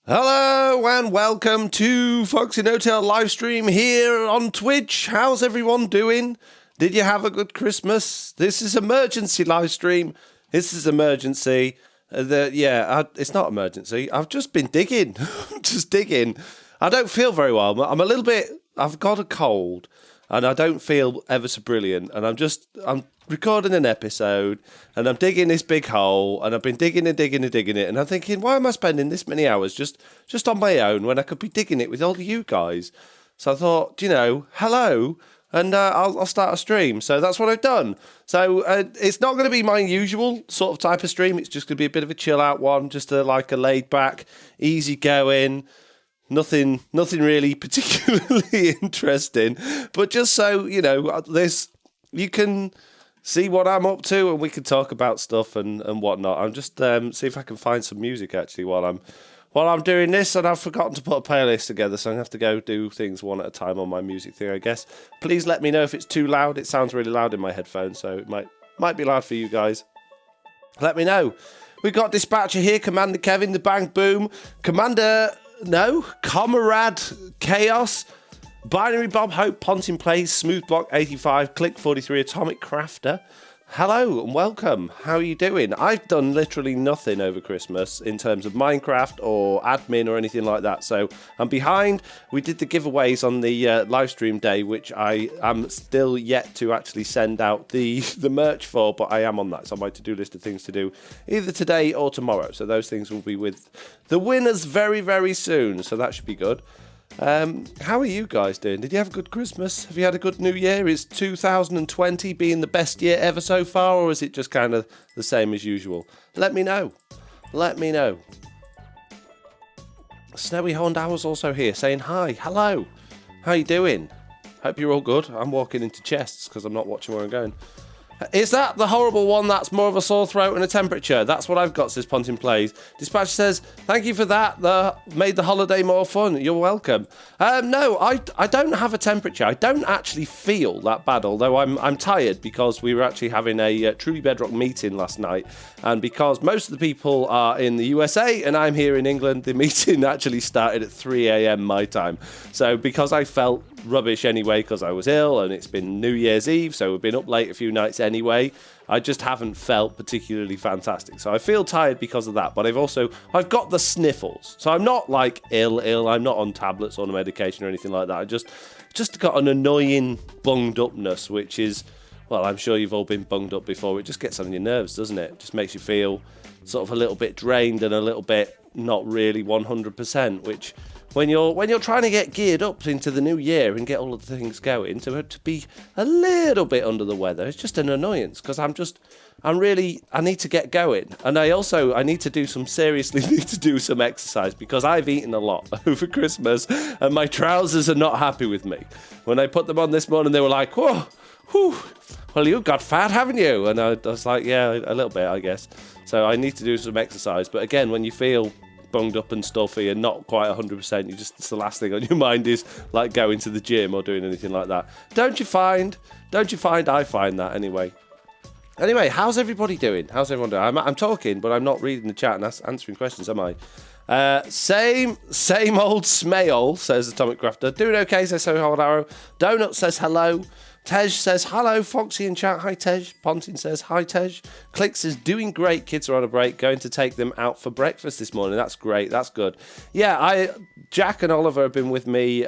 Hello and welcome to Foxy No-Tail Livestream here on Twitch. How's everyone doing? Did you have a good Christmas? This is emergency livestream. This is emergency. It's not emergency. I've just been digging. Just digging. I don't feel very well. I've got a cold and I don't feel ever so brilliant. And I'm recording an episode and I'm digging this big hole and I've been digging it and I'm thinking, why am I spending this many hours just on my own when I could be digging it with all of you guys? So I thought, hello, and I'll start a stream. So that's what I've done. So it's not going to be my usual sort of type of stream. It's just going to be a bit of a chill out one, just a laid back, easy going. Nothing really particularly interesting, but just so you can see what I'm up to, and we can talk about stuff and whatnot. I'm just see if I can find some music actually while I'm doing this, and I've forgotten to put a playlist together, so I'm gonna have to go do things one at a time on my music thing, I guess. Please let me know if it's too loud. It sounds really loud in my headphones, so it might be loud for you guys. Let me know. We've got Dispatcher here, Commander Kevin, the Bang Boom, Comrade Chaos, Binary Bob Hope, Ponting Plays, Smooth Block 85, Click 43, Atomic Crafter. Hello and welcome. How are you doing? I've done literally nothing over Christmas in terms of Minecraft or admin or anything like that, so I'm behind. We did the giveaways on the live stream day, which I am still yet to actually send out the merch for, but I am on that. It's on my to-do list of things to do either today or tomorrow, so those things will be with the winners very, very soon, so that should be good. How are you guys doing? Did you have a good Christmas? Have you had a good New Year? Is 2020 being the best year ever so far, or is it just kind of the same as usual? Let me know. Snowy Horned Owl's also here saying hi. Hello. How you doing? Hope you're all good. I'm walking into chests because I'm not watching where I'm going. Is that the horrible one that's more of a sore throat and a temperature? That's what I've got, says Ponting Plays. Dispatch says, thank you for that. Made the holiday more fun. You're welcome. No, I don't have a temperature. I don't actually feel that bad, although I'm tired because we were actually having a truly Bedrock meeting last night. And because most of the people are in the USA and I'm here in England, the meeting actually started at 3 a.m. my time. So because I felt rubbish anyway because I was ill and it's been New Year's Eve, so we've been up late a few nights anyway, I just haven't felt particularly fantastic. So I feel tired because of that, but I've got the sniffles. So I'm not like ill, I'm not on tablets or on medication or anything like that. I just got an annoying bunged upness, which is, well, I'm sure you've all been bunged up before. It just gets on your nerves, doesn't it? It just makes you feel sort of a little bit drained and a little bit not really 100%, which when you're trying to get geared up into the new year and get all of the things going, to be a little bit under the weather, it's just an annoyance because I need to get going, and I need to do some exercise because I've eaten a lot over Christmas and my trousers are not happy with me. When I put them on this morning, they were like, whoa, whew, well, you've got fat, haven't you? And I was like, yeah, a little bit, I guess. So I need to do some exercise. But again, when you feel bunged up and stuffy and not quite 100%, it's the last thing on your mind is like going to the gym or doing anything like that. Don't you find? I find that anyway. Anyway, how's everybody doing? How's everyone doing? I'm talking, but I'm not reading the chat and answering questions, am I? Same old Smail, says Atomic Crafter. Doing okay, says So Hard Arrow. Donut says hello. Tej says, hello, Foxy in chat. Hi, Tej. Ponting says, hi, Tej. Click says, doing great. Kids are on a break. Going to take them out for breakfast this morning. That's great. That's good. Yeah, Jack and Oliver have been with me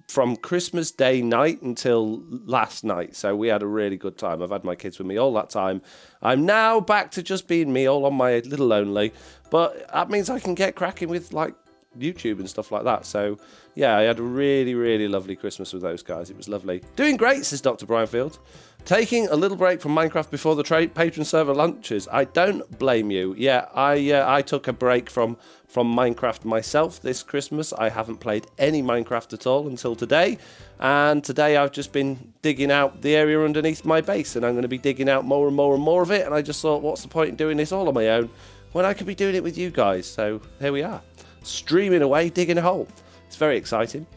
from Christmas Day night until last night. So we had a really good time. I've had my kids with me all that time. I'm now back to just being me, all on my little lonely. But that means I can get cracking with, like, YouTube and stuff like that. So yeah, I had a really, really lovely Christmas with those guys. It was lovely. Doing great, says Dr. Brianfield. Taking a little break from Minecraft before the patron server launches. I don't blame you. Yeah, I took a break from Minecraft myself this Christmas. I haven't played any Minecraft at all until today. And today I've just been digging out the area underneath my base, and I'm going to be digging out more and more and more of it. And I just thought, what's the point in doing this all on my own when I could be doing it with you guys? So here we are, streaming away, digging a hole. It's very exciting.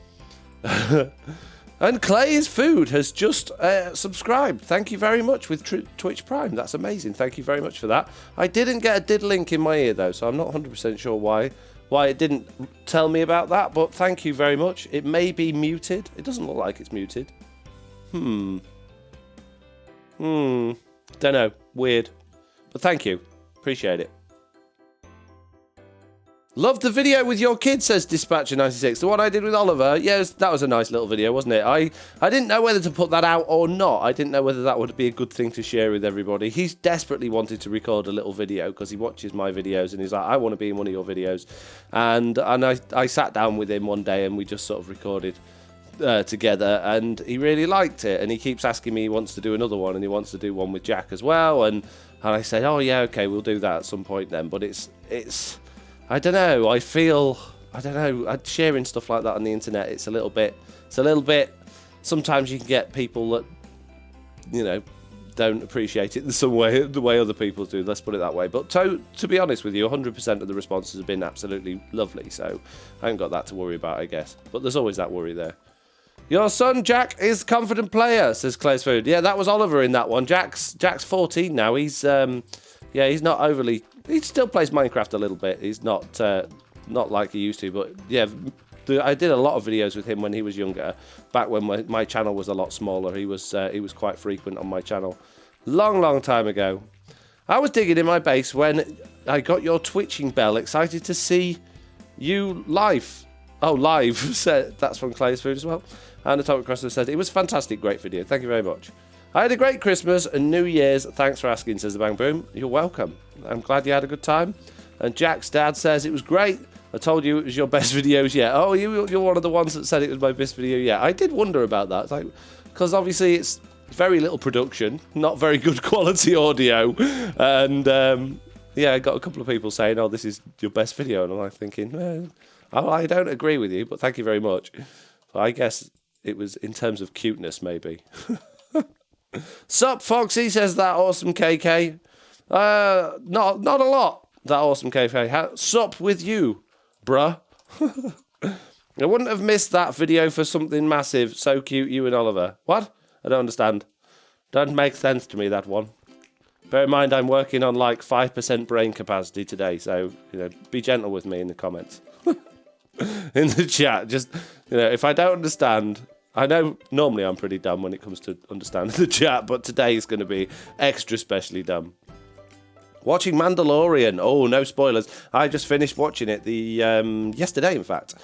And Clay's Food has just subscribed. Thank you very much with Twitch Prime. That's amazing. Thank you very much for that. I didn't get a did link in my ear, though, so I'm not 100% sure why why it didn't tell me about that, but thank you very much. It may be muted. It doesn't look like it's muted. Don't know. Weird. But thank you. Appreciate it. Love the video with your kid, says Dispatcher96. The one I did with Oliver. Yes, that was a nice little video, wasn't it? I didn't know whether to put that out or not. I didn't know whether that would be a good thing to share with everybody. He's desperately wanted to record a little video because he watches my videos and he's like, I want to be in one of your videos. And I sat down with him one day and we just sort of recorded together, and he really liked it. And he keeps asking me he wants to do another one, and he wants to do one with Jack as well. And I said, oh yeah, okay, we'll do that at some point then. But it's I don't know. I don't know. Sharing stuff like that on the internet, it's a little bit. Sometimes you can get people that, you know, don't appreciate it the way other people do. Let's put it that way. But to be honest with you, 100% of the responses have been absolutely lovely. So I haven't got that to worry about, I guess. But there's always that worry there. Your son Jack is confident player, says Claire's Food. Yeah, that was Oliver in that one. Jack's 14 now. He's he's not overly. He still plays Minecraft a little bit. He's not like he used to, but yeah, I did a lot of videos with him when he was younger. Back when my channel was a lot smaller, he was quite frequent on my channel. Long time ago. I was digging in my base when I got your twitching bell. Excited to see you live. Oh, live. That's from Clay's Food as well. And Atomic Crosser said, it was a fantastic, great video. Thank you very much. I had a great Christmas and New Year's. Thanks for asking, says the Bang Boom. You're welcome. I'm glad you had a good time. And Jack's dad says, it was great. I told you it was your best videos yet. Oh, you're one of the ones that said it was my best video yet. I did wonder about that. It's like, because obviously it's very little production, not very good quality audio. And yeah, I got a couple of people saying, oh, this is your best video. And I'm like thinking, I don't agree with you, but thank you very much. So I guess it was in terms of cuteness, maybe. Sup, Foxy, says that awesome KK. Not a lot, that awesome KK. Sup with you, bruh. I wouldn't have missed that video for something massive. So cute, you and Oliver. What? I don't understand. Don't make sense to me, that one. Bear in mind, I'm working on like 5% brain capacity today, so, you know, be gentle with me in the comments. In the chat, just, you know, if I don't understand, I know normally I'm pretty dumb when it comes to understanding the chat, but today is going to be extra specially dumb. Watching Mandalorian. Oh, no spoilers. I just finished watching it yesterday, in fact.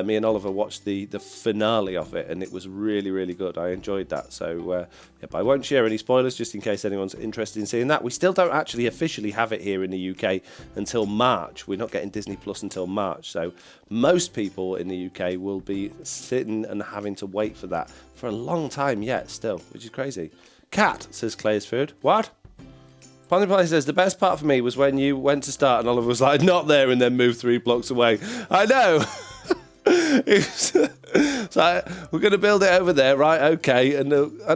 Me and Oliver watched the finale of it, and it was really, really good. I enjoyed that. So, yeah, but I won't share any spoilers, just in case anyone's interested in seeing that. We still don't actually officially have it here in the UK until March. We're not getting Disney Plus until March. So most people in the UK will be sitting and having to wait for that for a long time yet still, which is crazy. Cat, says Clay's Food. What? Pontyplay says, the best part for me was when you went to start and Oliver was like, not there, and then moved 3 blocks away. I know. So we're going to build it over there, right? Okay. And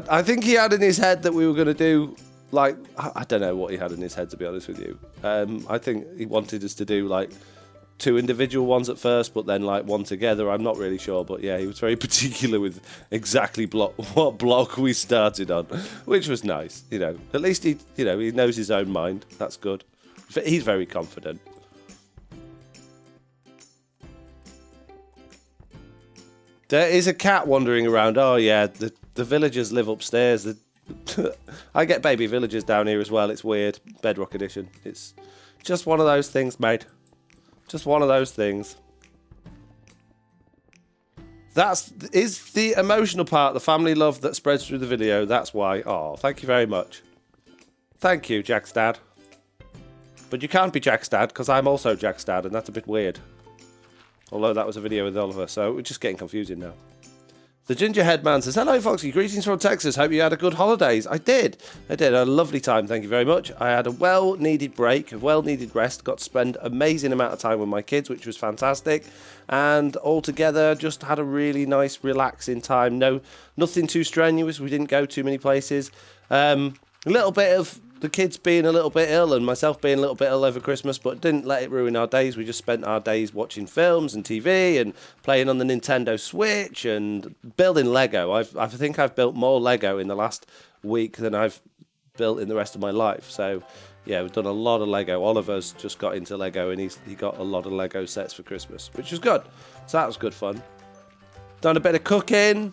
I think he had in his head that we were going to do, like, I don't know what he had in his head, to be honest with you. I think he wanted us to do, like, 2 individual ones at first, but then, like, 1 together. I'm not really sure, but yeah, he was very particular with exactly what block we started on, which was nice. You know, at least he knows his own mind. That's good. He's very confident. There is a cat wandering around. Oh yeah, the villagers live upstairs. I get baby villagers down here as well. It's weird. Bedrock edition. It's just one of those things, mate. Just one of those things. Is the emotional part, the family love that spreads through the video. That's why. Oh, thank you very much. Thank you, Jack's dad. But you can't be Jack's dad because I'm also Jack's dad, and that's a bit weird. Although that was a video with Oliver, so we're just getting confusing now. The Gingerhead Man says, hello, Foxy. Greetings from Texas. Hope you had a good holidays. I did. A lovely time. Thank you very much. I had a well-needed break, a well-needed rest. Got to spend an amazing amount of time with my kids, which was fantastic. And altogether, just had a really nice, relaxing time. Nothing too strenuous. We didn't go too many places. A little bit of the kids being a little bit ill and myself being a little bit ill over Christmas, but didn't let it ruin our days. We just spent our days watching films and TV and playing on the Nintendo Switch and building Lego. I think I've built more Lego in the last week than I've built in the rest of my life. So yeah, we've done a lot of Lego. Oliver's just got into Lego, and he got a lot of Lego sets for Christmas, which was good. So that was good fun. Done a bit of cooking,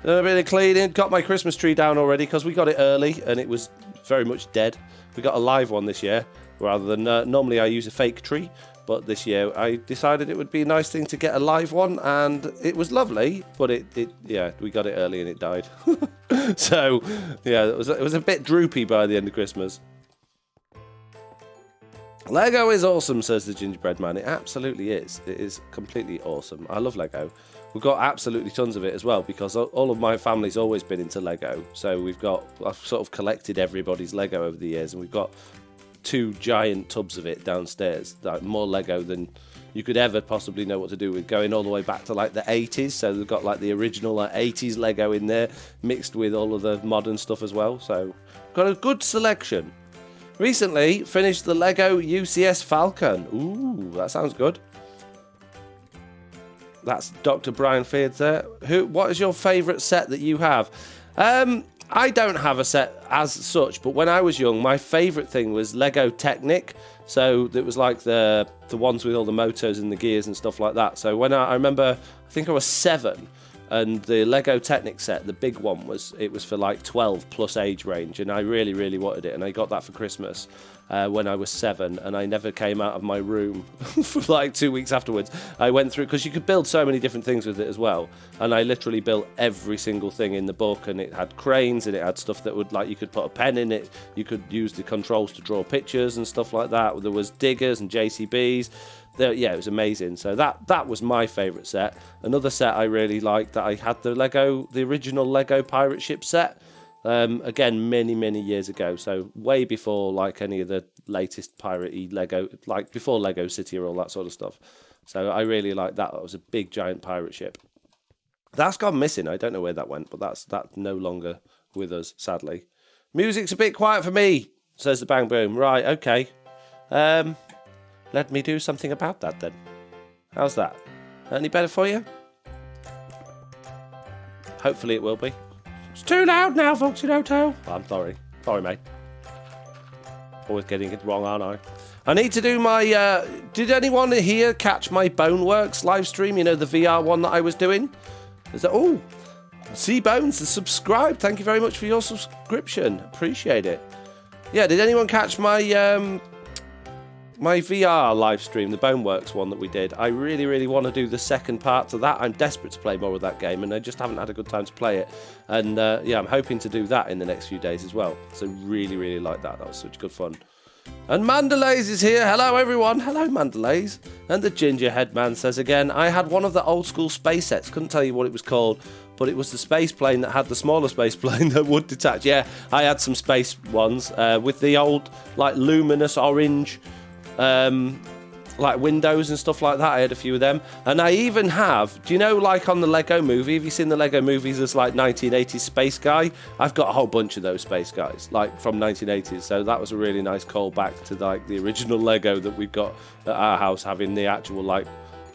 done a bit of cleaning. Got my Christmas tree down already because we got it early and it was very much dead. We got a live one this year rather than normally I use a fake tree. But this year I decided it would be a nice thing to get a live one, and it was lovely, but yeah, we got it early and it died. So yeah, it was a bit droopy by the end of Christmas. Lego is awesome, says the gingerbread man. It absolutely is. It is completely awesome. I love Lego. We've got absolutely tons of it as well, because all of my family's always been into Lego. So I've sort of collected everybody's Lego over the years, and we've got 2 giant tubs of it downstairs, like more Lego than you could ever possibly know what to do with, going all the way back to like the 80s. So they've got like the original 80s Lego in there mixed with all of the modern stuff as well. So got a good selection. Recently finished the Lego UCS Falcon. Ooh, that sounds good. That's Dr. Brian Fields there. What is your favourite set that you have? I don't have a set as such, but when I was young, my favourite thing was Lego Technic. So it was like the ones with all the motors and the gears and stuff like that. So when I remember, I think I was 7, and the Lego Technic set, the big one, was for like 12 plus age range, and I really, really wanted it, and I got that for Christmas when I was 7, and I never came out of my room for like 2 weeks afterwards. I went through, because you could build so many different things with it as well, and I literally built every single thing in the book, and it had cranes, and it had stuff that would, like, you could put a pen in it, you could use the controls to draw pictures and stuff like that. There was diggers and JCBs. Yeah, it was amazing. So that was my favourite set. Another set I really liked, that I had the original Lego pirate ship set. Again, many years ago. So way before like any of the latest piratey Lego, like before Lego City or all that sort of stuff. So I really liked that. It was a big giant pirate ship. That's gone missing. I don't know where that went, but that's no longer with us, sadly. Music's a bit quiet for me, says the Bang Boom. Right, okay. Let me do something about that then. How's that? Any better for you? Hopefully it will be. It's too loud now, Foxy Doto. I'm sorry. Sorry, mate. Always getting it wrong, aren't I? I need to do my... did anyone here catch my Boneworks live stream? You know, the VR one that I was doing? Is that... Oh! C-Bones, subscribe. Thank you very much for your subscription. Appreciate it. Yeah, did anyone catch my... my VR live stream, the Boneworks one that we did? I really want to do the second part to that. I'm desperate to play more of that game, and I just haven't had a good time to play it. And yeah, I'm hoping to do that in the next few days as well. So really like that. That was such good fun. And Mandalays is here. Hello, everyone. Hello, Mandalays. And the Gingerhead Man says again, I had one of the old school space sets. Couldn't tell you what it was called, but it was the space plane that had the smaller space plane that would detach. Yeah, I had some space ones with the old, like, luminous orange like windows and stuff like that. I had a few of them, and I even have, do you know, like on the Lego movie, have you seen the Lego movies as like 1980s space guy? I've got a whole bunch of those space guys, like from 1980s, so that was a really nice callback to like the original Lego that we've got at our house, having the actual like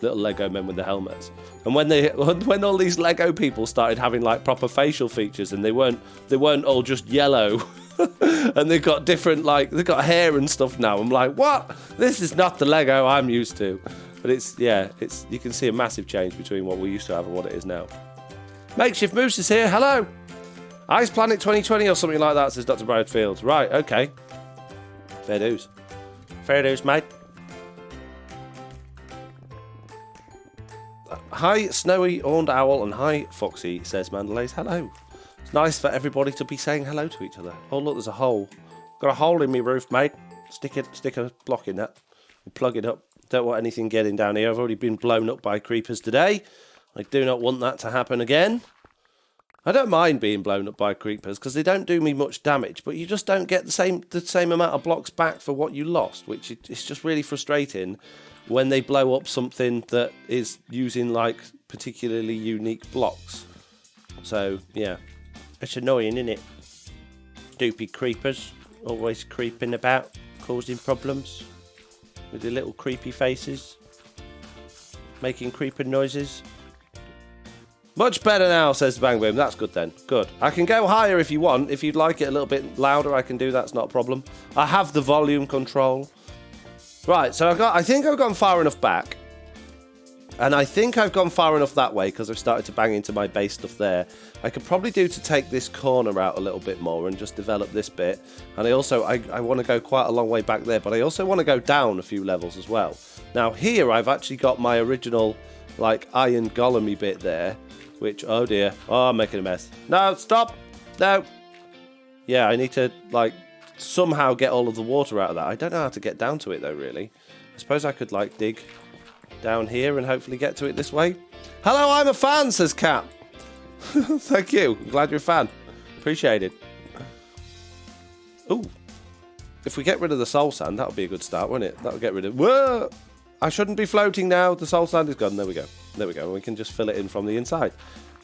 little Lego men with the helmets. And when all these Lego people started having like proper facial features, and they weren't all just yellow and they've got different, like, they've got hair and stuff now. I'm like, what? This is not the Lego I'm used to. But it's you can see a massive change between what we used to have and what it is now. Makeshift Moose is here. Hello. Ice Planet 2020 or something like that, says Dr. Brad Fields. Right, okay. Fair dues. Fair dues, mate. Hi, Snowy Horned Owl, and hi, Foxy, says Mandalays. Hello. It's nice for everybody to be saying hello to each other. Oh, look, there's a hole. Got a hole in my roof, mate. Stick a block in that. Plug it up. Don't want anything getting down here. I've already been blown up by creepers today. I do not want that to happen again. I don't mind being blown up by creepers because they don't do me much damage, but you just don't get the same amount of blocks back for what you lost, which is just really frustrating when they blow up something that is using like particularly unique blocks. So yeah, it's annoying, isn't it? Stupid creepers, always creeping about, causing problems with their little creepy faces, making creeping noises. Much better now, says Bang Boom. That's good then. Good. I can go higher if you want. If you'd like it a little bit louder, I can do that. It's not a problem. I have the volume control. Right, so I think I've gone far enough back. And I think I've gone far enough that way because I've started to bang into my base stuff there. I could probably do to take this corner out a little bit more and just develop this bit. And I want to go quite a long way back there, but I also want to go down a few levels as well. Now here I've actually got my original like iron golem-y bit there, which, oh dear, oh, I'm making a mess. No, stop, no. Yeah, I need to like somehow get all of the water out of that. I don't know how to get down to it though, really. I suppose I could like dig down here and hopefully get to it this way. Hello, I'm a fan, says Cap. Thank you. I'm glad you're a fan. Appreciate it. Ooh. If we get rid of the soul sand, that'll be a good start, won't it? That'll get rid of... Whoa! I shouldn't be floating now. The soul sand is gone. There we go. There we go. We can just fill it in from the inside.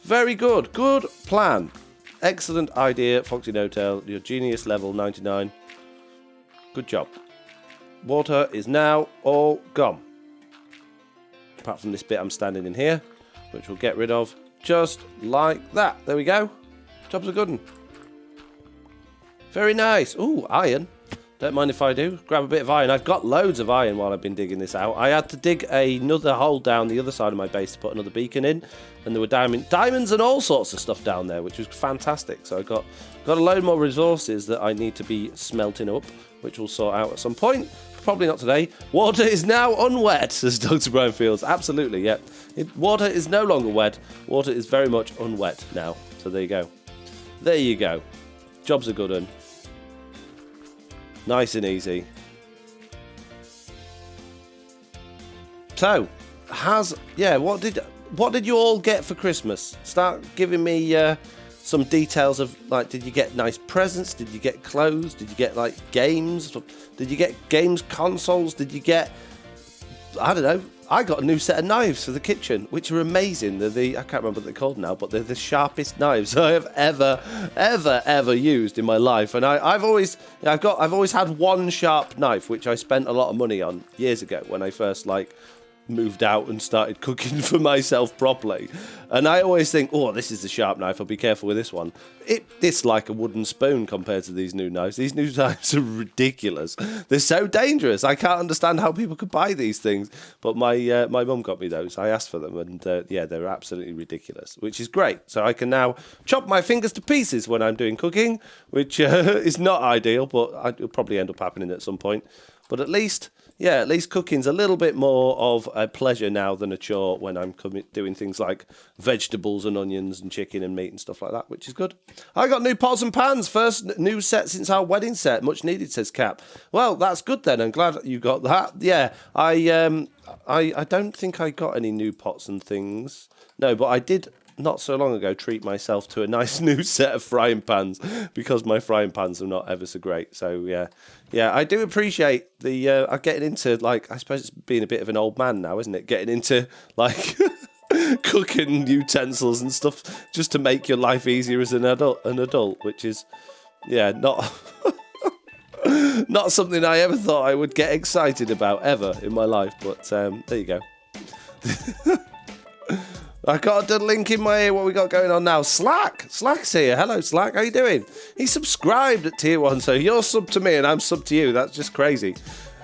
Very good. Good plan. Excellent idea, Foxy No-Tail. Your genius level 99. Good job. Water is now all gone. Apart from this bit I'm standing in here, which we'll get rid of just like that. There we go. Job's a good one. Very nice. Ooh, iron. Don't mind if I do. Grab a bit of iron. I've got loads of iron while I've been digging this out. I had to dig another hole down the other side of my base to put another beacon in, and there were diamonds and all sorts of stuff down there, which was fantastic. So I got a load more resources that I need to be smelting up, which we'll sort out at some point. Probably not today. Water is now unwet, says Dr. Brian Fields. Absolutely, yeah. Water is no longer wet. Water is very much unwet now. So there you go. There you go. Job's a good one. Nice and easy. So, what did you all get for Christmas? Start giving me some details of, like, did you get nice presents? Did you get clothes? Did you get, like, games? Did you get games consoles? Did you get, I don't know, I got a new set of knives for the kitchen, which are amazing. They're I can't remember what they're called now, but they're the sharpest knives I have ever used in my life. And I've always had one sharp knife, which I spent a lot of money on years ago when I first, like, moved out and started cooking for myself properly. And I always think, oh, this is the sharp knife, I'll be careful with this one. It's like a wooden spoon compared to these new knives. These new knives are ridiculous. They're so dangerous. I can't understand how people could buy these things. But my mum got me those. I asked for them, and yeah, they're absolutely ridiculous, which is great. So I can now chop my fingers to pieces when I'm doing cooking, which is not ideal, but it'll probably end up happening at some point. But at least cooking's a little bit more of a pleasure now than a chore when I'm doing things like vegetables and onions and chicken and meat and stuff like that, which is good. I got new pots and pans. First new set since our wedding set. Much needed, says Cap. Well, that's good then. I'm glad you got that. Yeah, I don't think I got any new pots and things. No, but I did not so long ago treat myself to a nice new set of frying pans because my frying pans are not ever so great. So yeah, I do appreciate the getting into, like, I suppose it's being a bit of an old man now, isn't it? Getting into, like, cooking utensils and stuff just to make your life easier as an adult, which is, yeah, not not something I ever thought I would get excited about ever in my life. But there you go. I got a link in my ear. What we got going on now? Slack's here. Hello, Slack. How you doing? He subscribed at tier 1, so you're sub to me and I'm sub to you. That's just crazy.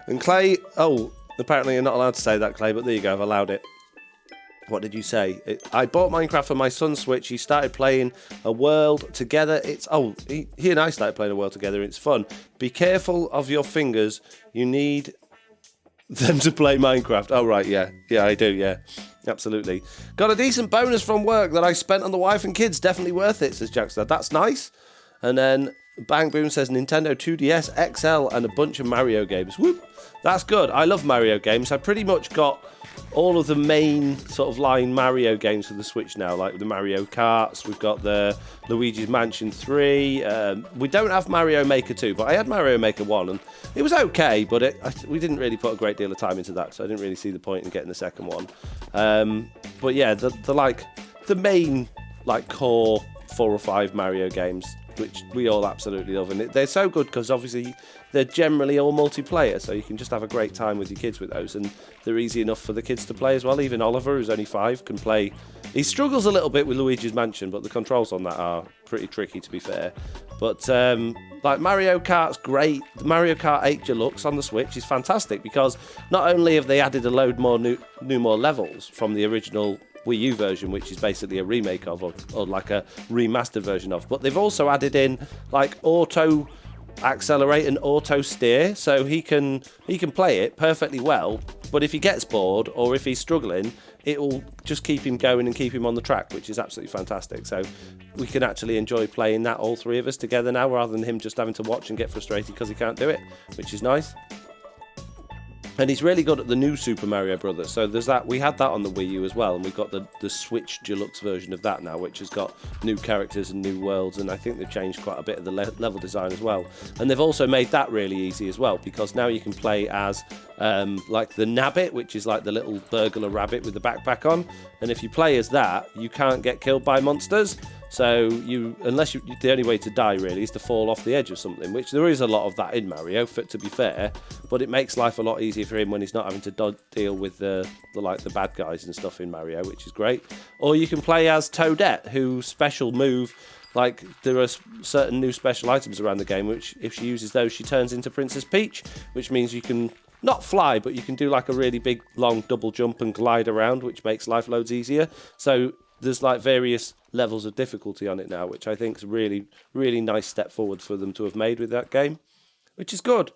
And Clay, oh, apparently you're not allowed to say that, Clay, but there you go. I've allowed it. What did you say? I bought Minecraft for my son's Switch. He started playing a world together. He and I started playing a world together. It's fun. Be careful of your fingers. You need them to play Minecraft. Oh, right, yeah. Yeah, I do, yeah. Absolutely. Got a decent bonus from work that I spent on the wife and kids. Definitely worth it, says Jackstad. That's nice. And then Bang Boom says Nintendo 2DS XL and a bunch of Mario games. Whoop. That's good. I love Mario games. I pretty much got all of the main sort of line Mario games for the Switch now, like the Mario Karts. We've got the Luigi's Mansion 3. We don't have Mario Maker 2, but I had Mario Maker 1, and it was okay, but we didn't really put a great deal of time into that, so I didn't really see the point in getting the second one. But yeah, the main, like, core 4 or 5 Mario games, which we all absolutely love. And they're so good because obviously they're generally all multiplayer, so you can just have a great time with your kids with those, and they're easy enough for the kids to play as well. Even Oliver, who's only 5, can play. He struggles a little bit with Luigi's Mansion, but the controls on that are pretty tricky, to be fair. But like Mario Kart's great. Mario Kart 8 Deluxe on the Switch is fantastic because not only have they added a load more more levels from the original Wii U version, which is basically a remake of, or like a remastered version of, but they've also added in like auto accelerate and auto steer, so he can play it perfectly well, but if he gets bored or if he's struggling, it will just keep him going and keep him on the track, which is absolutely fantastic. So we can actually enjoy playing that, all 3 of us together now, rather than him just having to watch and get frustrated because he can't do it, which is nice. And he's really good at the new Super Mario Brothers. So there's that. We had that on the Wii U as well, and we've got the Switch Deluxe version of that now, which has got new characters and new worlds, and I think they've changed quite a bit of the level design as well. And they've also made that really easy as well, because now you can play as like the Nabbit, which is like the little burglar rabbit with the backpack on. And if you play as that, you can't get killed by monsters. So the only way to die really is to fall off the edge of something, which there is a lot of that in Mario, to be fair, but it makes life a lot easier for him when he's not having to deal with the bad guys and stuff in Mario, which is great. Or you can play as Toadette, whose special move, like there are certain new special items around the game, which if she uses those, she turns into Princess Peach, which means you can not fly, but you can do like a really big long double jump and glide around, which makes life loads easier. So there's like various levels of difficulty on it now, which I think is a really, really nice step forward for them to have made with that game, which is good.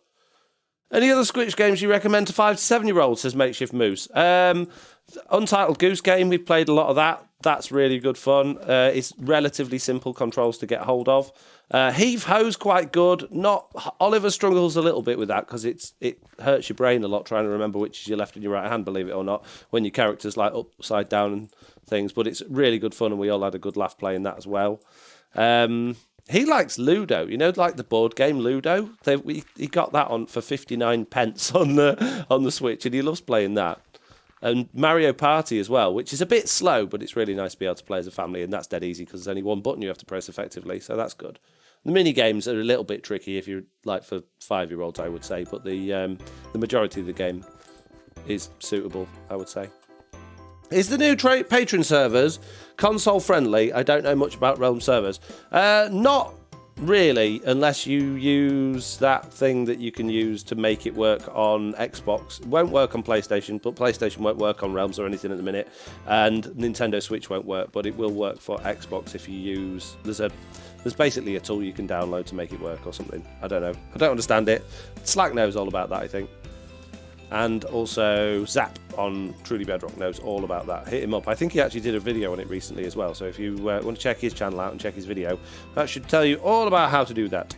Any other Switch games you recommend to 5 to 7-year-olds, says Makeshift Moose? Untitled Goose Game, we've played a lot of that. That's really good fun. It's relatively simple controls to get hold of. Heave Ho's quite good. Oliver struggles a little bit with that because it hurts your brain a lot trying to remember which is your left and your right hand, believe it or not, when your character's like upside down and things. But it's really good fun, and we all had a good laugh playing that as well. He likes Ludo, like the board game Ludo. He got that on for 59 pence on the Switch, and he loves playing that. And Mario Party as well, which is a bit slow, but it's really nice to be able to play as a family, and that's dead easy because there's only one button you have to press effectively, so that's good. The mini games are a little bit tricky if you're like for 5-year-olds, I would say, but the majority of the game is suitable, I would say. Is the new Patreon servers console friendly? I don't know much about Realm servers. Not really, unless you use that thing that you can use to make it work on Xbox. It won't work on PlayStation, but PlayStation won't work on Realms or anything at the minute, and Nintendo Switch won't work, but it will work for Xbox if you use... There's basically a tool you can download to make it work or something. I don't know. I don't understand it. Slack knows all about that, I think. And also Zap on Truly Bedrock knows all about that. Hit him up. I think he actually did a video on it recently as well. So if you want to check his channel out and check his video, that should tell you all about how to do that.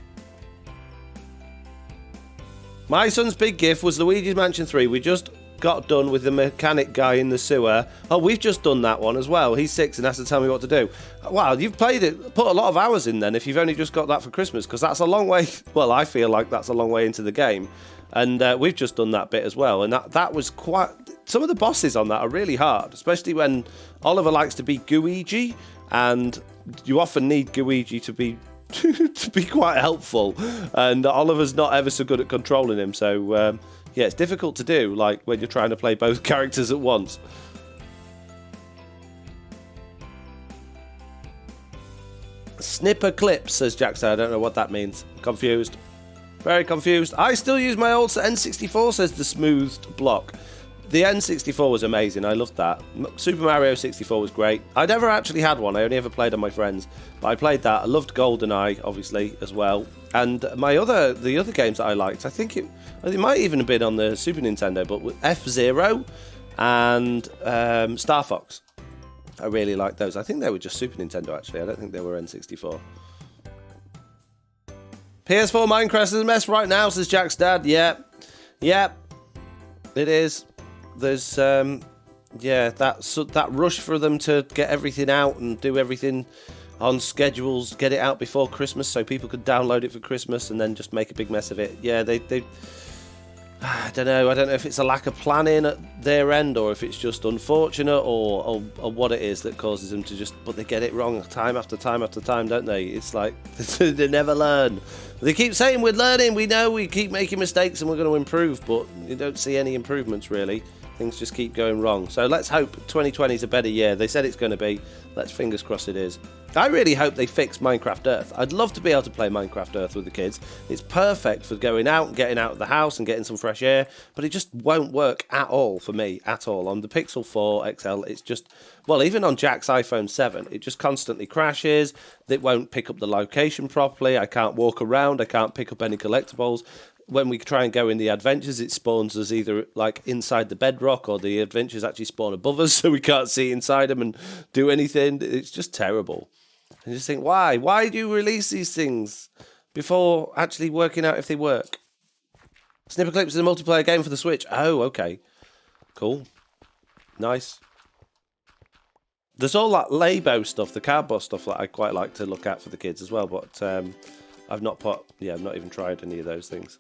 My son's big gift was Luigi's Mansion 3. We just got done with the mechanic guy in the sewer. Oh, we've just done that one as well. He's 6 and has to tell me what to do. Wow, you've played it, put a lot of hours in then if you've only just got that for Christmas, because that's a long way. Well, I feel like that's a long way into the game. And we've just done that bit as well. And that was quite... Some of the bosses on that are really hard, especially when Oliver likes to be Gooigi, and you often need Gooigi to be to be quite helpful. And Oliver's not ever so good at controlling him. So, yeah, it's difficult to do, like when you're trying to play both characters at once. Snipper clips, says Jackson. I don't know what that means. Confused. Very confused. I still use my old N64, says the smoothed block. The N64 was amazing. I loved that. Super Mario 64 was great. I never actually had one. I only ever played on my friends. But I played that. I loved GoldenEye, obviously, as well. And the other games that I liked, I think it might even have been on the Super Nintendo, but with F-Zero and Star Fox. I really liked those. I think they were just Super Nintendo, actually. I don't think they were N64. PS4 Minecraft is a mess right now, says Jack's dad. Yep, it is. There's that rush for them to get everything out and do everything on schedules, get it out before Christmas so people could download it for Christmas and then just make a big mess of it. Yeah, I don't know if it's a lack of planning at their end or if it's just unfortunate or what it is that causes them to just, but they get it wrong time after time after time, don't they? It's like they never learn. They keep saying we're learning, we know, we keep making mistakes and we're going to improve, but you don't see any improvements really. Things just keep going wrong. So let's hope 2020 is a better year. They said it's going to be. Let's fingers crossed it is. I really hope they fix Minecraft Earth. I'd love to be able to play Minecraft Earth with the kids. It's perfect for going out and getting out of the house and getting some fresh air, but it just won't work at all for me, at all. On the Pixel 4 XL, it's just, well, even on Jack's iPhone 7, it just constantly crashes. It won't pick up the location properly. I can't walk around. I can't pick up any collectibles. When we try and go in the adventures, it spawns us either like inside the bedrock or the adventures actually spawn above us, so we can't see inside them and do anything. It's just terrible. And you just think, why? Why do you release these things before actually working out if they work? Snipper Clips is a multiplayer game for the Switch. Oh, okay. Cool. Nice. There's all that Labo stuff, the cardboard stuff that I quite like to look at for the kids as well, but I've not even tried any of those things.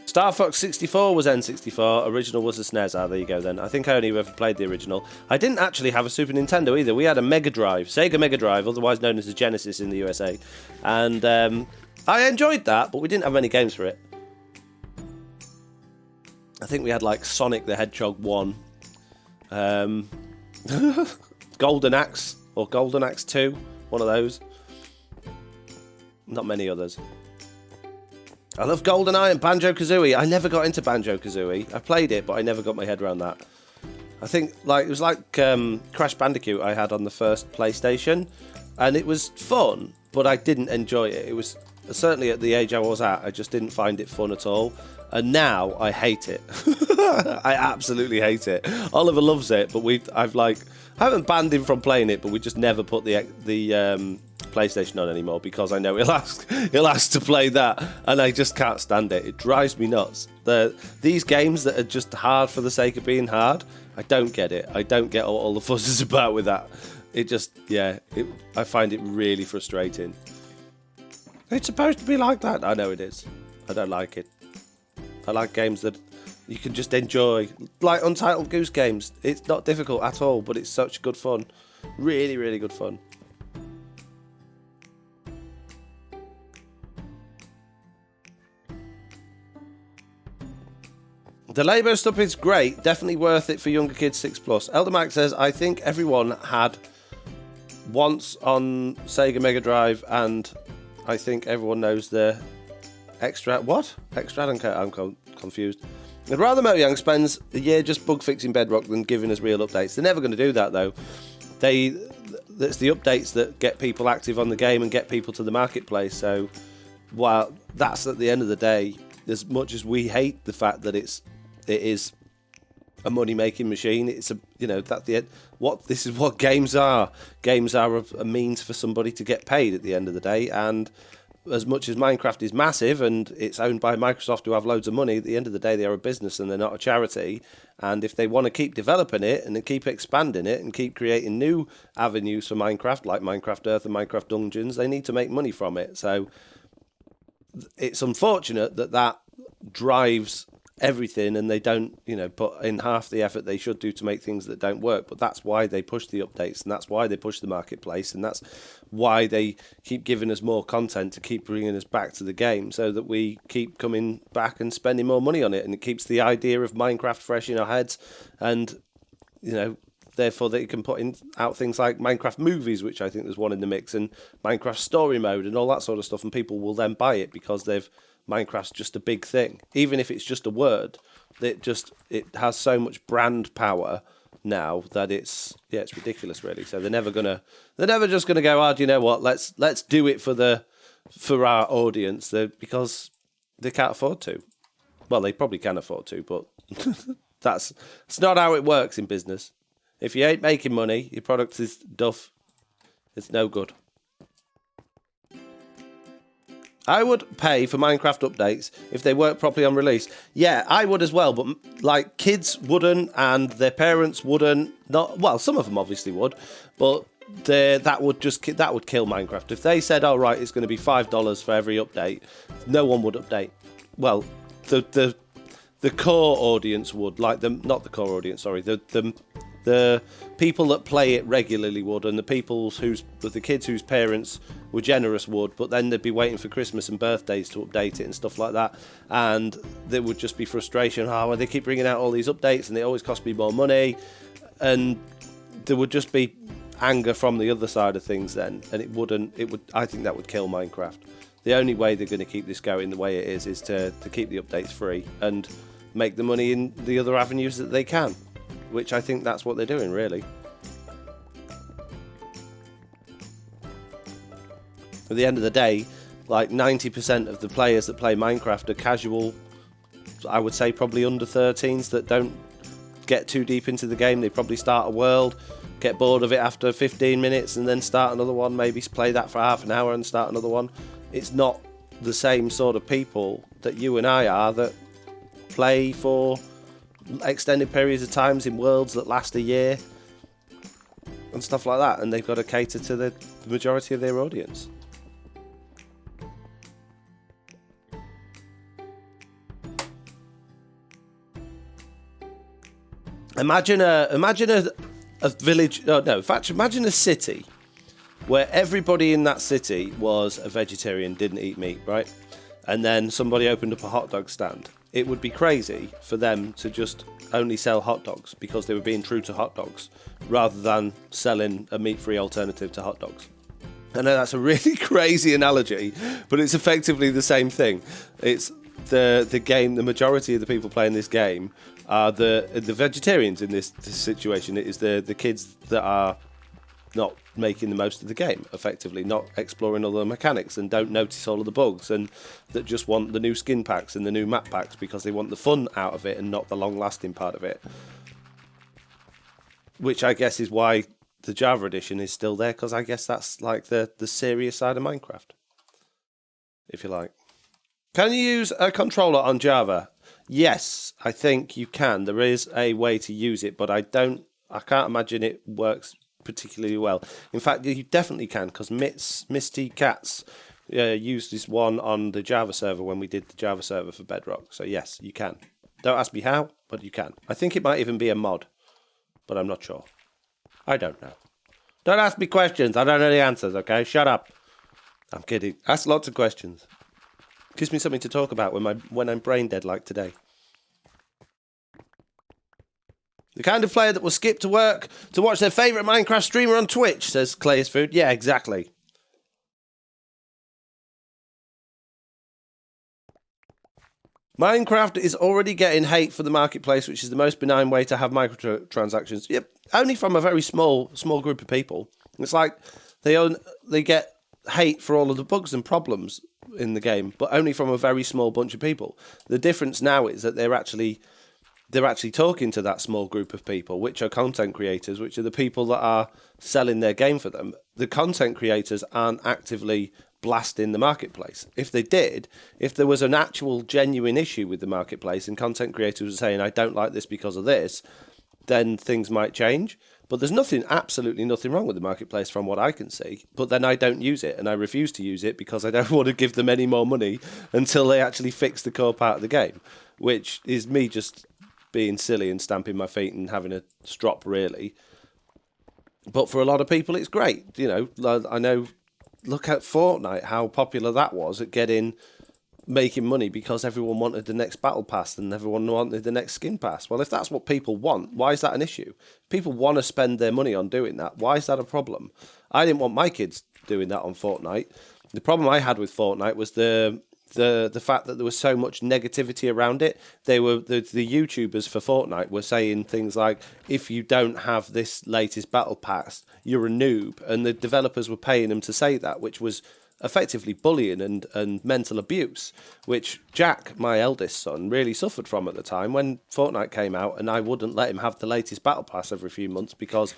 Star Fox 64 was N64, original was a SNES. Ah, there you go then. I think I only ever played the original. I didn't actually have a Super Nintendo either. We had a Mega Drive, Sega Mega Drive, otherwise known as the Genesis in the USA. And I enjoyed that, but we didn't have many games for it. I think we had like Sonic the Hedgehog 1, Golden Axe, or Golden Axe 2, one of those. Not many others. I love GoldenEye and Banjo-Kazooie. I never got into Banjo-Kazooie. I played it, but I never got my head around that. I think it was like Crash Bandicoot I had on the first PlayStation, and it was fun, but I didn't enjoy it. It was certainly at the age I was at, I just didn't find it fun at all. And now I hate it. I absolutely hate it. Oliver loves it, but I haven't banned him from playing it, but we just never put the PlayStation on anymore because I know he'll ask to play that, and I just can't stand it. It drives me nuts. These games that are just hard for the sake of being hard, I don't get it. I don't get all the fuss is about with that. It just, I find it really frustrating. It's supposed to be like that. I know it is. I don't like it. I like games that you can just enjoy, like Untitled Goose Games. It's not difficult at all, but it's such good fun. Really, really good fun. The Labo stuff is great. Definitely worth it for younger kids 6+. Elder Mac says, I think everyone had once on Sega Mega Drive, and I think everyone knows the extra... What? Extra? I'm confused. I'd rather Mojang spends a year just bug fixing Bedrock than giving us real updates. They're never going to do that, though. It's the updates that get people active on the game and get people to the marketplace. So, while that's at the end of the day, as much as we hate the fact that it is a money-making machine, it's that's the end. This is what games are. Games are a means for somebody to get paid at the end of the day, and as much as Minecraft is massive and it's owned by Microsoft who have loads of money, at the end of the day they are a business and they're not a charity. And if they want to keep developing it and keep expanding it and keep creating new avenues for Minecraft, like Minecraft Earth and Minecraft Dungeons, they need to make money from it. So it's unfortunate that drives everything, and they don't put in half the effort they should do to make things that don't work. But that's why they push the updates, and that's why they push the marketplace, and that's why they keep giving us more content to keep bringing us back to the game, so that we keep coming back and spending more money on it, and it keeps the idea of Minecraft fresh in our heads. And therefore they can put out things like Minecraft movies, which I think there's one in the mix, and Minecraft story mode and all that sort of stuff, and people will then buy it because Minecraft's just a big thing. Even if it's just a word, it has so much brand power now that it's ridiculous, really. So they're never just gonna go, oh, do you know what? Let's do it for our audience, because they can't afford to. Well, they probably can afford to, but it's not how it works in business. If you ain't making money, your product is duff. It's no good. I would pay for Minecraft updates if they work properly on release. Yeah, I would as well, but kids wouldn't, and their parents wouldn't. Some of them obviously would, but that would kill Minecraft. If they said, "Oh right, it's going to be $5 for every update," no one would update. Well, the core audience would, like not the core audience, sorry, the people that play it regularly would, and the kids whose parents were generous would, but then they'd be waiting for Christmas and birthdays to update it and stuff like that, and there would just be frustration. Well, they keep bringing out all these updates and they always cost me more money, and there would just be anger from the other side of things then, and I think that would kill Minecraft. The only way they're going to keep this going the way it is to keep the updates free and make the money in the other avenues that they can, which I think that's what they're doing, really. At the end of the day, like 90% of the players that play Minecraft are casual, I would say probably under 13s that don't get too deep into the game. They probably start a world, get bored of it after 15 minutes and then start another one, maybe play that for half an hour and start another one. It's not the same sort of people that you and I are that play for extended periods of times in worlds that last a year and stuff like that, and they've got to cater to the majority of their audience. Imagine a village. Oh no, in fact, imagine a city where everybody in that city was a vegetarian, didn't eat meat, right? And then somebody opened up a hot dog stand. It would be crazy for them to just only sell hot dogs because they were being true to hot dogs rather than selling a meat-free alternative to hot dogs. I know that's a really crazy analogy, but it's effectively the same thing. It's the game. The majority of the people playing this game are the vegetarians in this situation. It is the kids that are not making the most of the game, effectively, not exploring all the mechanics and don't notice all of the bugs, and that just want the new skin packs and the new map packs because they want the fun out of it and not the long-lasting part of it. Which I guess is why the Java edition is still there, because I guess that's like the serious side of Minecraft, if you like. Can you use a controller on Java? Yes, I think you can. There is a way to use it, but I can't imagine it works particularly well. In fact, you definitely can, because Misty Cats used this one on the Java server when we did the Java server for Bedrock. So yes, you can. Don't ask me how, but you can. I think it might even be a mod, but I'm not sure. I don't know. Don't ask me questions. I don't know the answers, okay? Shut up. I'm kidding. Ask lots of questions. Gives me something to talk about when I'm brain dead like today. The kind of player that will skip to work to watch their favourite Minecraft streamer on Twitch, says Clay's Food. Yeah, exactly. Minecraft is already getting hate for the marketplace, which is the most benign way to have microtransactions. Yep, only from a very small group of people. It's like they get hate for all of the bugs and problems in the game, but only from a very small bunch of people. The difference now is that they're actually talking to that small group of people, which are content creators, which are the people that are selling their game for them. The content creators aren't actively blasting the marketplace. If they did, if there was an actual genuine issue with the marketplace and content creators were saying, I don't like this because of this, then things might change. But there's absolutely nothing wrong with the marketplace from what I can see. But then I don't use it, and I refuse to use it because I don't want to give them any more money until they actually fix the core part of the game, which is me just being silly and stamping my feet and having a strop, really. But for a lot of people, it's great. You know, I know, look at Fortnite, how popular that was at making money because everyone wanted the next battle pass and everyone wanted the next skin pass. Well, if that's what people want, why is that an issue? People want to spend their money on doing that. Why is that a problem? I didn't want my kids doing that on Fortnite. The problem I had with Fortnite was the fact that there was so much negativity around it. The YouTubers for Fortnite were saying things like, if you don't have this latest battle pass, you're a noob. And the developers were paying them to say that, which was effectively bullying and mental abuse, which Jack, my eldest son, really suffered from at the time when Fortnite came out, and I wouldn't let him have the latest battle pass every few months because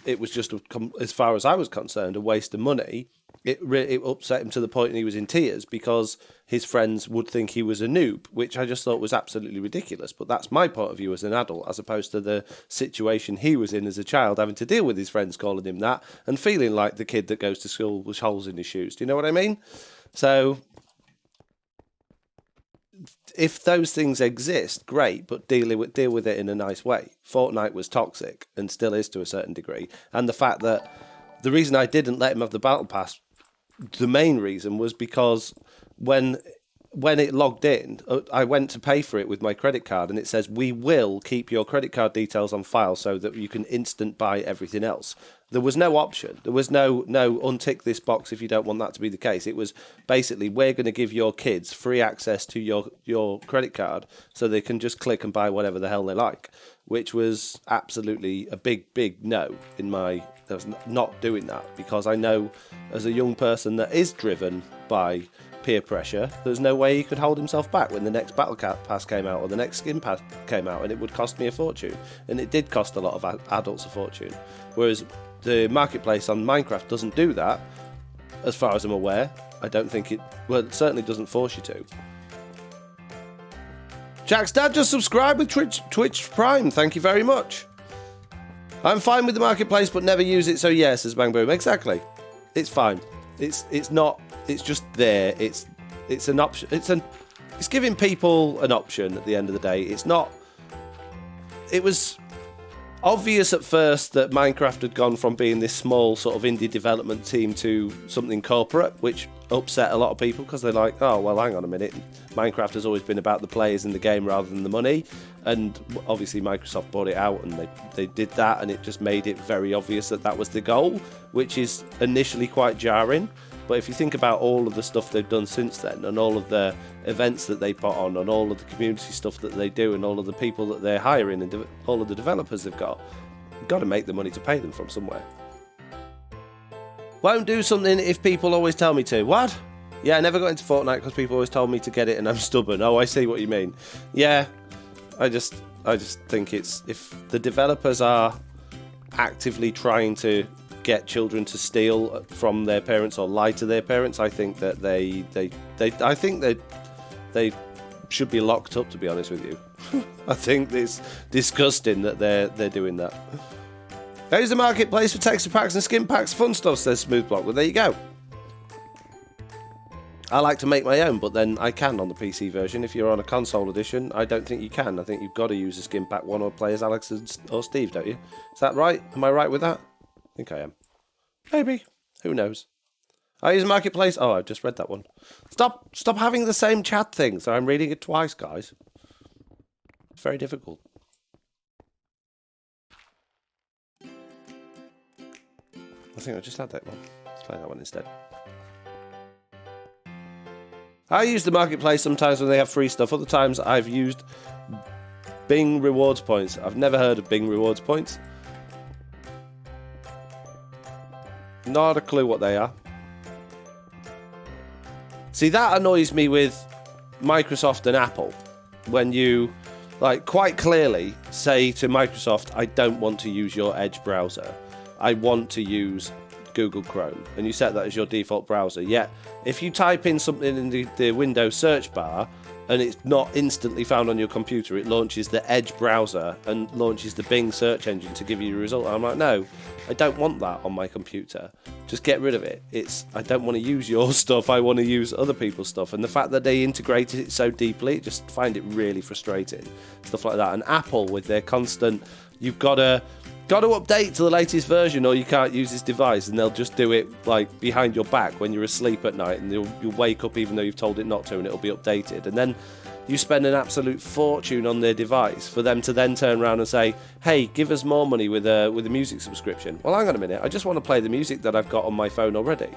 it was just, as far as I was concerned, a waste of money it upset him to the point he was in tears because his friends would think he was a noob, which I just thought was absolutely ridiculous. But that's my point of view as an adult, as opposed to the situation he was in as a child, having to deal with his friends calling him that and feeling like the kid that goes to school with holes in his shoes. Do you know what I mean? So if those things exist, great, but deal with it in a nice way. Fortnite was toxic and still is to a certain degree. And the fact that the reason I didn't let him have the battle pass, the main reason was because when it logged in, I went to pay for it with my credit card, and it says, we will keep your credit card details on file so that you can instant buy everything else. There was no option. There was no untick this box if you don't want that to be the case. It was basically, we're going to give your kids free access to your credit card so they can just click and buy whatever the hell they like, which was absolutely a big no in my... I was not doing that, because I know as a young person that is driven by peer pressure, there's no way he could hold himself back when the next battle pass came out or the next skin pass came out, and it would cost me a fortune. And it did cost a lot of adults a fortune. Whereas the marketplace on Minecraft doesn't do that, as far as I'm aware. I don't think it... Well, it certainly doesn't force you to. Jack's dad just subscribed with Twitch Prime. Thank you very much. I'm fine with the marketplace, but never use it, so yes, says Bang Boom. Exactly. It's fine. It's not... It's just there. It's an option. It's giving people an option at the end of the day. It's not... It was obvious at first that Minecraft had gone from being this small sort of indie development team to something corporate, which upset a lot of people because they're like, oh, well, hang on a minute. Minecraft has always been about the players in the game rather than the money. And obviously Microsoft bought it out and they did that, and it just made it very obvious that that was the goal, which is initially quite jarring. But if you think about all of the stuff they've done since then, and all of the events that they put on, and all of the community stuff that they do, and all of the people that they're hiring, and all of the developers they've got, you've got to make the money to pay them from somewhere. Won't do something if people always tell me to. What? Yeah, I never got into Fortnite because people always told me to get it and I'm stubborn. Oh, I see what you mean. Yeah, I just think it's... If the developers are actively trying to get children to steal from their parents or lie to their parents, I think that they should be locked up, to be honest with you. I think it's disgusting that they're doing that. There's the marketplace for texture packs and skin packs, fun stuff, says Smoothblock. Well, there you go. I like to make my own, but then I can on the PC version. If you're on a console edition, I don't think you can. I think you've got to use a skin pack one or play as Alex or Steve, don't you? Is that right? Am I right with that? I think I am. Maybe. Who knows? I use marketplace. Oh, I just read that one. Stop having the same chat thing. So I'm reading it twice, guys. It's very difficult. I think I just had that one. Let's play that one instead. I use the marketplace sometimes when they have free stuff. Other times I've used Bing rewards points. I've never heard of Bing rewards points. Not a clue what they are. See, that annoys me with Microsoft and Apple. When you, like, quite clearly say to Microsoft, I don't want to use your Edge browser. I want to use Google Chrome. And you set that as your default browser. Yet, if you type in something in the Windows search bar and it's not instantly found on your computer, it launches the Edge browser and launches the Bing search engine to give you a result. And I'm like, no, I don't want that on my computer. Just get rid of it. I don't want to use your stuff. I want to use other people's stuff. And the fact that they integrated it so deeply, just find it really frustrating. Stuff like that. And Apple with their constant, you've got to update to the latest version or you can't use this device, and they'll just do it like behind your back when you're asleep at night, and you'll wake up even though you've told it not to, and it'll be updated. And then you spend an absolute fortune on their device for them to then turn around and say, hey, give us more money with a music subscription. Well, hang on a minute, I just want to play the music that I've got on my phone already.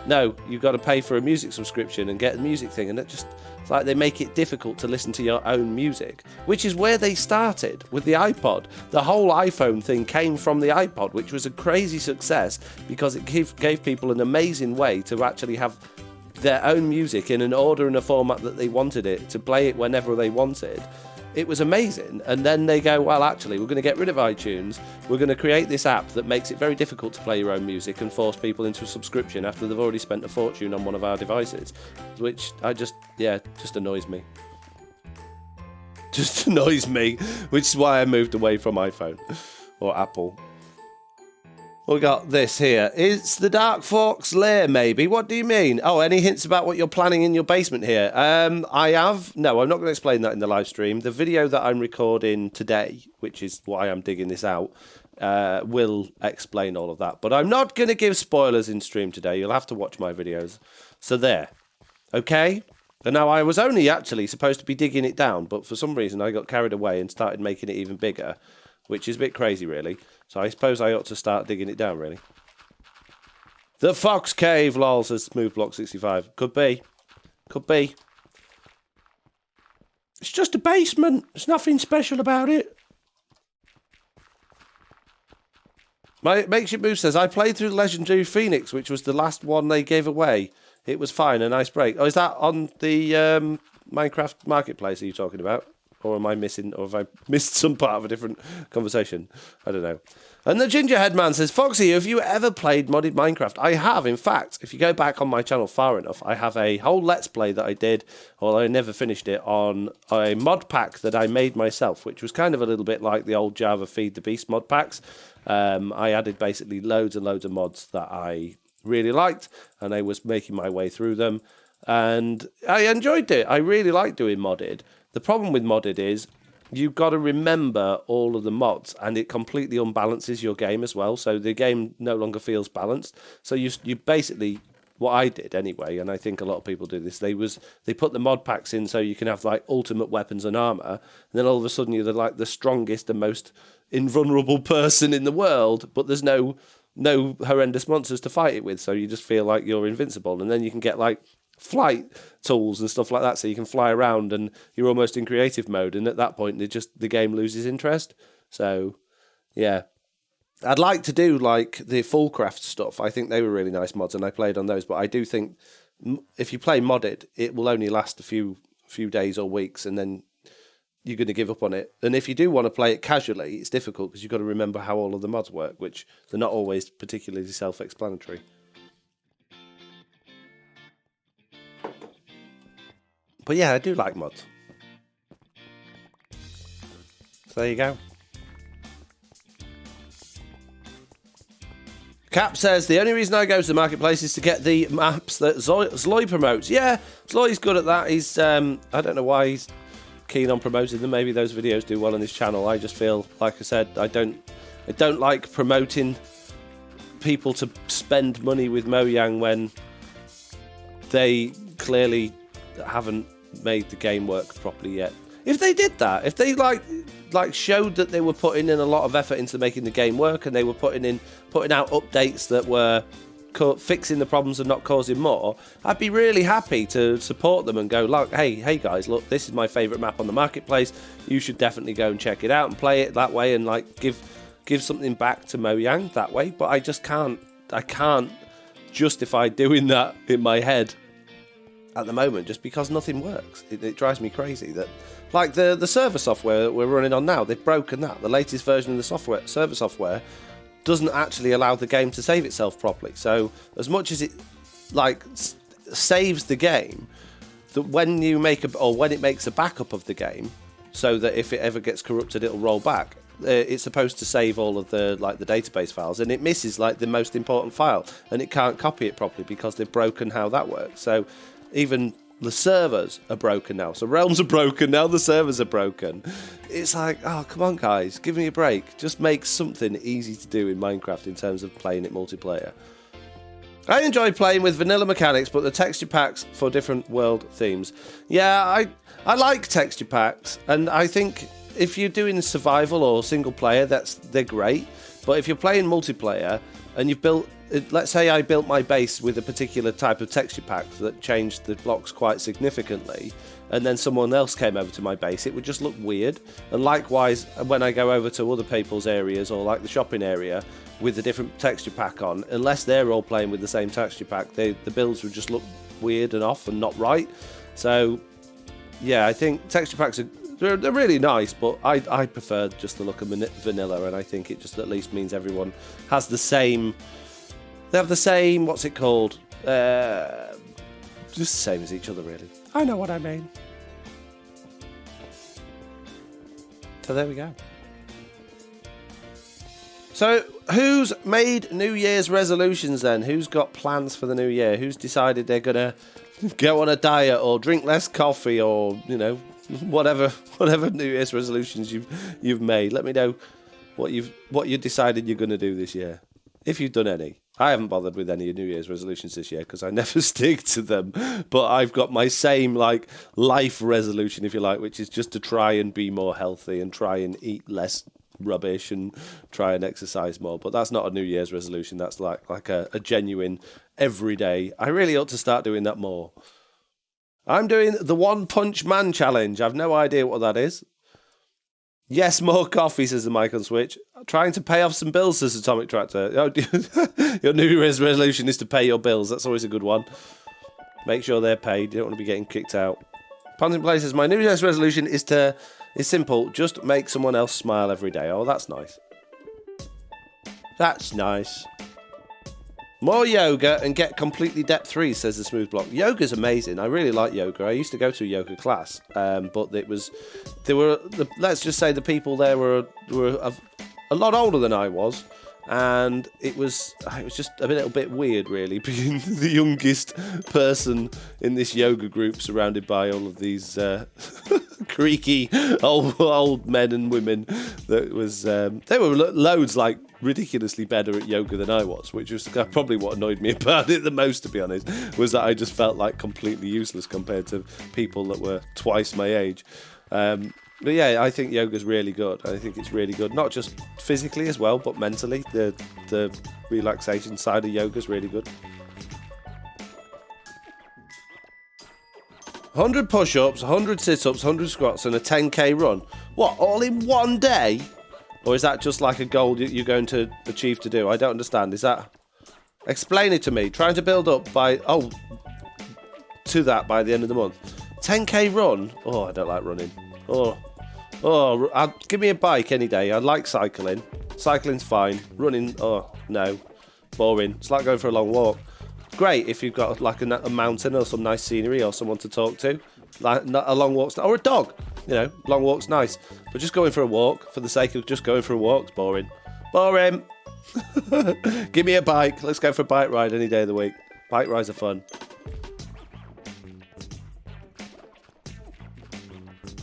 No, you've got to pay for a music subscription and get the music thing, and it's like they make it difficult to listen to your own music, which is where they started with the iPod. The whole iPhone thing came from the iPod, which was a crazy success because it gave people an amazing way to actually have their own music in an order and a format that they wanted it, to play it whenever they wanted. it was amazing. And then they go, well, actually, we're going to get rid of iTunes. We're going to create this app that makes it very difficult to play your own music and force people into a subscription after they've already spent a fortune on one of our devices, which just annoys me. Just annoys me, which is why I moved away from iPhone or Apple. We got this here. It's the Dark Forks lair, maybe. What do you mean? Oh, any hints about what you're planning in your basement here? I have. No, I'm not going to explain that in the live stream. The video that I'm recording today, which is why I'm digging this out, will explain all of that. But I'm not going to give spoilers in stream today. You'll have to watch my videos. So there. Okay? And now I was only actually supposed to be digging it down, but for some reason I got carried away and started making it even bigger, which is a bit crazy, really. So I suppose I ought to start digging it down, really. The Fox Cave, lol, says SmoothBlock65. Could be. Could be. It's just a basement. There's nothing special about it. My Makeshift Move says, I played through Legendary Phoenix, which was the last one they gave away. It was fine, a nice break. Oh, is that on the Minecraft Marketplace are you talking about? Or am I missing, or have I missed some part of a different conversation? I don't know. And the Gingerhead Man says, Foxy, have you ever played modded Minecraft? I have, in fact. If you go back on my channel far enough, I have a whole Let's Play that I did, although I never finished it, on a mod pack that I made myself, which was kind of a little bit like the old Java Feed the Beast mod packs. I added basically loads and loads of mods that I really liked, and I was making my way through them, and I enjoyed it. I really like doing modded. The problem with modded is you've got to remember all of the mods, and it completely unbalances your game as well, so the game no longer feels balanced. So you basically, what I did anyway, and I think a lot of people do this, they put the mod packs in so you can have like ultimate weapons and armor, and then all of a sudden you're like the strongest and most invulnerable person in the world, but there's no horrendous monsters to fight it with, so you just feel like you're invincible. And then you can get like flight tools and stuff like that, so you can fly around and you're almost in creative mode, and at that point the game loses interest. So yeah, I'd like to do like the Fullcraft stuff. I think they were really nice mods and I played on those, but I do think if you play modded, it will only last a few days or weeks, and then you're going to give up on it. And if you do want to play it casually, it's difficult because you've got to remember how all of the mods work, which they're not always particularly self-explanatory. But yeah, I do like mods. So there you go. Cap says, the only reason I go to the marketplace is to get the maps that Zloy promotes. Yeah, Zloy's good at that. He's, I don't know why he's keen on promoting them. Maybe those videos do well on his channel. I just feel, like I said, I don't like promoting people to spend money with Mojang when they clearly haven't made the game work properly yet. If they did that, if they like showed that they were putting in a lot of effort into making the game work, and they were putting out updates that were fixing the problems and not causing more, I'd be really happy to support them and go, like, hey guys, look, this is my favorite map on the marketplace. You should definitely go and check it out and play it that way, and like give something back to Mojang that way. But I just can't. I can't justify doing that in my head at the moment, just because nothing works. It drives me crazy that, like the server software that we're running on now, they've broken that. The latest version of the server software doesn't actually allow the game to save itself properly. So as much as it like saves the game, that when you when it makes a backup of the game, so that if it ever gets corrupted, it'll roll back. It's supposed to save all of the database files, and it misses like the most important file, and it can't copy it properly because they've broken how that works. So even the servers are broken now. So realms are broken now, the servers are broken. It's like, oh, come on guys, give me a break. Just make something easy to do in Minecraft in terms of playing it multiplayer. I enjoy playing with vanilla mechanics, but the texture packs for different world themes. Yeah, I like texture packs, and I think if you're doing survival or single player, they're great. But if you're playing multiplayer and you've built, let's say I built my base with a particular type of texture pack that changed the blocks quite significantly, and then someone else came over to my base, it would just look weird. And likewise, when I go over to other people's areas, or like the shopping area with a different texture pack on, unless they're all playing with the same texture pack, the builds would just look weird and off and not right. So yeah, I think texture packs are They're really nice, but I prefer just the look of vanilla, and I think it just at least means everyone has the same. They have the same. What's it called? Just the same as each other, really. I know what I mean. So there we go. So who's made New Year's resolutions then? Who's got plans for the new year? Who's decided they're gonna go on a diet or drink less coffee or, you know, whatever New Year's resolutions you've made? Let me know what you decided you're gonna do this year, if you've done any. I haven't bothered with any New Year's resolutions this year because I never stick to them. But I've got my same like life resolution, if you like, which is just to try and be more healthy and try and eat less rubbish and try and exercise more. But that's not a New Year's resolution. That's like a genuine everyday. I really ought to start doing that more. I'm doing the One Punch Man challenge. I've no idea what that is. Yes, more coffee, says the mic on Switch. Trying to pay off some bills, says Atomic Tractor. Oh, your New Year's resolution is to pay your bills. That's always a good one. Make sure they're paid. You don't want to be getting kicked out. Pons in Play says, my New Year's resolution is simple. Just make someone else smile every day. Oh, that's nice. That's nice. More yoga and get completely debt-free, says the Smooth Block. Yoga's amazing. I really like yoga. I used to go to a yoga class, but let's just say the people there were a lot older than I was, and it was just a little bit weird, really, being the youngest person in this yoga group, surrounded by all of these creaky old men and women. That was they were loads like ridiculously better at yoga than I was, which was probably what annoyed me about it the most, to be honest, was that I just felt like completely useless compared to people that were twice my age. But yeah, I think yoga's really good. I think it's really good, not just physically as well, but mentally. The relaxation side of yoga's really good. 100 push-ups, 100 sit-ups, 100 squats, and a 10k run. What, all in one day? Or is that just like a goal you're going to achieve to do? I don't understand. Is that... Explain it to me. Trying to build up to that by the end of the month. 10k run? Oh, I don't like running. Give me a bike any day. I like cycling. Cycling's fine. Running, oh, no. Boring. It's like going for a long walk. Great if you've got like a mountain or some nice scenery or someone to talk to. Like a long walk's... Or a dog. You know, long walk's nice. But just going for a walk, for the sake of just going for a walk, is boring. Boring! Give me a bike. Let's go for a bike ride any day of the week. Bike rides are fun.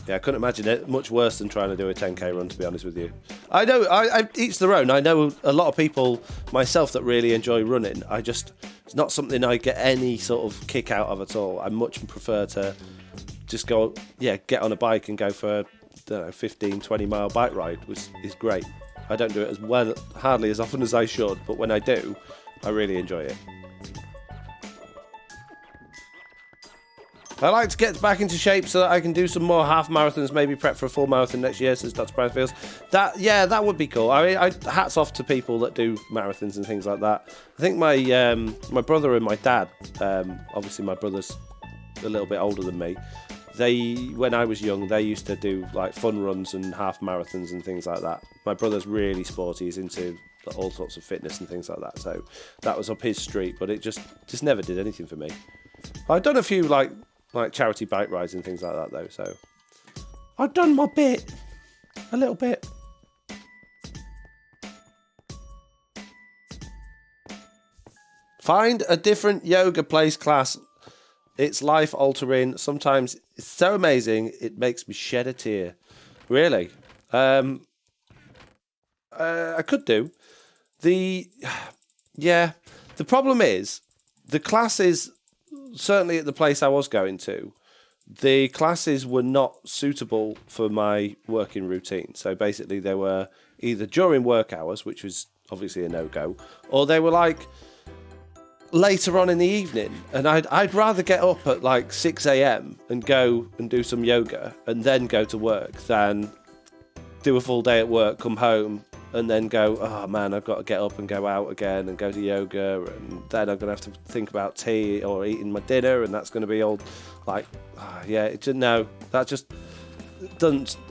Yeah, I couldn't imagine it much worse than trying to do a 10k run, to be honest with you. I know, I each their own. I know a lot of people, myself, that really enjoy running. It's not something I get any sort of kick out of at all. I much prefer to just go, get on a bike and go for a 15, 20 mile bike ride, which is great. I don't do it as well, hardly as often as I should, but when I do, I really enjoy it. I like to get back into shape so that I can do some more half marathons, maybe prep for a full marathon next year, says Dr. Pricefields. That would be cool. I mean, hats off to people that do marathons and things like that. I think my brother and my dad, obviously my brother's a little bit older than me, when I was young, they used to do like fun runs and half marathons and things like that. My brother's really sporty, he's into all sorts of fitness and things like that, so that was up his street, but it just never did anything for me. I've done a few like charity bike rides and things like that though, so I've done my bit, a little bit. Find a different yoga place class. It's life altering. Sometimes it's so amazing it makes me shed a tear. Really? I could do. The problem is the classes, certainly at the place I was going to, the classes were not suitable for my working routine. So basically they were either during work hours, which was obviously a no-go, or they were like later on in the evening, and I'd rather get up at like 6 a.m. and go and do some yoga and then go to work than do a full day at work, come home and then go, oh man, I've got to get up and go out again and go to yoga, and then I'm going to have to think about tea or eating my dinner, and that's going to be all like,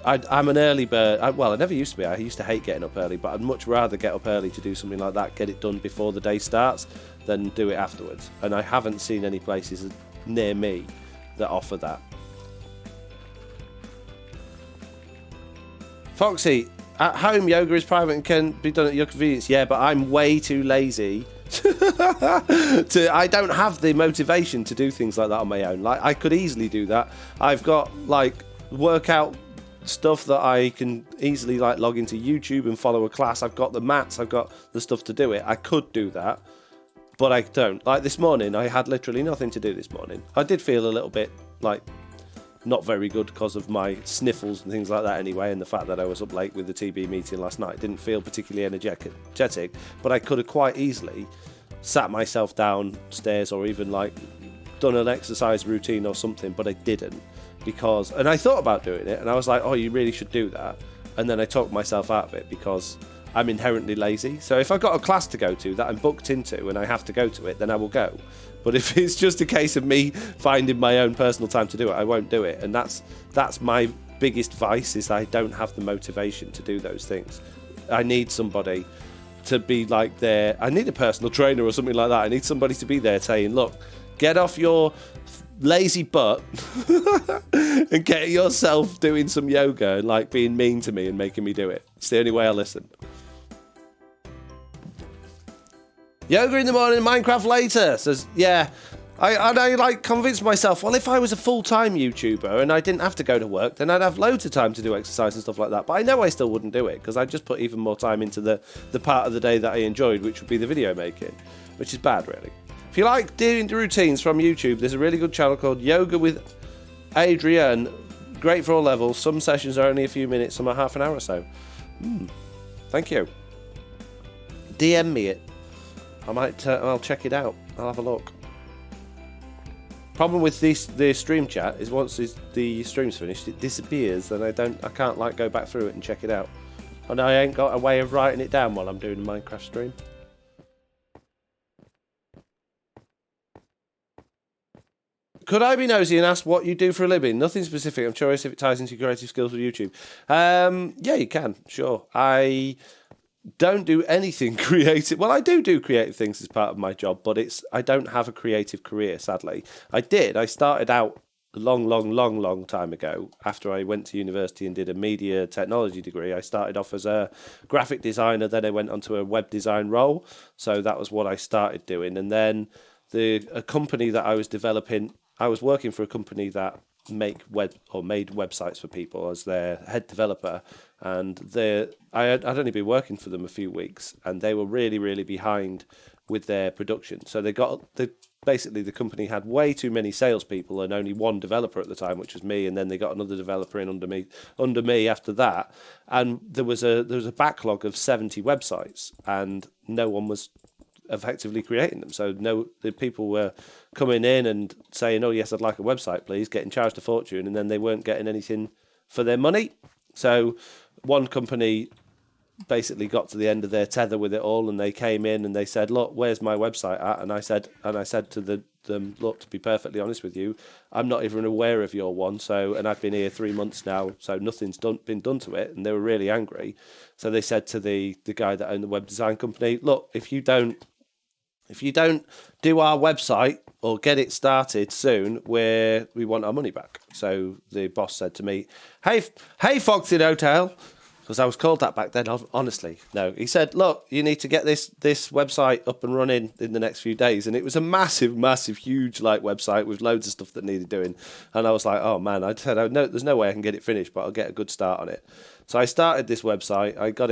I'm an early bird. Well, I never used to be. I used to hate getting up early, but I'd much rather get up early to do something like that, get it done before the day starts, than do it afterwards. And I haven't seen any places near me that offer that. Foxy, at home yoga is private and can be done at your convenience. Yeah, but I'm way too lazy. I don't have the motivation to do things like that on my own. Like, I could easily do that. I've got like workout stuff that I can easily like log into YouTube and follow a class. I've got the mats, I've got the stuff to do it. I could do that, but I don't. Like this morning, I had literally nothing to do this morning. I did feel a little bit like not very good because of my sniffles and things like that anyway, and the fact that I was up late with the TB meeting last night. Didn't feel particularly energetic, but I could have quite easily sat myself downstairs or even like done an exercise routine or something, but I didn't, because, and I thought about doing it and I was like, oh, you really should do that, and then I talked myself out of it because I'm inherently lazy. So if I've got a class to go to that I'm booked into and I have to go to it, then I will go. But if it's just a case of me finding my own personal time to do it, I won't do it. And that's my biggest vice, is I don't have the motivation to do those things. I need somebody to be like there. I need a personal trainer or something like that. I need somebody to be there saying, look, get off your lazy butt and get yourself doing some yoga and like being mean to me and making me do it. It's the only way I listen. Yoga in the morning, Minecraft later. Says, yeah. I like convinced myself, well, if I was a full-time YouTuber and I didn't have to go to work, then I'd have loads of time to do exercise and stuff like that. But I know I still wouldn't do it because I'd just put even more time into the part of the day that I enjoyed, which would be the video making, which is bad, really. If you like doing the routines from YouTube, there's a really good channel called Yoga with Adrienne. Great for all levels. Some sessions are only a few minutes, some are half an hour or so. Thank you. DM me it. I'll check it out. I'll have a look. Problem with the stream chat is once the stream's finished, it disappears, and I can't like go back through it and check it out. And I ain't got a way of writing it down while I'm doing a Minecraft stream. Could I be nosy and ask what you do for a living? Nothing specific. I'm curious if it ties into your creative skills with YouTube. Yeah, you can. Sure. I don't do anything creative. Well, I do creative things as part of my job, but I don't have a creative career, sadly. I started out a long time ago after I went to university and did a media technology degree. I started off as a graphic designer, then I went onto a web design role. So that was what I started doing. And then a company that I was developing, I was working for a company that made websites for people as their head developer, and I'd only been working for them a few weeks, and they were really behind with their production. So basically the company had way too many salespeople and only one developer at the time, which was me, and then they got another developer in under me after that, and there was a backlog of 70 websites, and no one was effectively creating them. So the people were coming in and saying, oh yes, I'd like a website please, getting charged a fortune, and then they weren't getting anything for their money. So one company basically got to the end of their tether with it all, and they came in and they said, look, where's my website at? And I said to them, look, to be perfectly honest with you, I'm not even aware of your one. So, and I've been here 3 months now, so nothing's been done to it. And they were really angry. So they said to the guy that owned the web design company, look, if you don't do our website or get it started soon, we want our money back. So the boss said to me, hey Foxy Hotel, because I was called that back then, honestly. No, he said, look, you need to get this website up and running in the next few days. And it was a massive, huge website with loads of stuff that needed doing. And I was like, oh man, I said, no, there's no way I can get it finished, but I'll get a good start on it. So I started this website. I got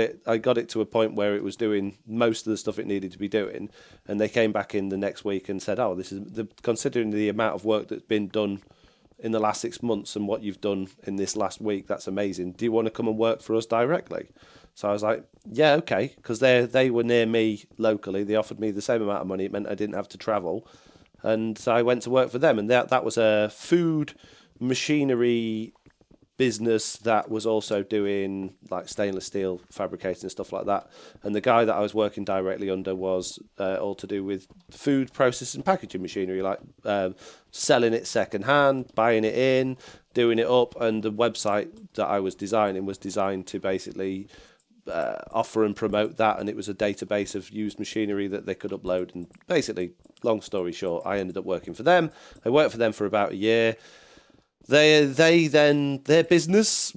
it to a point where it was doing most of the stuff it needed to be doing. And they came back in the next week and said, oh, this is considering the amount of work that's been done in the last 6 months and what you've done in this last week, that's amazing. Do you want to come and work for us directly? So I was like, yeah, okay, because they were near me locally. They offered me the same amount of money. It meant I didn't have to travel. And so I went to work for them. And that was a food machinery business that was also doing stainless steel fabricating and stuff like that. And the guy that I was working directly under was all to do with food processing and packaging machinery, selling it second hand, buying it in, doing it up, and the website that I was designing was designed to basically offer and promote that, and it was a database of used machinery that they could upload. And basically, long story short, I ended up working for them. I worked for them for about a year. They then, their business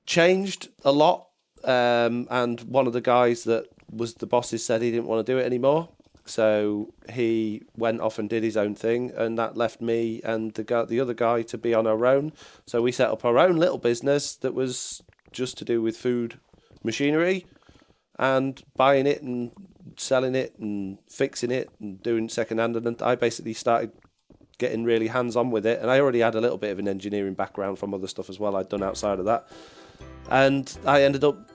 changed a lot, and one of the guys that was the bosses said he didn't want to do it anymore. So he went off and did his own thing, and that left me and the other guy to be on our own. So we set up our own little business that was just to do with food machinery and buying it and selling it and fixing it and doing second-hand. And I basically started getting really hands-on with it, and I already had a little bit of an engineering background from other stuff as well I'd done outside of that. And I ended up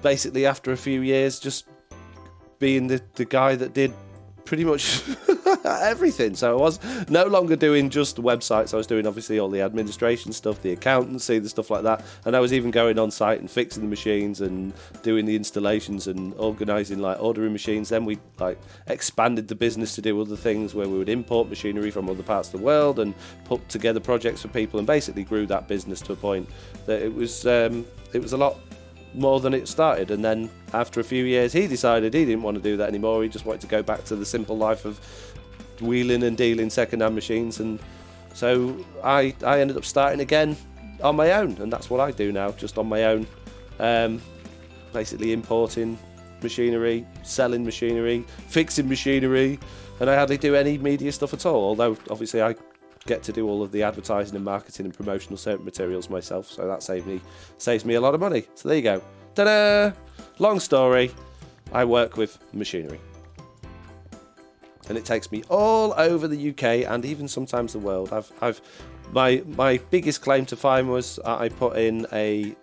basically after a few years just being the guy that did pretty much everything. So I was no longer doing just websites. I was doing obviously all the administration stuff, the accountancy, the stuff like that. And I was even going on site and fixing the machines and doing the installations and organising like ordering machines. Then we like expanded the business to do other things where we would import machinery from other parts of the world and put together projects for people, and basically grew that business to a point that it was a lot more than it started. And then after a few years he decided he didn't want to do that anymore. He just wanted to go back to the simple life of wheeling and dealing second-hand machines, and so I ended up starting again on my own, and that's what I do now, just on my own, basically importing machinery, selling machinery, fixing machinery, and I hardly do any media stuff at all, although obviously I get to do all of the advertising and marketing and promotional materials myself, so that saves me a lot of money. So there you go. Ta-da! Long story, I work with machinery, and it takes me all over the UK and even sometimes the world. My biggest claim to fame was I put in a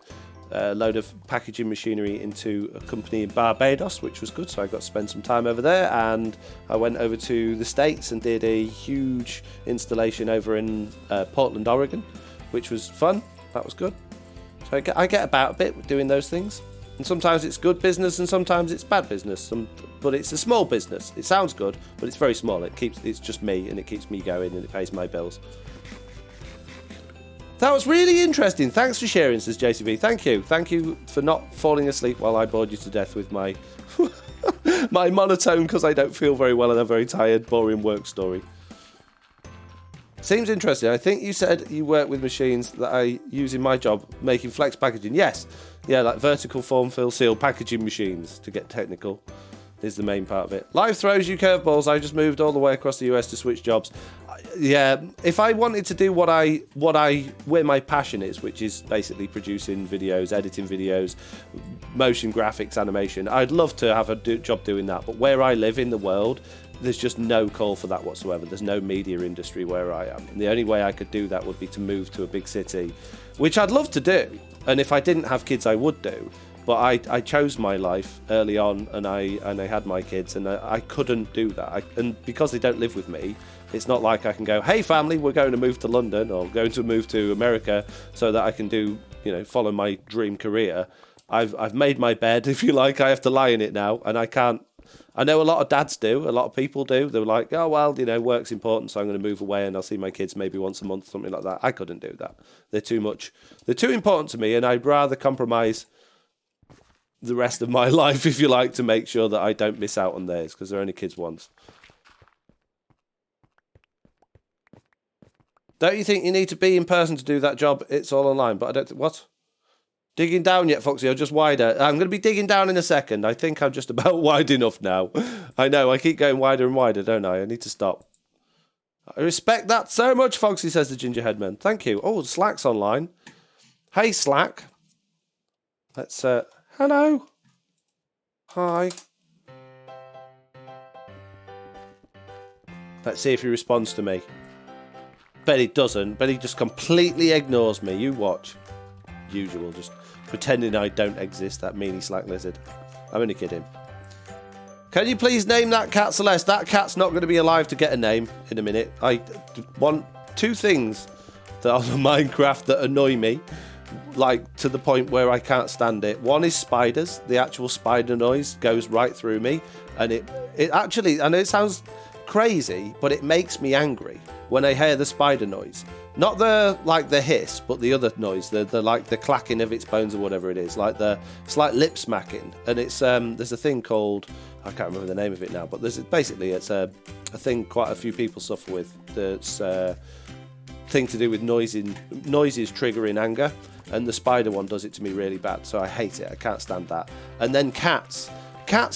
load of packaging machinery into a company in Barbados, which was good, so I got to spend some time over there. And I went over to the States and did a huge installation over in Portland, Oregon, which was fun. That was good. So I get about a bit with doing those things, and sometimes it's good business and sometimes it's bad business, but it's a small business. It sounds good, but it's very small. It's just me, and it keeps me going, and it pays my bills. That was really interesting. Thanks for sharing, says JCB. Thank you. Thank you for not falling asleep while I bored you to death with my my monotone, because I don't feel very well and I'm very tired, boring work story. Seems interesting. I think you said you work with machines that I use in my job, making flex packaging. Yes. Yeah, like vertical form, fill, seal packaging machines, to get technical, is the main part of it. Life throws you curveballs. I just moved all the way across the US to switch jobs. Yeah, if I wanted to do where my passion is, which is basically producing videos, editing videos, motion graphics, animation, I'd love to have a job doing that. But where I live in the world, there's just no call for that whatsoever. There's no media industry where I am. And the only way I could do that would be to move to a big city, which I'd love to do. And if I didn't have kids, I would do. But I chose my life early on, and I had my kids, and I couldn't do that. And because they don't live with me, it's not like I can go, hey family, we're going to move to London or going to move to America so that I can do, follow my dream career. I've made my bed, if you like. I have to lie in it now, and I can't. I know a lot of dads do, a lot of people do. They're like, oh well, work's important, so I'm going to move away and I'll see my kids maybe once a month, something like that. I couldn't do that. They're too much. They're too important to me, and I'd rather compromise the rest of my life, if you like, to make sure that I don't miss out on theirs, because they're only kids once. Don't you think you need to be in person to do that job? It's all online, but I don't think... What? Digging down yet, Foxy, or just wider? I'm going to be digging down in a second. I think I'm just about wide enough now. I know, I keep going wider and wider, don't I? I need to stop. I respect that so much, Foxy, says the Gingerhead Man. Thank you. Oh, Slack's online. Hey, Slack. Let's... Hello. Hi. Let's see if he responds to me. Bet he doesn't. Bet he just completely ignores me. You watch. Usual, just pretending I don't exist, that meanie Slack lizard. I'm only kidding. Can you please name that cat, Celeste? That cat's not going to be alive to get a name in a minute. I want two things that are on Minecraft that annoy me, like to the point where I can't stand it. One is spiders. The actual spider noise goes right through me, and it actually, I know it sounds crazy, but it makes me angry when I hear the spider noise. Not the hiss, but the other noise, the like the clacking of its bones or whatever it is, it's like lip smacking. And it's there's a thing called, I can't remember the name of it now, but it's a thing quite a few people suffer with. That's thing to do with noises triggering anger, and the spider one does it to me really bad. So I hate it. I can't stand that. And then cats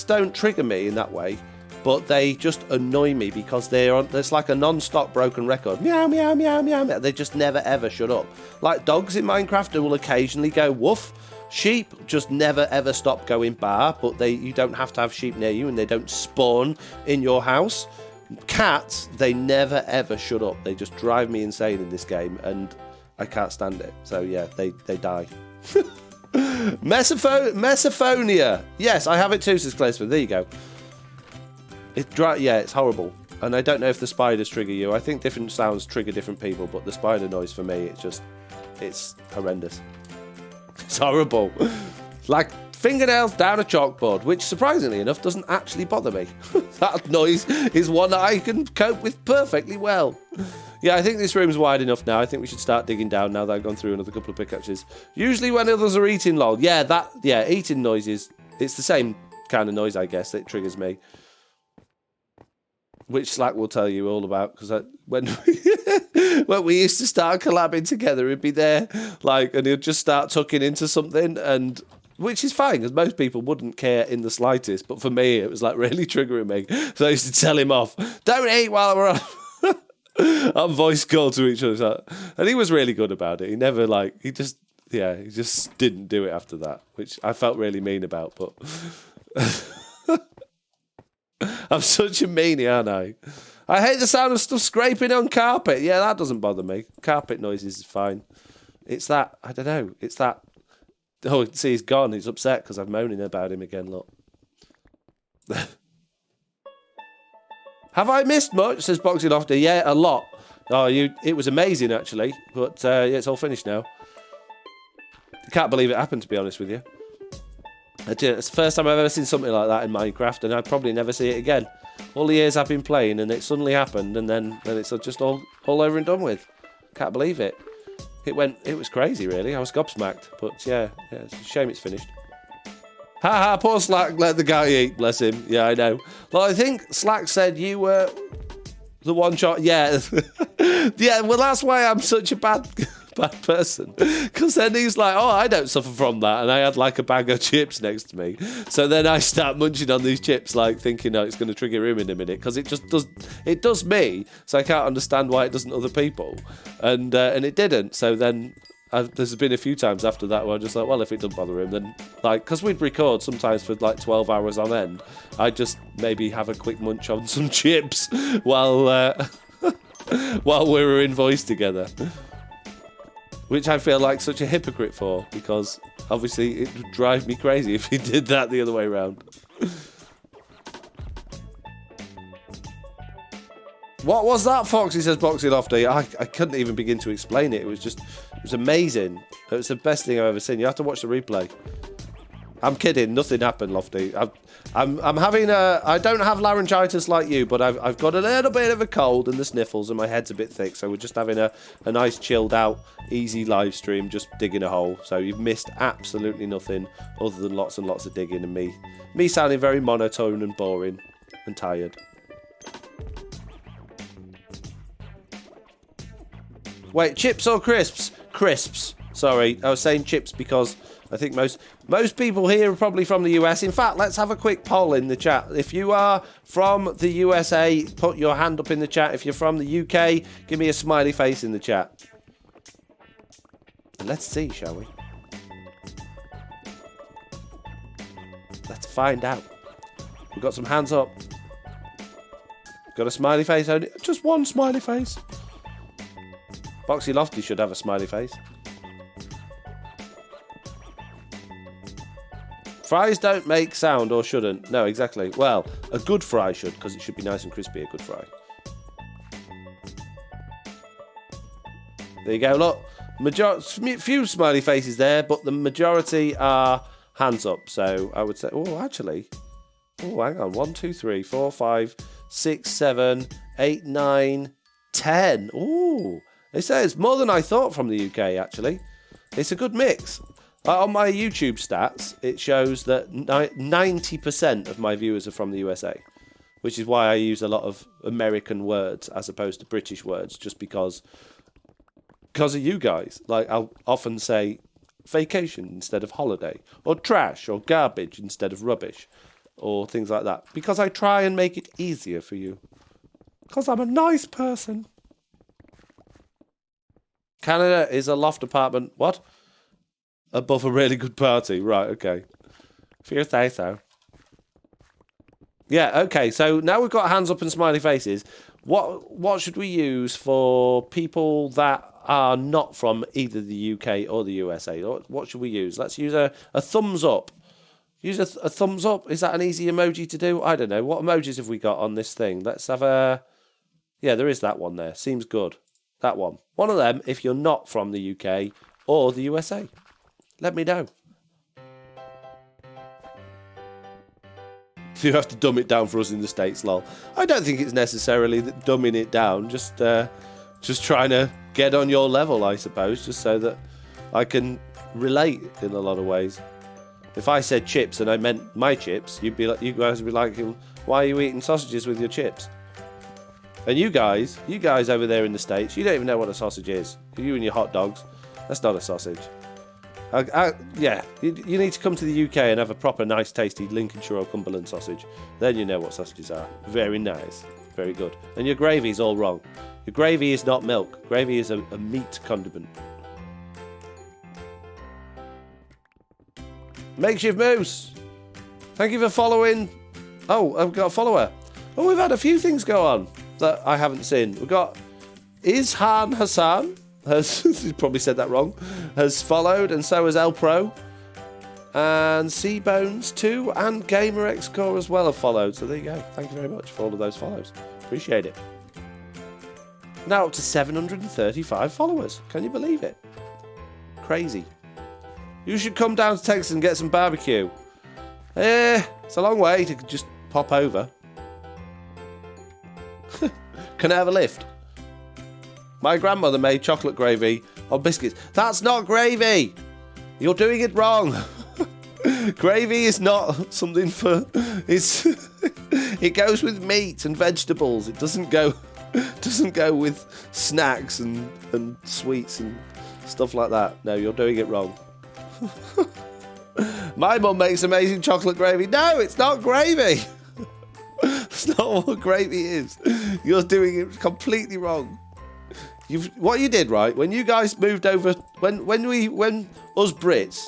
don't trigger me in that way, but they just annoy me because there's like a non-stop broken record. Meow, meow, meow, meow, meow. They just never, ever shut up. Like dogs in Minecraft will occasionally go woof. Sheep just never, ever stop going bar, but you don't have to have sheep near you, and they don't spawn in your house. Cats, they never, ever shut up. They just drive me insane in this game, and I can't stand it. So, yeah, they die. Mesophonia. Yes, I have it too, says Claysman. There you go. It's horrible. And I don't know if the spiders trigger you. I think different sounds trigger different people, but the spider noise for me, it's horrendous. It's horrible. Like fingernails down a chalkboard, which surprisingly enough doesn't actually bother me. That noise is one that I can cope with perfectly well. Yeah, I think this room's wide enough now. I think we should start digging down now that I've gone through another couple of pickaxes. Usually when others are eating, lol. Yeah, eating noises. It's the same kind of noise, I guess, that triggers me. Which Slack will tell you all about, because when we used to start collabing together, he'd be there, and he'd just start tucking into something, and which is fine, because most people wouldn't care in the slightest, but for me, it was really triggering me. So I used to tell him off, don't eat while we're on voice call to each other, and he was really good about it. He never he just didn't do it after that, which I felt really mean about, but. I'm such a meanie, aren't I? I hate the sound of stuff scraping on carpet. Yeah, that doesn't bother me. Carpet noises is fine. It's that, I don't know, it's that... Oh, see, he's gone. He's upset because I'm moaning about him again, look. Have I missed much, says Boxing Lofty. Yeah, a lot. Oh, it was amazing, actually. But, yeah, it's all finished now. I can't believe it happened, to be honest with you. It's the first time I've ever seen something like that in Minecraft, and I'd probably never see it again. All the years I've been playing, and it suddenly happened, and then it's just all over and done with. Can't believe it. It was crazy, really. I was gobsmacked, but yeah, it's a shame it's finished. Ha, poor Slack, let the guy eat, bless him. Yeah, I know. Well, I think Slack said you were the one shot. Yeah, yeah. Well, that's why I'm such a bad person, because then he's like, oh, I don't suffer from that, and I had a bag of chips next to me, so then I start munching on these chips thinking, oh, it's going to trigger him in a minute, because it does me, so I can't understand why it doesn't other people, and it didn't. So then there's been a few times after that where I'm just well, if it doesn't bother him, then because we'd record sometimes for 12 hours on end, I'd just maybe have a quick munch on some chips while we were in voice together. Which I feel like such a hypocrite for, because obviously it would drive me crazy if he did that the other way around. What was that, Foxy, says Boxy Lofty. I couldn't even begin to explain it. It was amazing. It was the best thing I've ever seen. You have to watch the replay. I'm kidding. Nothing happened, Lofty. I'm having I don't have laryngitis like you, but I've got a little bit of a cold and the sniffles, and my head's a bit thick. So we're just having a nice chilled out, easy live stream, just digging a hole. So you've missed absolutely nothing other than lots and lots of digging and me sounding very monotone and boring and tired. Wait, chips or crisps? Crisps. Sorry, I was saying chips because I think most people here are probably from the US. In fact, let's have a quick poll in the chat. If you are from the USA, put your hand up in the chat. If you're from the UK, give me a smiley face in the chat. And let's see, shall we? Let's find out. We've got some hands up. Got a smiley face only. Just one smiley face. Boxy Lofty should have a smiley face. Fries don't make sound, or shouldn't. No, exactly. Well, a good fry should, because it should be nice and crispy, a good fry. There you go, look. Few smiley faces there, but the majority are hands up. So I would say, oh, actually, Oh, hang on. 1, 2, 3, 4, 5, 6, 7, 8, 9, 10. Ooh. It says more than I thought from the UK, actually. It's a good mix. On my YouTube stats, it shows that 90% of my viewers are from the USA, which is why I use a lot of American words as opposed to British words, just because of you guys. Like, I'll often say vacation instead of holiday, or trash, or garbage instead of rubbish, or things like that, because I try and make it easier for you. Because I'm a nice person. Canada is a loft apartment. What? Above a really good party. Right, okay. If you say so. Yeah, okay. So now we've got hands up and smiley faces. What should we use for people that are not from either the UK or the USA? What should we use? Let's use a thumbs up. Use a thumbs up. Is that an easy emoji to do? I don't know. What emojis have we got on this thing? Let's have a... Yeah, there is that one there. Seems good. That one. One of them if you're not from the UK or the USA. Let me know. You have to dumb it down for us in the States, lol. I don't think it's necessarily dumbing it down. Just trying to get on your level, I suppose, just so that I can relate in a lot of ways. If I said chips and I meant my chips, you guys would be like, why are you eating sausages with your chips? And you guys over there in the States, you don't even know what a sausage is. You and your hot dogs, that's not a sausage. Yeah, you need to come to the UK and have a proper nice tasty Lincolnshire or Cumberland sausage. Then you know what sausages are. Very nice. Very good. And your gravy's all wrong. Your gravy is not milk. Gravy is a meat condiment. Makeshift Moose. Thank you for following. Oh, I've got a follower. Oh, we've had a few things go on that I haven't seen. We've got Ishan Hassan. He probably said that wrong, has followed, and so has El Pro, and Cbones2 and GamerXcore as well have followed. So there you go. Thank you very much for all of those follows. Appreciate it. Now up to 735 followers. Can you believe it? Crazy. You should come down to Texas and get some barbecue. It's a long way to just pop over. Can I have a lift? My grandmother made chocolate gravy on biscuits. That's not gravy! You're doing it wrong. Gravy is not something for... It goes with meat and vegetables. It doesn't go with snacks and sweets and stuff like that. No, you're doing it wrong. My mum makes amazing chocolate gravy. No, it's not gravy. That's not what gravy is. You're doing it completely wrong. What you did, right, when you guys moved over, when us Brits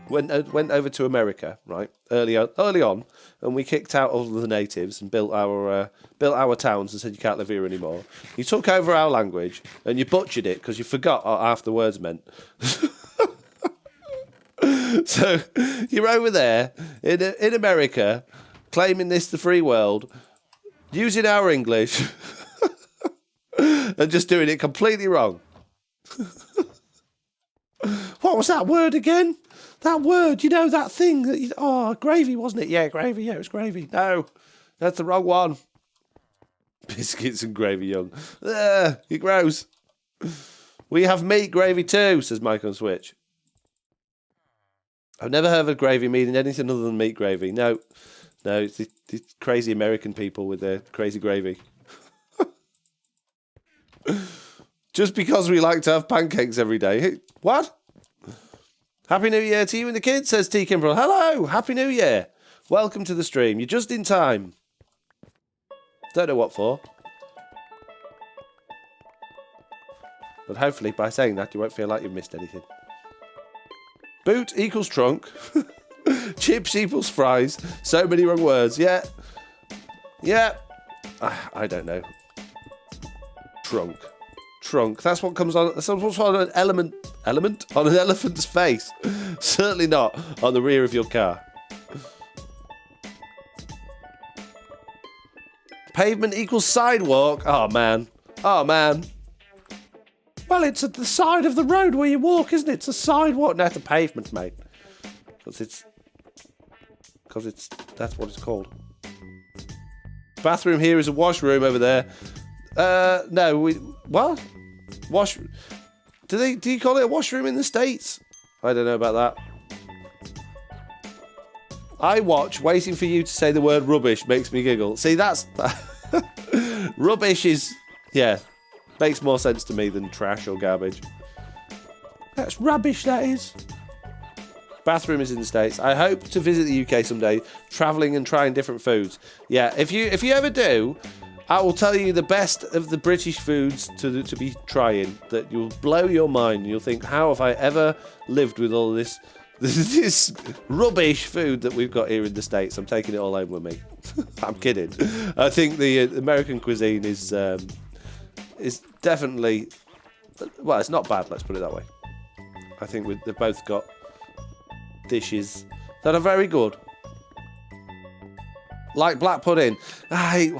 went over to America, right, early on, and we kicked out all the natives and built our towns and said you can't live here anymore. You took over our language and you butchered it because you forgot what half the words meant. So you're over there in America, claiming this the free world, using our English. And just doing it completely wrong. What was that word again? That word, you know, that thing that gravy, wasn't it? Yeah, gravy. Yeah, it was gravy. No, that's the wrong one. Biscuits and gravy, young. You're gross. We have meat gravy too, says Mike on Switch. I've never heard of gravy meaning anything other than meat gravy. No, it's the crazy American people with their crazy gravy. Just because we like to have pancakes every day. What? Happy New Year to you and the kids, says T. Kimbrel. Hello, Happy New Year. Welcome to the stream. You're just in time. Don't know what for. But hopefully by saying that you won't feel like you've missed anything. Boot equals trunk. Chips equals fries. So many wrong words. Yeah. I don't know. Trunk. That's what comes on. That's what's on an element on an elephant's face. Certainly not on the rear of your car. Pavement equals sidewalk. Oh man. Well, it's at the side of the road where you walk, isn't it? It's a sidewalk. No, it's a pavement, mate. Because it's that's what it's called. Bathroom here is a washroom over there. No, what? Do you call it a washroom in the States? I don't know about that. I watch waiting for you to say the word rubbish makes me giggle. See, that's... rubbish is... Yeah, makes more sense to me than trash or garbage. That's rubbish, that is. Bathroom is in the States. I hope to visit the UK someday, travelling and trying different foods. Yeah, if you ever do, I will tell you the best of the British foods to be trying. That you'll blow your mind. You'll think, how have I ever lived with all this rubbish food that we've got here in the States? I'm taking it all home with me. I'm kidding. I think the American cuisine is definitely, well, it's not bad. Let's put it that way. I think they've both got dishes that are very good. Like black pudding. I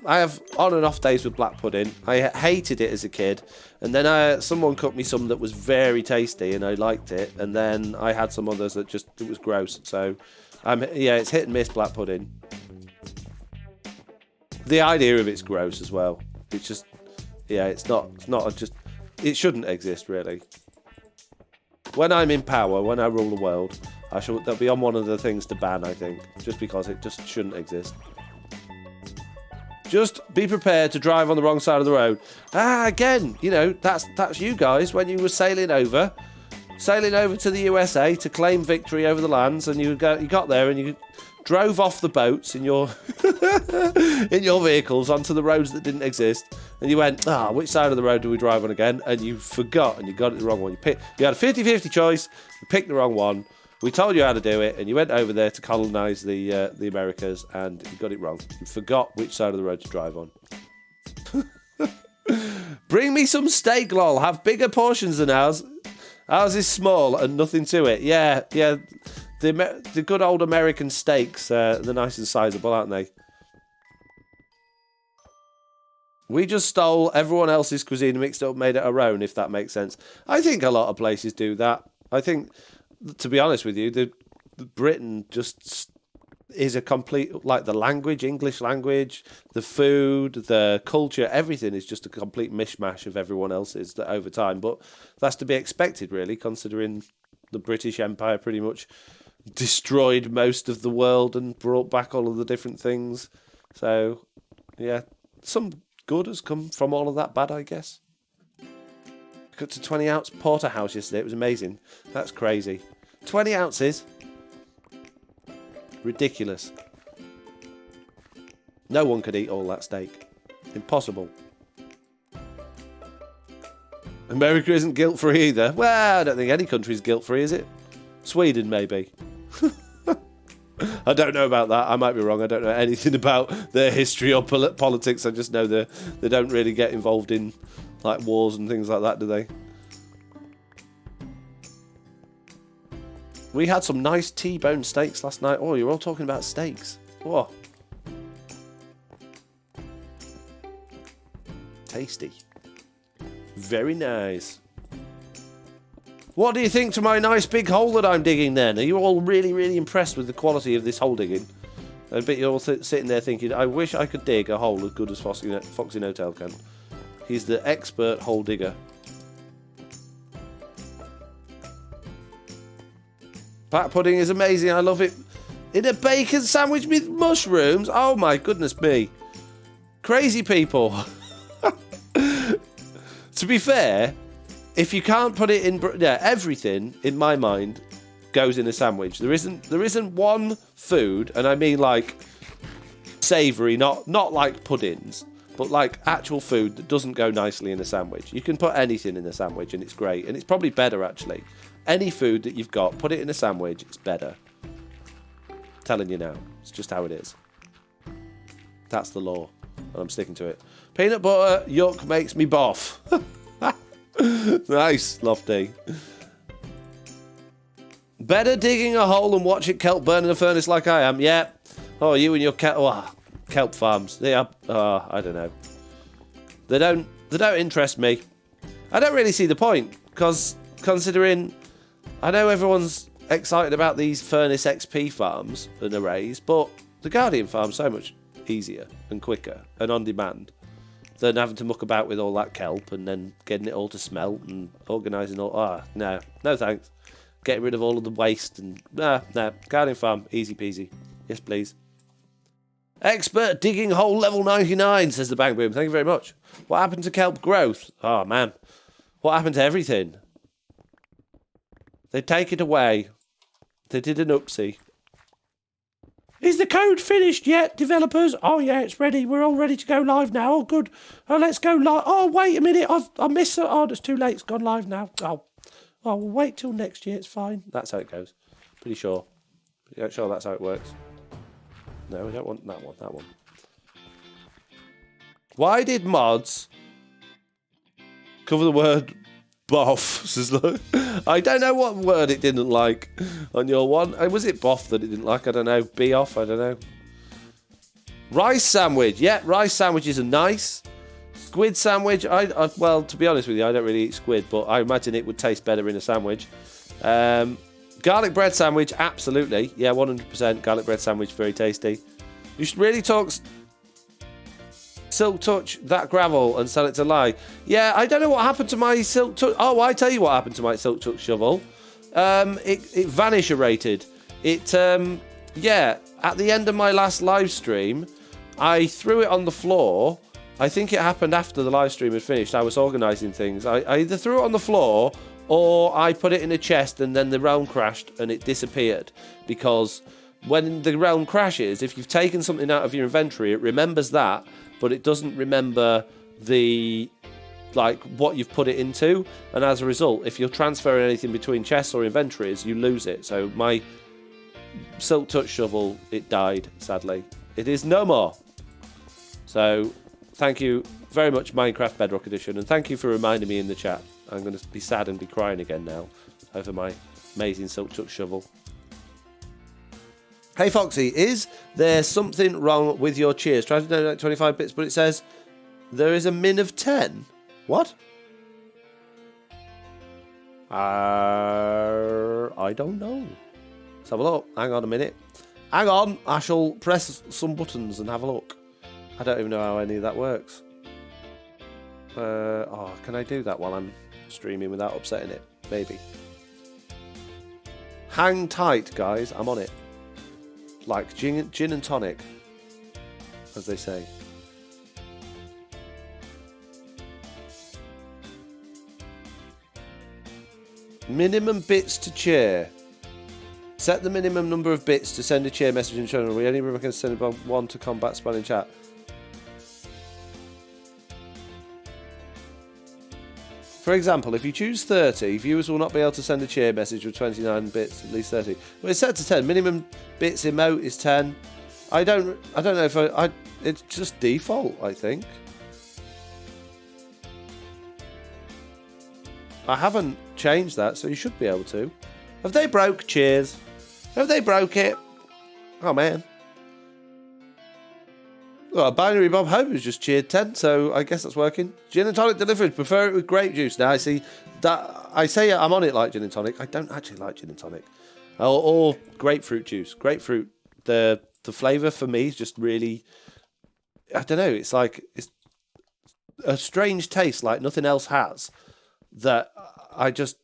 have on and off days with black pudding. I hated it as a kid, and then someone cooked me some that was very tasty, and I liked it. And then I had some others that it was gross. So, yeah, it's hit and miss black pudding. The idea of it's gross as well. It's just, yeah, it's not it shouldn't exist really. When I'm in power, when I rule the world, that'll be on one of the things to ban, I think. Just because it just shouldn't exist. Just be prepared to drive on the wrong side of the road. Again, you know, that's you guys when you were sailing over to the USA to claim victory over the lands, and you got there and you drove off the boats in your in your vehicles onto the roads that didn't exist, and you went, which side of the road do we drive on again? And you forgot, and you got it the wrong one. You had a 50-50 choice, you picked the wrong one. We told you how to do it, and you went over there to colonise the Americas, and you got it wrong. You forgot which side of the road to drive on. Bring me some steak, lol. Have bigger portions than ours. Ours is small and nothing to it. Yeah. The good old American steaks, they're nice and sizable, aren't they? We just stole everyone else's cuisine and mixed it up, made it our own, if that makes sense. I think a lot of places do that. I think, to be honest with you, the Britain just is a complete, like the language, English language, the food, the culture, everything is just a complete mishmash of everyone else's over time. But that's to be expected, really, considering the British Empire pretty much destroyed most of the world and brought back all of the different things. So, yeah, some good has come from all of that bad, I guess. I got to 20-ounce porterhouse yesterday. It was amazing. That's crazy. 20 ounces? Ridiculous. No one could eat all that steak. Impossible. America isn't guilt-free either. Well, I don't think any country's guilt-free, is it? Sweden, maybe. I don't know about that. I might be wrong. I don't know anything about their history or politics. I just know they don't really get involved in like wars and things like that, do they? We had some nice T-bone steaks last night. Oh, you're all talking about steaks. Oh. Tasty. Very nice. What do you think to my nice big hole that I'm digging then? Are you all really, really impressed with the quality of this hole digging? I bet you're all sitting there thinking, I wish I could dig a hole as good as Foxy Hotel can. He's the expert hole digger. Black pudding is amazing. I love it. In a bacon sandwich with mushrooms? Oh my goodness me. Crazy people. To be fair, if you can't put it in... Yeah, everything, in my mind, goes in a sandwich. There isn't one food, and I mean like savoury, not like puddings, but like actual food that doesn't go nicely in a sandwich. You can put anything in a sandwich and it's great. And it's probably better, actually. Any food that you've got, put it in a sandwich, it's better. I'm telling you now. It's just how it is. That's the law. And I'm sticking to it. Peanut butter, yuck, makes me boff. Nice, Lofty. Better digging a hole and watching kelp burn in a furnace like I am. Yeah. Oh, you and your kelp farms. They are. I don't know. They don't interest me. I don't really see the point because considering I know everyone's excited about these furnace XP farms and arrays, but the Guardian farm's so much easier and quicker and on demand than having to muck about with all that kelp and then getting it all to smelt and organising all. No thanks. Getting rid of all of the waste and no, garden farm, easy peasy. Yes, please. Expert digging hole level 99, says the Bang Boom. Thank you very much. What happened to kelp growth? Oh, man. What happened to everything? They take it away. They did an upsie. Is the code finished yet, developers? Oh, yeah, it's ready. We're all ready to go live now. Oh, good. Oh, let's go live. Oh, wait a minute. I missed it. Oh, it's too late. It's gone live now. Oh, we'll wait till next year. It's fine. That's how it goes. Pretty sure. Pretty sure that's how it works. No, we don't want that one. That one. Why did mods cover the word boff? I don't know what word it didn't like on your one. Was it boff that it didn't like? I don't know. Be off? I don't know. Rice sandwich. Yeah, rice sandwiches are nice. Squid sandwich. Well, to be honest with you, I don't really eat squid, but I imagine it would taste better in a sandwich. Garlic bread sandwich, absolutely. Yeah, 100% garlic bread sandwich, very tasty. You should really talk Silk Touch that gravel and sell it to Lie. Yeah, I don't know what happened to my Silk Touch. Oh, I tell you what happened to my Silk Touch shovel. It vanish-rated. Yeah, at the end of my last live stream, I threw it on the floor. I think it happened after the live stream had finished. I was organising things. I either threw it on the floor or I put it in a chest and then the realm crashed and it disappeared. Because when the realm crashes, if you've taken something out of your inventory, it remembers that, but it doesn't remember what you've put it into. And as a result, if you're transferring anything between chests or inventories, you lose it. So my Silk Touch shovel, it died, sadly. It is no more. So thank you very much, Minecraft Bedrock Edition, and thank you for reminding me in the chat. I'm going to be sad and be crying again now over my amazing Silk Touch shovel. Hey Foxy, is there something wrong with your cheers? Try to donate 25 bits, but it says there is a min of 10. What? I don't know. Let's have a look. Hang on a minute. Hang on. I shall press some buttons and have a look. I don't even know how any of that works. Can I do that while I'm streaming without upsetting it? Maybe. Hang tight, guys. I'm on it. Like gin and tonic, as they say. Minimum bits to cheer. Set the minimum number of bits to send a cheer message in channel. We only can send one to combat spam in chat. For example, if you choose 30, viewers will not be able to send a cheer message with 29 bits, at least 30. Well, it's set to 10. Minimum bits emote is 10. I don't know if it's just default, I think. I haven't changed that, so you should be able to. Have they broke cheers? Have they broke it? Oh, man. Well, Binary Bob Hope has just cheered 10, so I guess that's working. Gin and tonic delivered. Prefer it with grape juice. Now, I see that. I say I'm on it like gin and tonic. I don't actually like gin and tonic. Or grapefruit juice. Grapefruit. The flavour for me is just really... I don't know. It's like... It's a strange taste like nothing else has. That I don't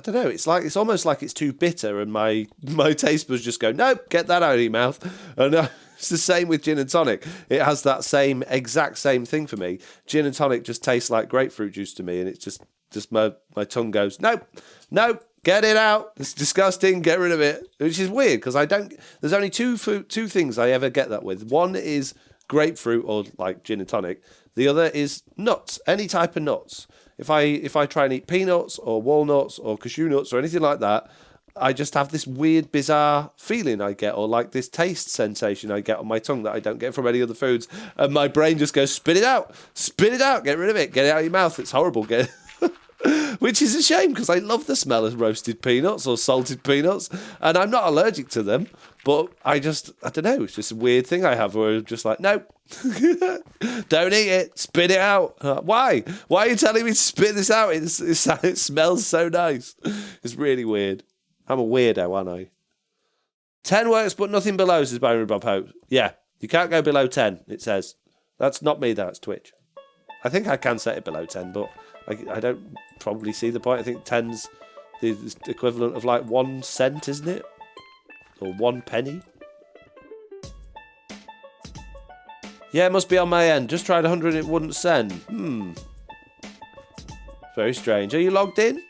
know. It's almost like it's too bitter, and my taste buds just go, nope, get that out of your mouth. And it's the same with gin and tonic. It has that exact same thing for me. Gin and tonic just tastes like grapefruit juice to me, and it's just my tongue goes, nope, get it out. It's disgusting. Get rid of it. Which is weird because there's only two things I ever get that with. One is grapefruit or like gin and tonic. The other is nuts. Any type of nuts. If I try and eat peanuts or walnuts or cashew nuts or anything like that, I just have this weird, bizarre feeling I get, or like this taste sensation I get on my tongue that I don't get from any other foods. And my brain just goes, spit it out, get rid of it, get it out of your mouth. It's horrible. Which is a shame because I love the smell of roasted peanuts or salted peanuts, and I'm not allergic to them. But I don't know. It's just a weird thing I have where I'm just like, nope, don't eat it, spit it out. Why? Why are you telling me to spit this out? It smells so nice. It's really weird. I'm a weirdo, aren't I? 10 works, but nothing below, says Byron Bob Hope. Yeah, You can't go below 10, it says. That's not me, that's Twitch. I think I can set it below 10, but I don't probably see the point. I think 10's the equivalent of like 1 cent, isn't it? Or 1 penny. Yeah, it must be on my end. Just tried 100 and it wouldn't send. Very strange. Are you logged in?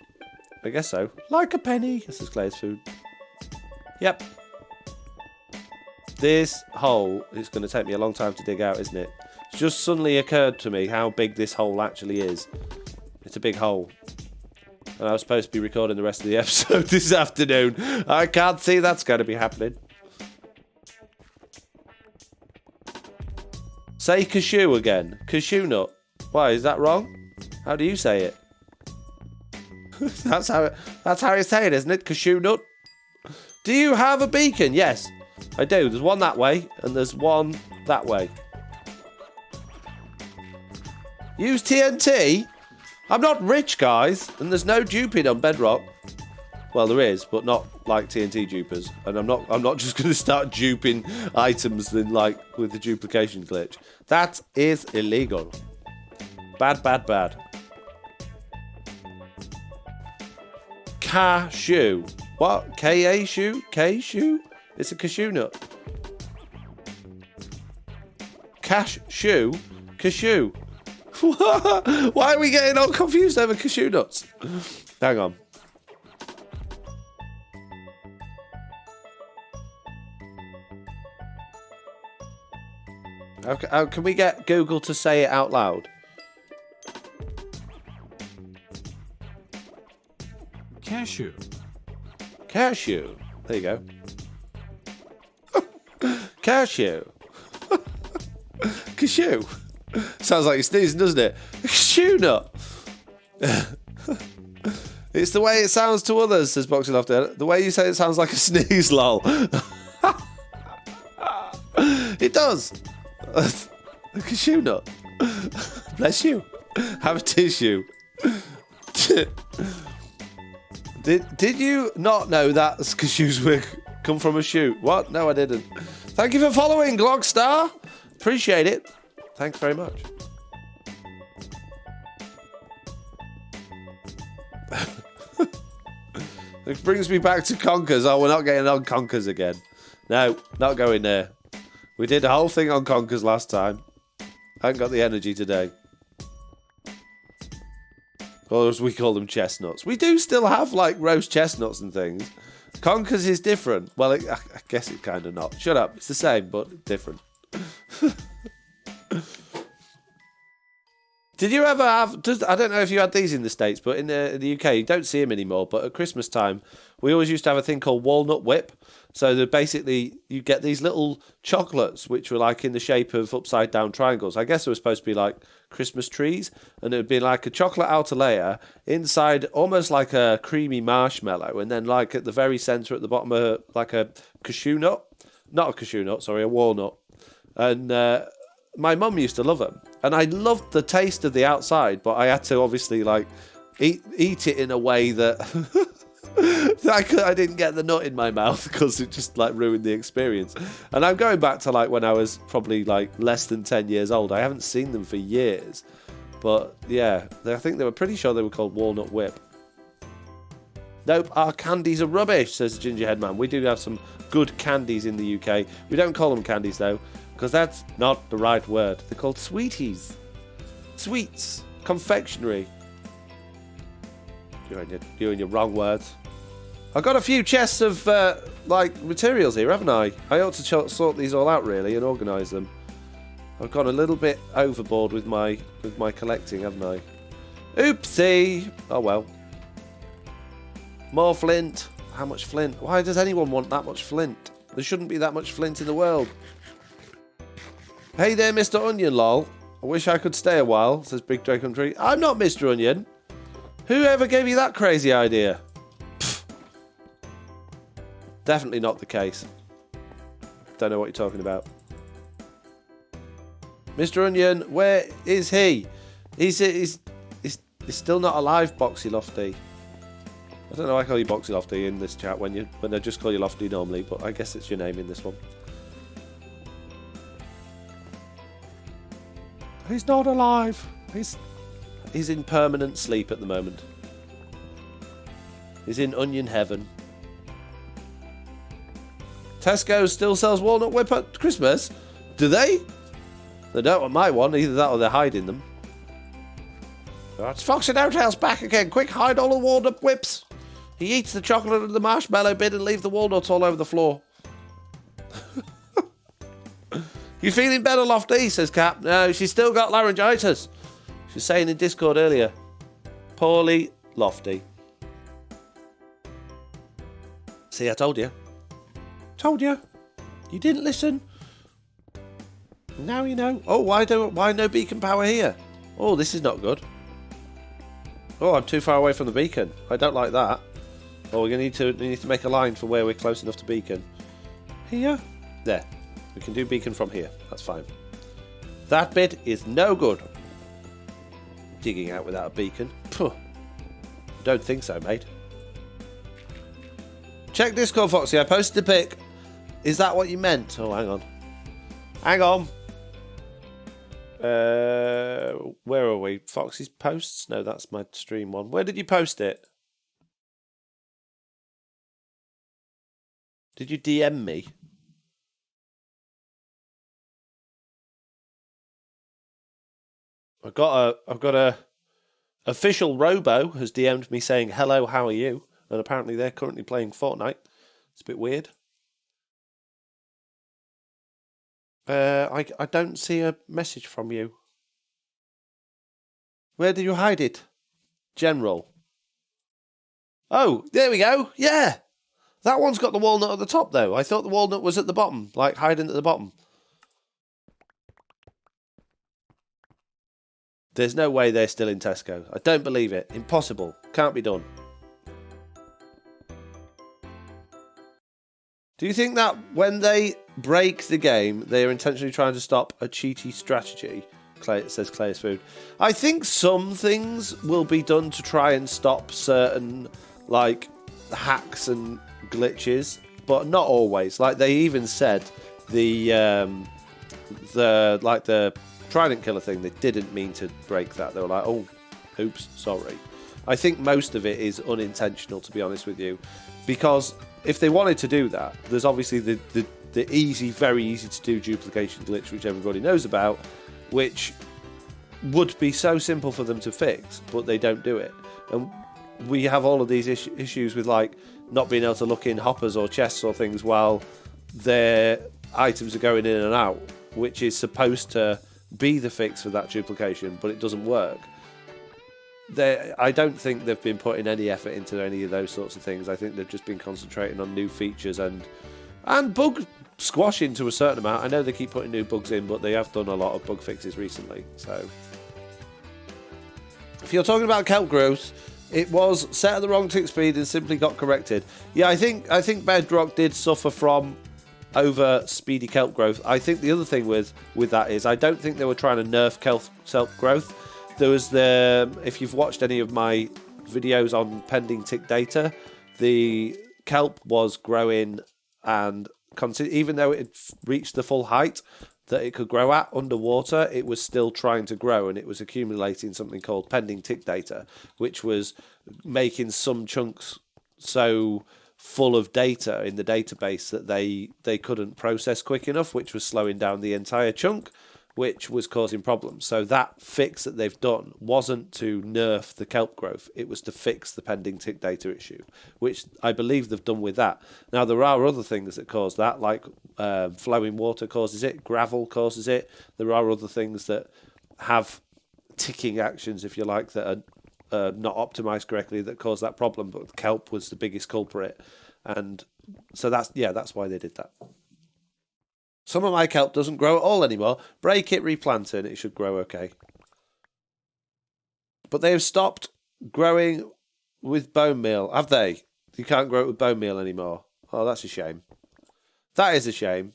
I guess so. Like a penny. This is Clay's food. Yep. This hole is going to take me a long time to dig out, isn't it? It's just suddenly occurred to me how big this hole actually is. It's a big hole. And I was supposed to be recording the rest of the episode this afternoon. I can't see that's going to be happening. Say cashew again. Cashew nut. Why, is that wrong? How do you say it? That's how you say it, isn't it? Cashew nut. Do you have a beacon? Yes, I do. There's one that way, and there's one that way. Use TNT? I'm not rich, guys, and there's no duping on Bedrock. Well, there is, but not like TNT dupers. And I'm not just going to start duping items then like with the duplication glitch. That is illegal. Bad, bad, bad. Cashew. What? K-A-shoe? K-shoe? It's a cashew nut. Cash shoe? Cashew. Why are we getting all confused over cashew nuts? Hang on. Okay, can we get Google to say it out loud? Cashew. Cashew. There you go. Cashew. Cashew. Sounds like you're sneezing, doesn't it? Cashew nut. It's the way it sounds to others, says Boxing Lofter. The way you say it sounds like a sneeze, lol. It does. A cashew nut. Bless you. Have a tissue. Did you not know that cashews come from a shoe? What? No, I didn't. Thank you for following, Glogstar. Appreciate it. Thanks very much. It brings me back to Conkers. Oh, we're not getting on Conkers again. No, not going there. We did a whole thing on Conkers last time. I haven't got the energy today. Or as we call them, chestnuts. We do still have, like, roast chestnuts and things. Conkers is different. Well, I guess it's kind of not. Shut up. It's the same, but different. Did you ever have... I don't know if you had these in the States, but in the UK, you don't see them anymore. But at Christmas time, we always used to have a thing called walnut whip. So that basically, you get these little chocolates, which were like in the shape of upside down triangles. I guess they were supposed to be like Christmas trees. And it would be like a chocolate outer layer, inside almost like a creamy marshmallow. And then like at the very centre at the bottom, like a cashew nut. Not a cashew nut, sorry, a walnut. And my mum used to love them. And I loved the taste of the outside, but I had to obviously like eat it in a way that... I didn't get the nut in my mouth because it just like ruined the experience. And I'm going back to like when I was probably like less than 10 years old. I haven't seen them for years. But yeah, I think they were pretty sure they were called Walnut Whip. Nope, our candies are rubbish, says the Gingerhead Man. We do have some good candies in the UK. We don't call them candies though, because that's not the right word. They're called sweeties. Sweets. Confectionery. You're in your wrong words. I've got a few chests of like materials here, haven't I? I ought to sort these all out really and organise them. I've gone a little bit overboard with my collecting, haven't I? Oopsie. Oh well. More flint. How much flint? Why does anyone want that much flint? There shouldn't be that much flint in the world. Hey there, Mr. Onion, lol. I wish I could stay a while, says Big Drake on Tree. I'm not Mr. Onion. Whoever gave you that crazy idea? Pfft. Definitely not the case. Don't know what you're talking about. Mr. Onion, where is he? He's still not alive, Boxy Lofty. I don't know why I call you Boxy Lofty in this chat when I just call you Lofty normally, but I guess it's your name in this one. He's not alive. He's in permanent sleep at the moment. He's in onion heaven. Tesco still sells walnut whip at Christmas? Do they? They don't want my one. Either that or they're hiding them. It's Foxy No-Tail's back again. Quick, hide all the walnut whips. He eats the chocolate and the marshmallow bit and leaves the walnuts all over the floor. You feeling better, Lofty? Says Cap. No, she's still got laryngitis. She was saying in Discord earlier. Poorly Lofty. See, I told you. Told you. You didn't listen. Now you know. Oh, why no beacon power here? Oh, this is not good. Oh, I'm too far away from the beacon. I don't like that. Oh, we need to make a line for where we're close enough to beacon. Here? There. We can do beacon from here. That's fine. That bit is no good. Digging out without a beacon. Puh. Don't think so, mate. Check Discord, Foxy. I posted a pic. Is that what you meant? Oh, hang on. Hang on. Where are we? Foxy's posts? No, that's my stream one. Where did you post it? Did you DM me? I've got a official Robo has DM'd me saying, hello, how are you? And apparently they're currently playing Fortnite. It's a bit weird. I don't see a message from you. Where did you hide it? General. Oh, there we go. Yeah. That one's got the walnut at the top, though. I thought the walnut was at the bottom, like hiding at the bottom. There's no way they're still in Tesco. I don't believe it. Impossible. Can't be done. Do you think that when they break the game, they are intentionally trying to stop a cheaty strategy? Says Clay's Food. I think some things will be done to try and stop certain, like, hacks and glitches, but not always. Like, they even said the Trident Killer thing, they didn't mean to break that. They were like, oh, oops, sorry. I think most of it is unintentional, to be honest with you, because if they wanted to do that, there's obviously the easy, very easy to do duplication glitch, which everybody knows about, which would be so simple for them to fix, but they don't do it. And we have all of these issues with, like, not being able to look in hoppers or chests or things while their items are going in and out, which is supposed to be the fix for that duplication, but it doesn't work. I don't think they've been putting any effort into any of those sorts of things. I think they've just been concentrating on new features and bug squashing to a certain amount. I know they keep putting new bugs in, but they have done a lot of bug fixes recently. So, if you're talking about kelp growth, it was set at the wrong tick speed and simply got corrected. Yeah, I think Bedrock did suffer from over speedy kelp growth. I think the other thing with that is I don't think they were trying to nerf kelp growth. There was if you've watched any of my videos on pending tick data, the kelp was growing, and even though it had reached the full height that it could grow at underwater, it was still trying to grow, and it was accumulating something called pending tick data, which was making some chunks so full of data in the database that they couldn't process quick enough, which was slowing down the entire chunk, which was causing problems. So that fix that they've done wasn't to nerf the kelp growth, it was to fix the pending tick data issue, which I believe they've done with that. Now, there are other things that cause that, like flowing water causes it, gravel causes it. There are other things that have ticking actions, if you like, that are not optimized correctly that cause that problem, but kelp was the biggest culprit. And so that's why they did that. Some of my kelp doesn't grow at all anymore. Break it, replant it, it should grow okay. But they have stopped growing with bone meal, have they? You can't grow it with bone meal anymore. Oh, that's a shame. That is a shame.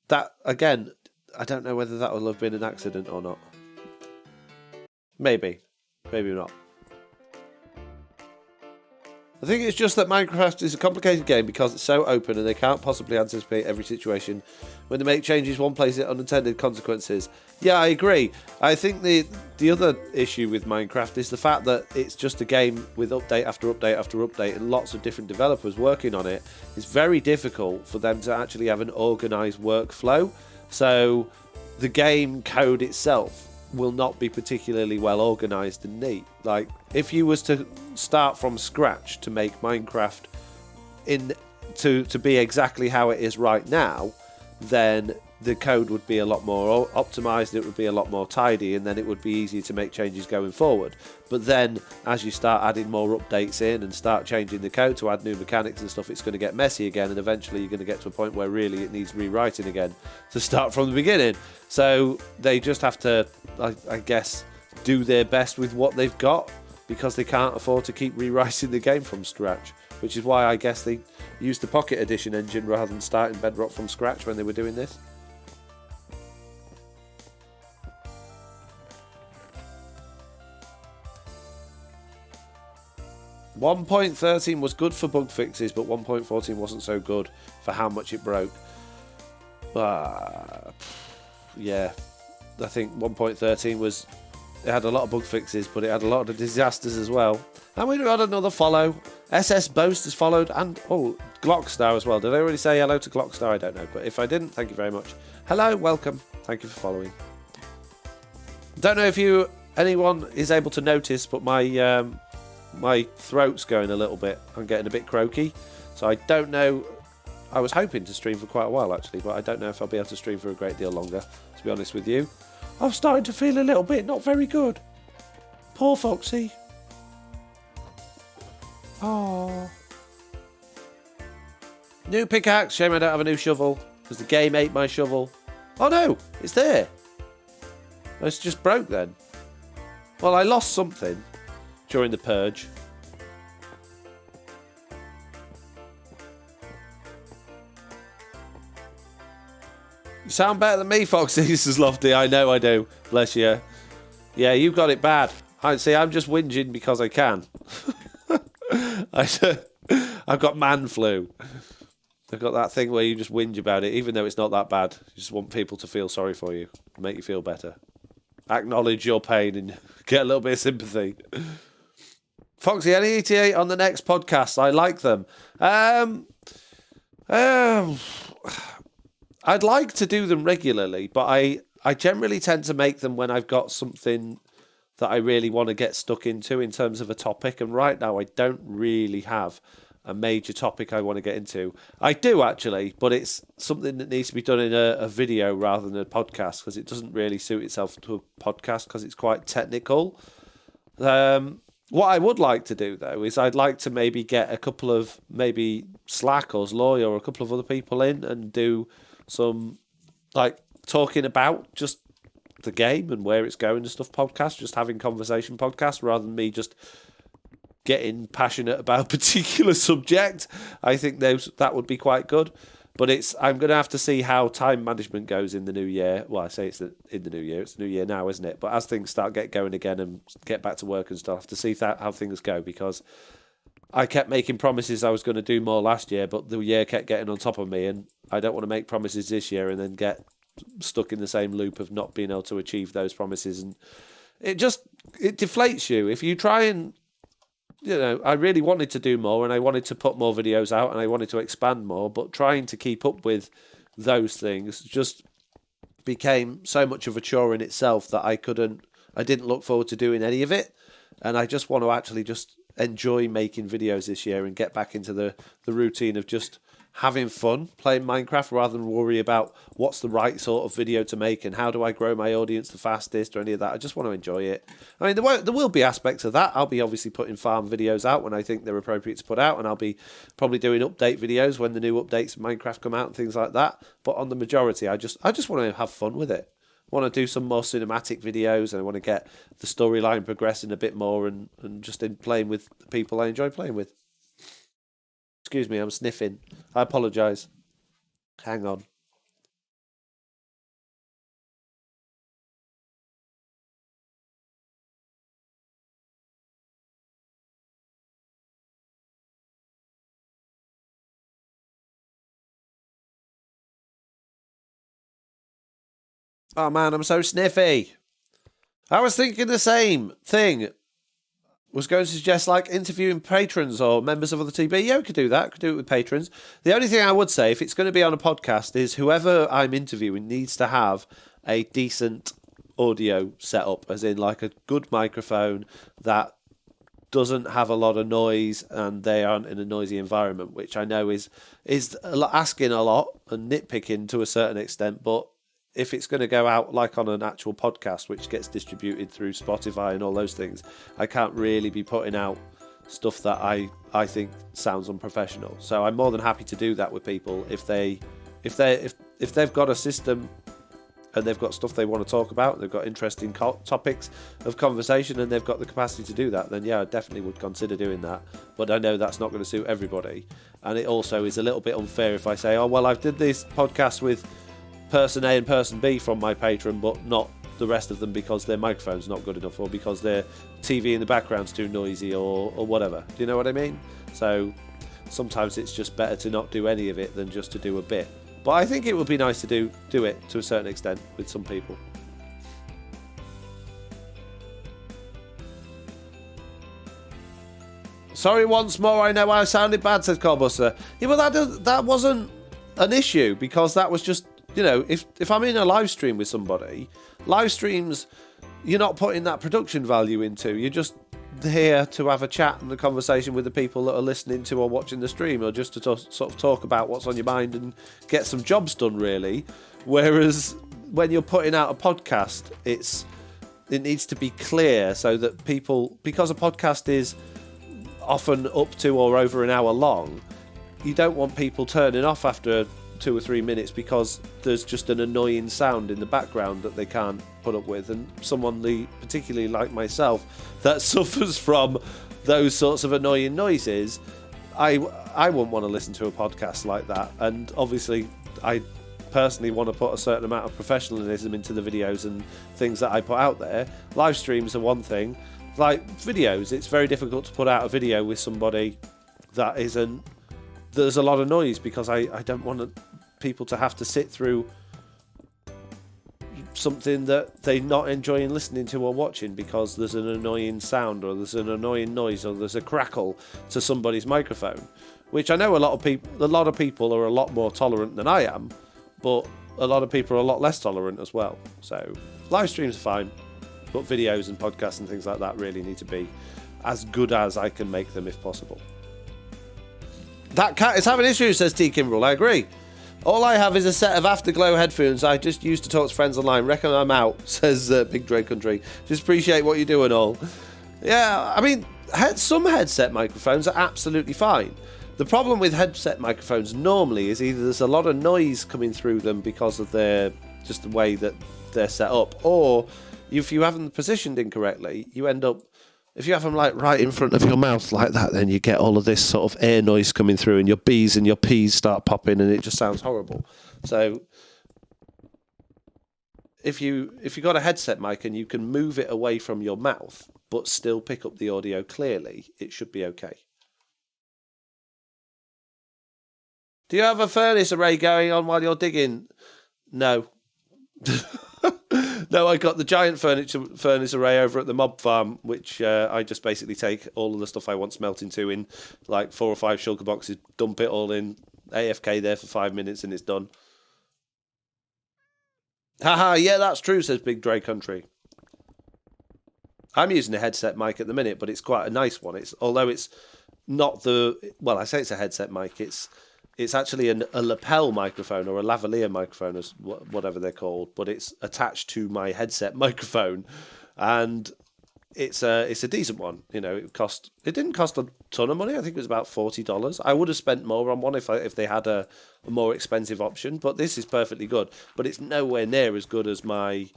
That, again, I don't know whether that will have been an accident or not. Maybe. Maybe not. I think it's just that Minecraft is a complicated game because it's so open and they can't possibly anticipate every situation. When they make changes, one places unintended consequences. Yeah, I agree. I think the other issue with Minecraft is the fact that it's just a game with update after update after update and lots of different developers working on it. It's very difficult for them to actually have an organised workflow. So the game code itself will not be particularly well organised and neat. Like, if you was to start from scratch to make Minecraft to be exactly how it is right now, then the code would be a lot more optimized, it would be a lot more tidy, and then it would be easier to make changes going forward. But then as you start adding more updates in and start changing the code to add new mechanics and stuff, it's going to get messy again, and eventually you're going to get to a point where really it needs rewriting again to start from the beginning. So they just have to, I guess, do their best with what they've got, because they can't afford to keep rewriting the game from scratch, which is why I guess they used the Pocket Edition engine rather than starting Bedrock from scratch when they were doing this. .13 was good for bug fixes, but 1.14 wasn't so good for how much it broke. Yeah, I think 1.13 was... It had a lot of bug fixes, but it had a lot of disasters as well. And we've got another follow. SS Boast has followed, and Glockstar as well. Did I already say hello to Glockstar? I don't know, but if I didn't, thank you very much. Hello, welcome. Thank you for following. Don't know if anyone is able to notice, but my throat's going a little bit. I'm getting a bit croaky, so I don't know. I was hoping to stream for quite a while actually, but I don't know if I'll be able to stream for a great deal longer, to be honest with you. I'm starting to feel a little bit not very good. Poor Foxy. Oh. New pickaxe. Shame I don't have a new shovel, because the game ate my shovel. Oh no, it's there. It's just broke then. Well, I lost something during the purge. You sound better than me, Foxy. This is lofty. I know I do. Bless you. Yeah, you got it bad. I'm just whinging because I can. I've got man flu. I've got that thing where you just whinge about it, even though it's not that bad. You just want people to feel sorry for you, make you feel better. Acknowledge your pain and get a little bit of sympathy. Foxy, any ETA on the next podcast? I like them. I'd like to do them regularly, but I generally tend to make them when I've got something that I really want to get stuck into in terms of a topic. And right now, I don't really have a major topic I want to get into. I do actually, but it's something that needs to be done in a video rather than a podcast, because it doesn't really suit itself to a podcast because it's quite technical. What I would like to do, though, is I'd like to maybe get a couple of maybe Slack or Zloy or a couple of other people in and do some, like, talking about just the game and where it's going and stuff podcast, just having conversation podcasts rather than me just getting passionate about a particular subject. I think that would be quite good. But I'm going to have to see how time management goes in the new year. Well, I say it's in the new year. It's the new year now, isn't it? But as things start going again and get back to work and stuff, I have to see how things go, because I kept making promises I was going to do more last year, but the year kept getting on top of me, and I don't want to make promises this year and then get stuck in the same loop of not being able to achieve those promises. And it deflates you. If you try and, I really wanted to do more and I wanted to put more videos out and I wanted to expand more, but trying to keep up with those things just became so much of a chore in itself that I didn't look forward to doing any of it. And I just want to actually just enjoy making videos this year and get back into the routine of just having fun playing Minecraft rather than worry about what's the right sort of video to make and how do I grow my audience the fastest or any of that. I just want to enjoy it. I mean, there will be aspects of that. I'll be obviously putting farm videos out when I think they're appropriate to put out, and I'll be probably doing update videos when the new updates of Minecraft come out and things like that. But on the majority, I just want to have fun with it. I want to do some more cinematic videos, and I want to get the storyline progressing a bit more and just in playing with the people I enjoy playing with. Excuse me, I'm sniffing. I apologise. Hang on. Oh man, I'm so sniffy. I was thinking the same thing. Was going to suggest like interviewing patrons or members of other TB. Yeah, we could do that. Could do it with patrons. The only thing I would say, if it's going to be on a podcast, is whoever I'm interviewing needs to have a decent audio setup, as in like a good microphone that doesn't have a lot of noise and they aren't in a noisy environment, which I know is asking a lot and nitpicking to a certain extent, but if it's going to go out like on an actual podcast, which gets distributed through Spotify and all those things, I can't really be putting out stuff that I think sounds unprofessional. So I'm more than happy to do that with people if they've got a system and they've got stuff they want to talk about, they've got interesting topics of conversation, and they've got the capacity to do that, then yeah, I definitely would consider doing that. But I know that's not going to suit everybody. And it also is a little bit unfair if I say, oh, well, I did this podcast with person A and person B from my patron, but not the rest of them because their microphone's not good enough, or because their TV in the background's too noisy, or whatever. Do you know what I mean? So sometimes it's just better to not do any of it than just to do a bit. But I think it would be nice to do it to a certain extent with some people. Sorry once more, I know I sounded bad, said Carbuster. Yeah, well, that wasn't an issue, because that was just, you know, if I'm in a live stream with somebody, live streams, you're not putting that production value into. You're just here to have a chat and a conversation with the people that are listening to or watching the stream, or just to sort of talk about what's on your mind and get some jobs done, really. Whereas when you're putting out a podcast, it needs to be clear so that people, because a podcast is often up to or over an hour long, you don't want people turning off after 2 or 3 minutes because there's just an annoying sound in the background that they can't put up with. And someone particularly like myself that suffers from those sorts of annoying noises, I wouldn't want to listen to a podcast like that. And obviously I personally want to put a certain amount of professionalism into the videos and things that I put out there. Live streams are one thing. Like videos, it's very difficult to put out a video with somebody that there's a lot of noise, because I don't want people to have to sit through something that they're not enjoying listening to or watching because there's an annoying sound, or there's an annoying noise, or there's a crackle to somebody's microphone, which I know a lot of people are a lot more tolerant than I am, but a lot of people are a lot less tolerant as well. So live streams are fine, but videos and podcasts and things like that really need to be as good as I can make them if possible. That cat is having issues, says T. Kimbrel. I agree. All I have is a set of Afterglow headphones I just used to talk to friends online. Reckon I'm out, says Big Dre Country. Just appreciate what you do and all. Yeah, I mean, some headset microphones are absolutely fine. The problem with headset microphones normally is either there's a lot of noise coming through them because of just the way that they're set up, or if you have them positioned incorrectly, you end up, if you have them like right in front of your mouth like that, then you get all of this sort of air noise coming through, and your B's and your P's start popping, and it just sounds horrible. So if you got a headset mic and you can move it away from your mouth but still pick up the audio clearly, it should be okay. Do you have a furnace array going on while you're digging? No. No, I got the giant furnace array over at the mob farm, which I just basically take all of the stuff I want smelting to in like 4 or 5 shulker boxes, dump it all in, AFK there for 5 minutes, and it's done. Haha, yeah, that's true, says Big Dre Country. I'm using a headset mic at the minute, but it's quite a nice one. Although it's not I say it's a headset mic, it's actually a lapel microphone, or a lavalier microphone, as whatever they're called, but it's attached to my headset microphone, and it's a decent one. You know, it didn't cost a ton of money. I think it was about $40. I would have spent more on one if they had a more expensive option, but this is perfectly good. But it's nowhere near as good as my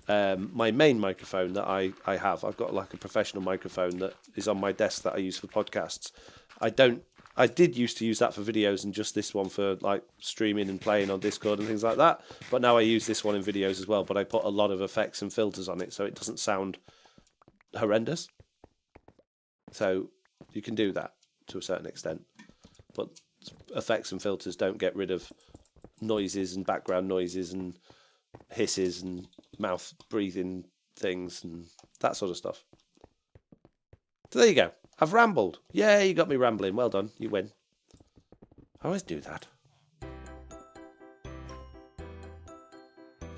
main microphone that I have. I've got like a professional microphone that is on my desk that I use for podcasts. I did used to use that for videos, and just this one for like streaming and playing on Discord and things like that. But now I use this one in videos as well, but I put a lot of effects and filters on it so it doesn't sound horrendous. So you can do that to a certain extent, but effects and filters don't get rid of noises and background noises and hisses and mouth breathing things and that sort of stuff. So there you go. I've rambled. Yeah, you got me rambling. Well done. You win. I always do that.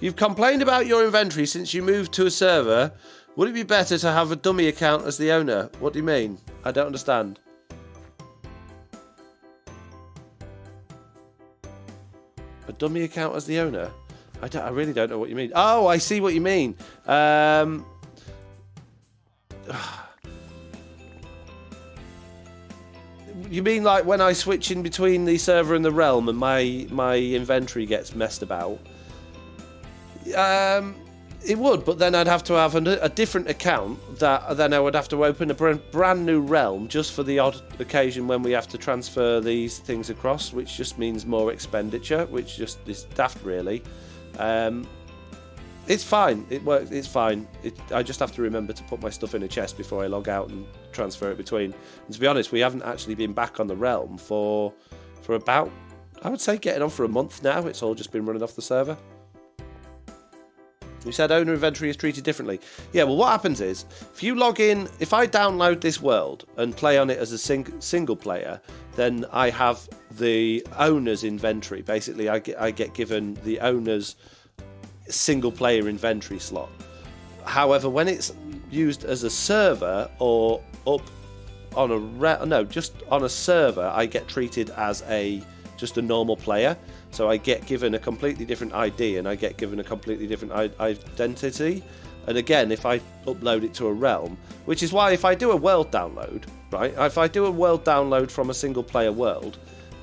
You've complained about your inventory since you moved to a server. Would it be better to have a dummy account as the owner? What do you mean? I don't understand. A dummy account as the owner? I really don't know what you mean. Oh, I see what you mean. You mean like when I switch in between the server and the realm and my inventory gets messed about? It would, but then I'd have to have a different account that then I would have to open a brand new realm just for the odd occasion when we have to transfer these things across, which just means more expenditure, which just is daft, really. It's fine. It works. It's fine. I just have to remember to put my stuff in a chest before I log out and transfer it between. And to be honest, we haven't actually been back on the realm for about, I would say, getting on for a month now. It's all just been running off the server. You said owner inventory is treated differently. Yeah, well, what happens is, if you log in, if I download this world and play on it as a single player, then I have the owner's inventory. Basically, I get given the owner's single player inventory slot. However, when it's used as a server or up on just on a server, I get treated as just a normal player. So I get given a completely different ID and I get given a completely different identity. And again, if I upload it to a realm, which is why if I do a world download, right? If I do a world download from a single player world,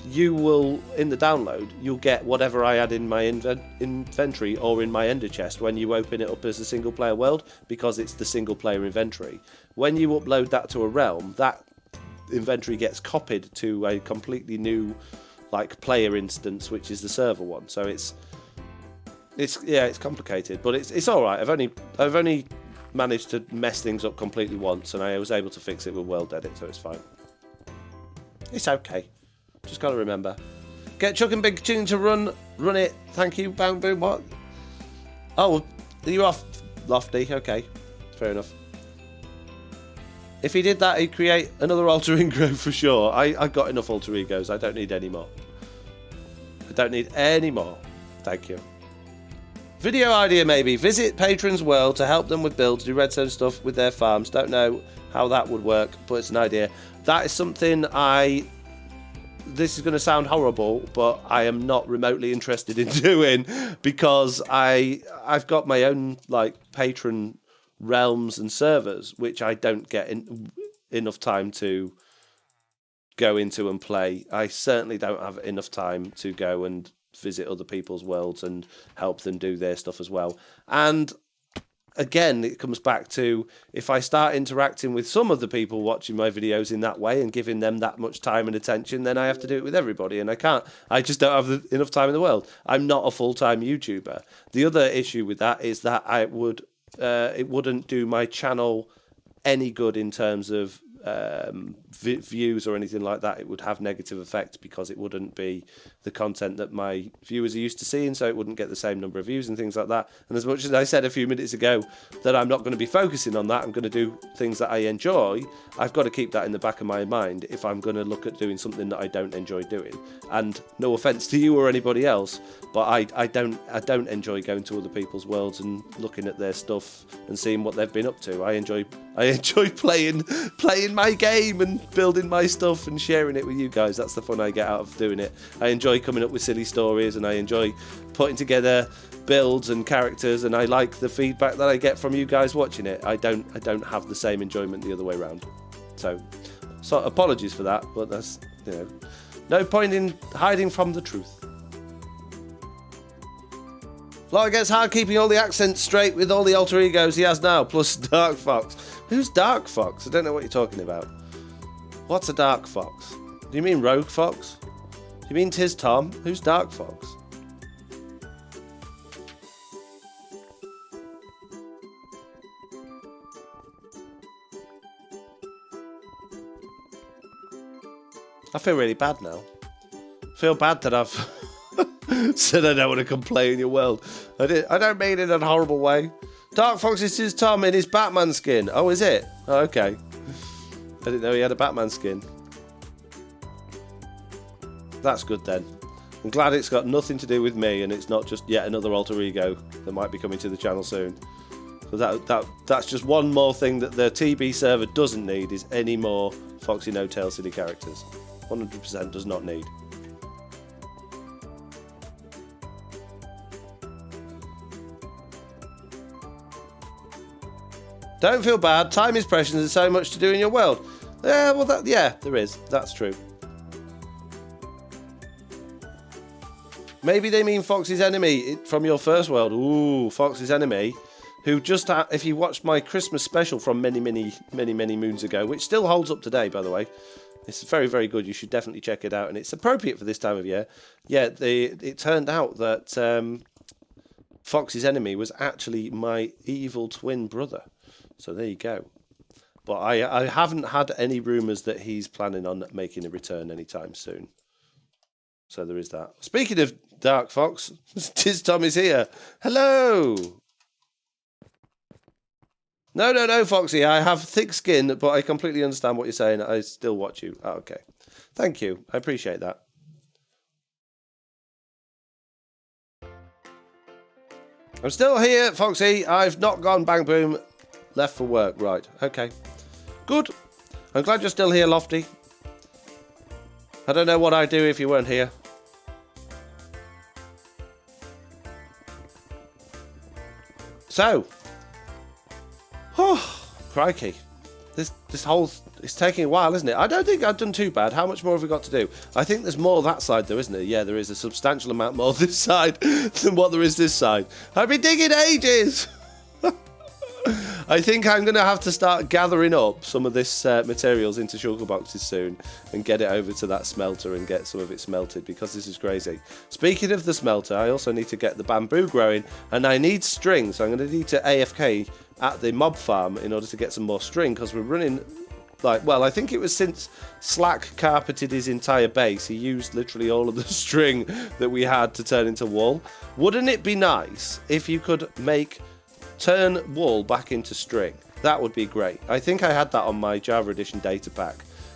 you will, in the download, you'll get whatever I had in my inventory or in my ender chest when you open it up as a single player world, because it's the single player inventory. When you upload that to a realm, that inventory gets copied to a completely new player instance, which is the server one. So it's complicated, but it's all right. I've only managed to mess things up completely once, and I was able to fix it with world edit, so it's fine. It's okay. Just gotta remember. Get Chuck and Big Tune to run it. Thank you, Bang Boom. What? Oh, are you off, Lofty? Okay, fair enough. If he did that, he'd create another alter ego for sure. I've got enough alter egos. I don't need any more. I don't need any more. Thank you. Video idea maybe. Visit patrons' world to help them with builds, do redstone stuff with their farms. Don't know how that would work, but it's an idea. That is something this is going to sound horrible, but I am not remotely interested in doing, because I've got my own patron realms and servers, which I don't get enough time to go into and play. I certainly don't have enough time to go and visit other people's worlds and help them do their stuff as well. And again, it comes back to, if I start interacting with some of the people watching my videos in that way and giving them that much time and attention, then I have to do it with everybody, and I can't. I just don't have enough time in the world. I'm not a full-time YouTuber. The other issue with that is that it wouldn't do my channel any good in terms of views or anything like that. It would have negative effect because it wouldn't be the content that my viewers are used to seeing, so it wouldn't get the same number of views and things like that. And as much as I said a few minutes ago that I'm not going to be focusing on that, I'm going to do things that I enjoy, I've got to keep that in the back of my mind if I'm going to look at doing something that I don't enjoy doing. And no offense to you or anybody else, but I don't enjoy going to other people's worlds and looking at their stuff and seeing what they've been up to. I enjoy playing my game and building my stuff and sharing it with you guys. That's the fun I get out of doing it. I enjoy coming up with silly stories, and I enjoy putting together builds and characters, and I like the feedback that I get from you guys watching it. I don't have the same enjoyment the other way around. So apologies for that, but that's, no point in hiding from the truth. Like, it gets hard keeping all the accents straight with all the alter egos he has now, plus Dark Fox. Who's Dark Fox? I don't know what you're talking about. What's a Dark Fox? Do you mean Rogue Fox? Do you mean Tiz Tom? Who's Dark Fox? I feel really bad now. I feel bad that I've Said I don't want to come play in your world. I don't mean it in a horrible way. Dark Fox, this is Tom in his Batman skin. Oh, is it? Oh, okay. I didn't know he had a Batman skin. That's good then. I'm glad it's got nothing to do with me and it's not just yet another alter ego that might be coming to the channel soon. So that's just one more thing that the TB server doesn't need is any more Foxy No Tail City characters. 100% does not need. Don't feel bad. Time is precious and there's so much to do in your world. Yeah, well, there is. That's true. Maybe they mean Foxy's enemy from your first world. Ooh, Foxy's enemy. Who just, if you watched my Christmas special from many moons ago, which still holds up today, by the way. It's very, very good. You should definitely check it out. And it's appropriate for this time of year. Yeah, it turned out that Foxy's enemy was actually my evil twin brother. So there you go. But I haven't had any rumours that he's planning on making a return anytime soon. So there is that. Speaking of Dark Fox, Tiz Tom is here. Hello. No, Foxy. I have thick skin, but I completely understand what you're saying. I still watch you. Oh, okay. Thank you. I appreciate that. I'm still here, Foxy. I've not gone bang boom. Left for work. Right. Okay. Good. I'm glad you're still here, Lofty. I don't know what I'd do if you weren't here. So. Oh, crikey. This whole... It's taking a while, isn't it? I don't think I've done too bad. How much more have we got to do? I think there's more that side, though, isn't there? Yeah, there is a substantial amount more this side than what there is this side. I've been digging ages! I think I'm going to have to start gathering up some of this materials into sugar boxes soon and get it over to that smelter and get some of it smelted because this is crazy. Speaking of the smelter, I also need to get the bamboo growing and I need string, so I'm going to need to AFK at the mob farm in order to get some more string because we're running... I think it was since Slack carpeted his entire base, he used literally all of the string that we had to turn into wool. Wouldn't it be nice if you could turn wool back into string? That would be great. I think I had that on my Java Edition data pack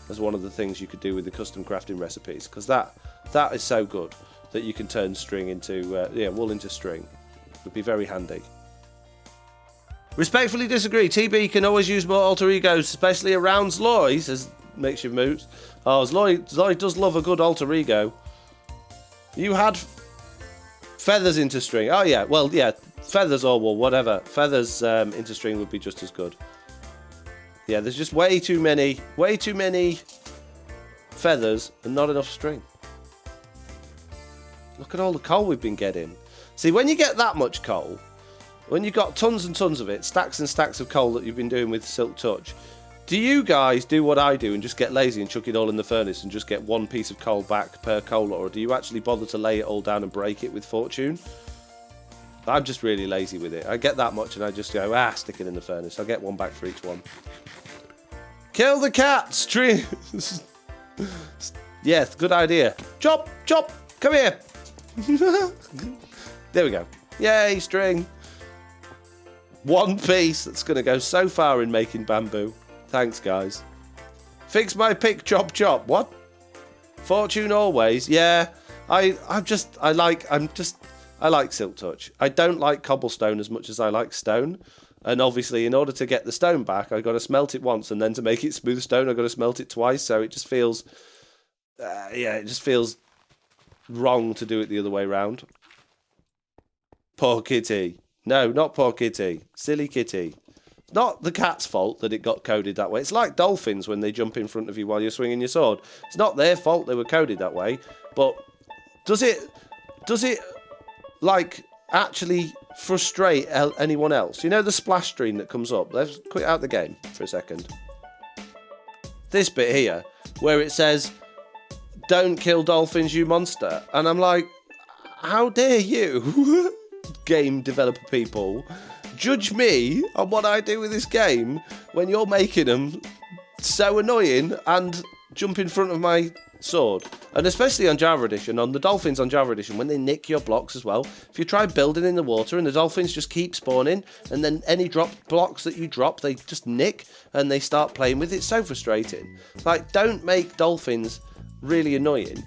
as one of the things you could do with the custom crafting recipes, because that is so good that you can turn string into wool into string. Would be very handy. Respectfully disagree. TB can always use more alter egos, especially around Zloy, says Makeshift Moots. Oh, Zloy does love a good alter ego. You had feathers into string. Oh, yeah. Well, yeah. Feathers or wool, whatever. Feathers into string would be just as good. Yeah, there's just way too many feathers and not enough string. Look at all the coal we've been getting. See, when you get that much coal... When you've got tons and tons of it, stacks and stacks of coal that you've been doing with Silk Touch, do you guys do what I do and just get lazy and chuck it all in the furnace and just get one piece of coal back per coal, or do you actually bother to lay it all down and break it with Fortune? I'm just really lazy with it. I get that much and I just go, stick it in the furnace. I'll get one back for each one. Kill the cats! Yes, good idea. Chop! Chop! Come here! There we go. Yay, string! One piece that's going to go so far in making bamboo. Thanks, guys. Fix my pick, chop, chop. What? Fortune always. Yeah, I like Silk Touch. I don't like cobblestone as much as I like stone. And obviously, in order to get the stone back, I've got to smelt it once, and then to make it smooth stone, I've got to smelt it twice. So it just feels, it just feels wrong to do it the other way around. Poor kitty. No, not poor kitty. Silly kitty. It's not the cat's fault that it got coded that way. It's like dolphins when they jump in front of you while you're swinging your sword. It's not their fault they were coded that way. But does it like actually frustrate anyone else? You know the splash screen that comes up? Let's quit out the game for a second. This bit here where it says, "Don't kill dolphins, you monster." And I'm like, how dare you? Game developer people judge me on what I do with this game when you're making them so annoying and jump in front of my sword. And especially on Java Edition, on the dolphins on Java Edition, when they nick your blocks as well. If you try building in the water and the dolphins just keep spawning, and then any blocks that you drop, they just nick and they start playing with it. It's so frustrating. Like, don't make dolphins really annoying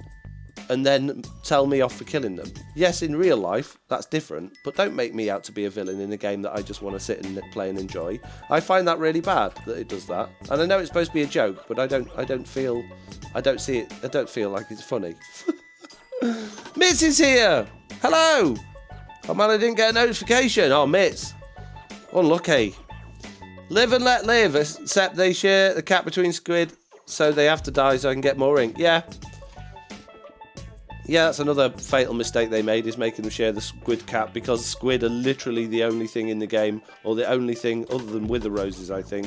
and then tell me off for killing them. Yes, in real life, that's different, but don't make me out to be a villain in a game that I just want to sit and play and enjoy. I find that really bad that it does that. And I know it's supposed to be a joke, but I don't feel like it's funny. Mitz is here! Hello! Oh man, I didn't get a notification. Oh, Mitz. Unlucky. Live and let live, except they share the cap between squid, so they have to die so I can get more ink. Yeah. Yeah, that's another fatal mistake they made, is making them share the squid cap, because squid are literally the only thing in the game, or the only thing other than wither roses, I think,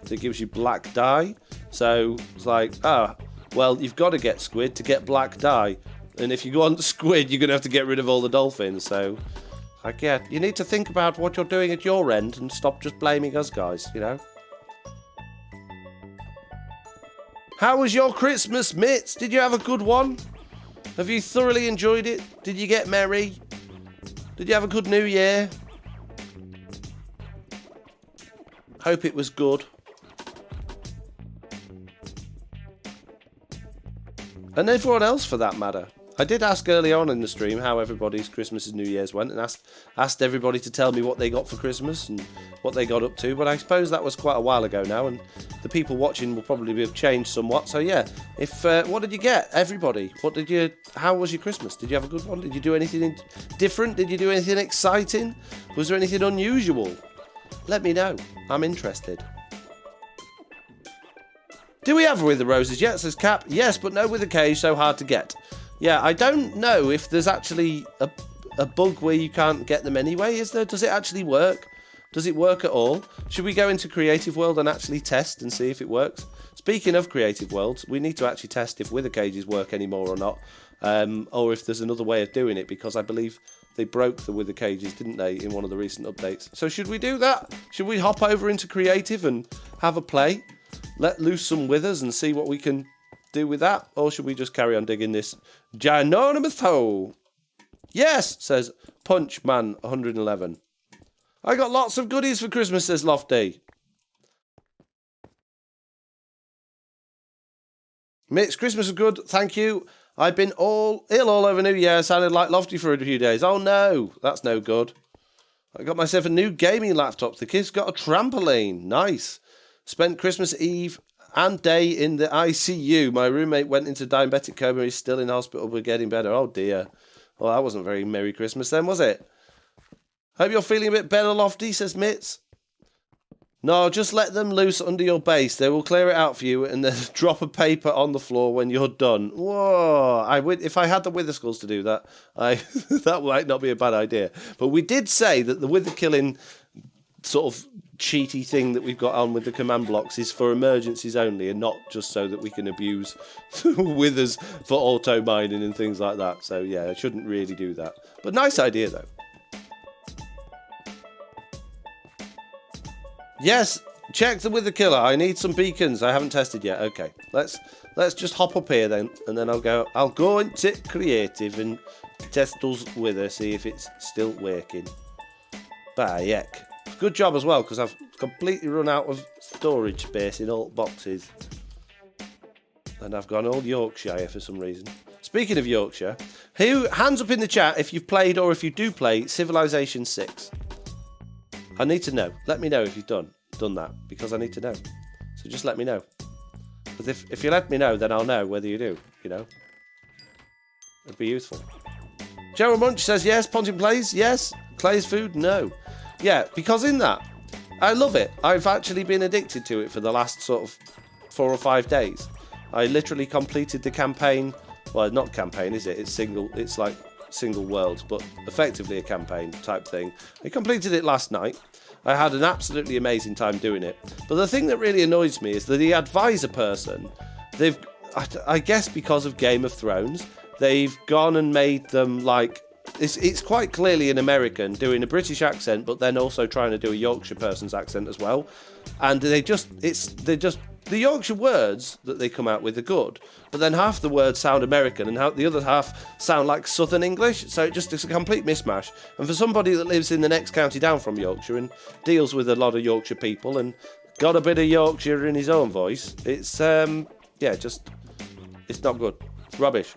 that gives you black dye. So it's like, well, you've got to get squid to get black dye, and if you want squid, you're going to have to get rid of all the dolphins. So, like, yeah, you need to think about what you're doing at your end and stop just blaming us guys, you know? How was your Christmas, Mitz? Did you have a good one? Have you thoroughly enjoyed it? Did you get merry? Did you have a good New Year? Hope it was good. And everyone else for that matter. I did ask early on in the stream how everybody's Christmas and New Year's went, and asked everybody to tell me what they got for Christmas and what they got up to, but I suppose that was quite a while ago now, and the people watching will probably have changed somewhat. So yeah, what did you get, everybody? How was your Christmas? Did you have a good one? Did you do anything different? Did you do anything exciting? Was there anything unusual? Let me know. I'm interested. Do we have wither roses yet? Says Cap. Yes, but no wither cage, so hard to get. Yeah, I don't know if there's actually a bug where you can't get them anyway, is there? Does it actually work? Does it work at all? Should we go into Creative World and actually test and see if it works? Speaking of Creative Worlds, we need to actually test if wither cages work anymore or not, or if there's another way of doing it, because I believe they broke the wither cages, didn't they, in one of the recent updates. So should we do that? Should we hop over into Creative and have a play? Let loose some withers and see what we can do with that, or should we just carry on digging this ginormous hole? Yes, says Punchman 111. I got lots of goodies for Christmas, says Lofty. Mitch, Christmas is good, thank you. I've been ill all over New Year. Sounded like Lofty for a few days. Oh no, that's no good. I got myself a new gaming laptop. The kids got a trampoline. Nice. Spent Christmas Eve and day in the ICU. My roommate went into diabetic coma. He's still in hospital, but getting better. Oh dear. Well, that wasn't very Merry Christmas then, was it? Hope you're feeling a bit better, Lofty, says Mitz. No, just let them loose under your base. They will clear it out for you and then drop a paper on the floor when you're done. Whoa. If I had the wither skulls to do that, that might not be a bad idea. But we did say that the wither killing sort of cheaty thing that we've got on with the command blocks is for emergencies only, and not just so that we can abuse withers for auto mining and things like that. So yeah, I shouldn't really do that. But nice idea though. Yes, check the wither killer. I need some beacons. I haven't tested yet. Okay, let's just hop up here then, and then I'll go into Creative and test those wither, see if it's still working. Bah, heck. Good job as well, because I've completely run out of storage space in all boxes. And I've gone all Yorkshire for some reason. Speaking of Yorkshire, hands up in the chat if you've played, or if you do play, Civilization 6. I need to know. Let me know if you've done that, because I need to know. So just let me know. Because if you let me know, then I'll know whether you do, you know. It'd be useful. Gerald Munch says yes. Ponting plays, yes. Clay's food, no. Yeah, because in that, I love it. I've actually been addicted to it for the last sort of 4 or 5 days. I literally completed the campaign. Well, not campaign, is it? It's like single worlds, but effectively a campaign type thing. I completed it last night. I had an absolutely amazing time doing it. But the thing that really annoys me is that the advisor person, I guess because of Game of Thrones, they've gone and made them like, it's quite clearly an American doing a British accent, but then also trying to do a Yorkshire person's accent as well. And they're just the Yorkshire words that they come out with are good, but then half the words sound American and the other half sound like Southern English, so it's a complete mismatch. And for somebody that lives in the next county down from Yorkshire and deals with a lot of Yorkshire people and got a bit of Yorkshire in his own voice, it's it's not good. It's rubbish.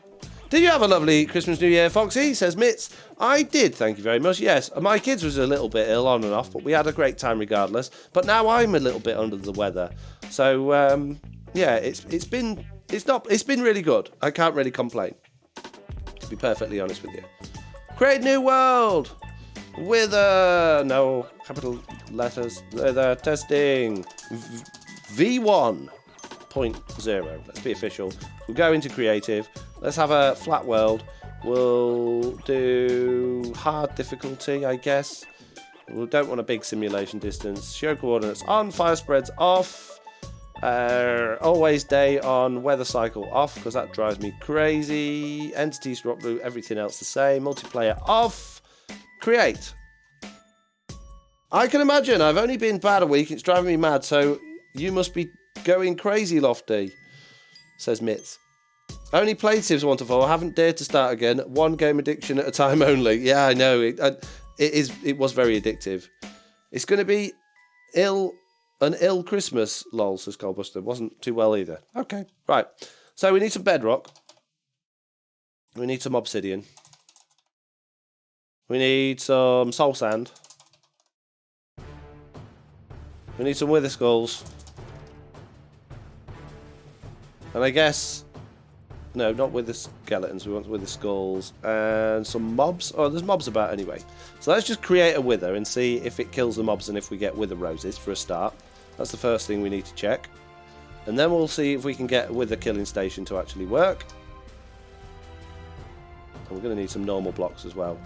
Did you have a lovely Christmas New Year, Foxy? Says Mitz. I did, thank you very much. Yes, my kids was a little bit ill on and off, but we had a great time regardless. But now I'm a little bit under the weather. So it's been really good. I can't really complain, to be perfectly honest with you. Create new world with no capital letters. Testing V1.0. Let's be official. We'll go into creative. Let's have a flat world. We'll do hard difficulty, I guess. We don't want a big simulation distance. Show coordinates on. Fire spreads off. Always day on. Weather cycle off, because that drives me crazy. Entities, rock blue, everything else the same. Multiplayer off. Create. I can imagine. I've only been bad a week. It's driving me mad, so you must be going crazy, Lofty, says Mitz. Only played Civs 1 to 4. Haven't dared to start again. One game addiction at a time only. Yeah, I know. It was very addictive. It's going to be an ill Christmas, lol, says Coldbuster. Wasn't too well either. Okay, right. So we need some bedrock. We need some obsidian. We need some soul sand. We need some wither skulls. And I guess... No, not with the skeletons. We want with the skulls and some mobs. Oh, there's mobs about anyway. So let's just create a wither and see if it kills the mobs and if we get wither roses for a start. That's the first thing we need to check. And then we'll see if we can get a wither killing station to actually work. And we're going to need some normal blocks as well.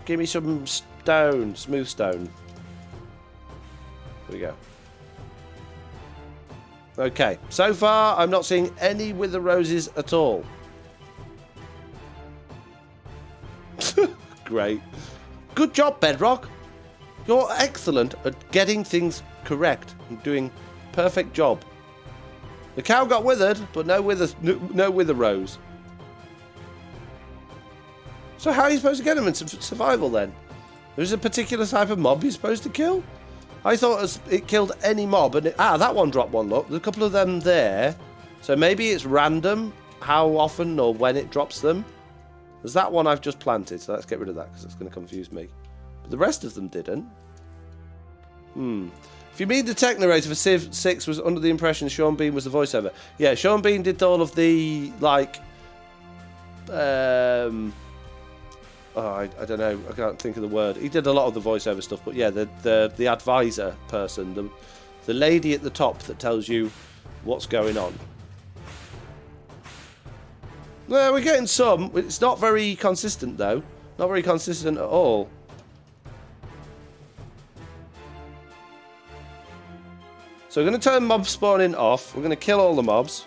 Give me some stone, smooth stone. There we go. Okay, so far I'm not seeing any wither roses at all. Great. Good job, Bedrock. You're excellent at getting things correct and doing perfect job. The cow got withered, but no wither rose. So how are you supposed to get them in survival then? There's a particular type of mob you're supposed to kill? I thought it killed any mob, and that one dropped one, look. There's a couple of them there. So maybe it's random how often or when it drops them. There's that one I've just planted, so let's get rid of that because it's going to confuse me. But the rest of them didn't. If you mean the tech narrator for Civ 6 was under the impression Sean Bean was the voiceover. Yeah, Sean Bean did all of the, like... I don't know. I can't think of the word. He did a lot of the voiceover stuff, but yeah, the advisor person, the lady at the top that tells you what's going on. Well, we're getting some. It's not very consistent though. Not very consistent at all. So we're going to turn mob spawning off. We're going to kill all the mobs.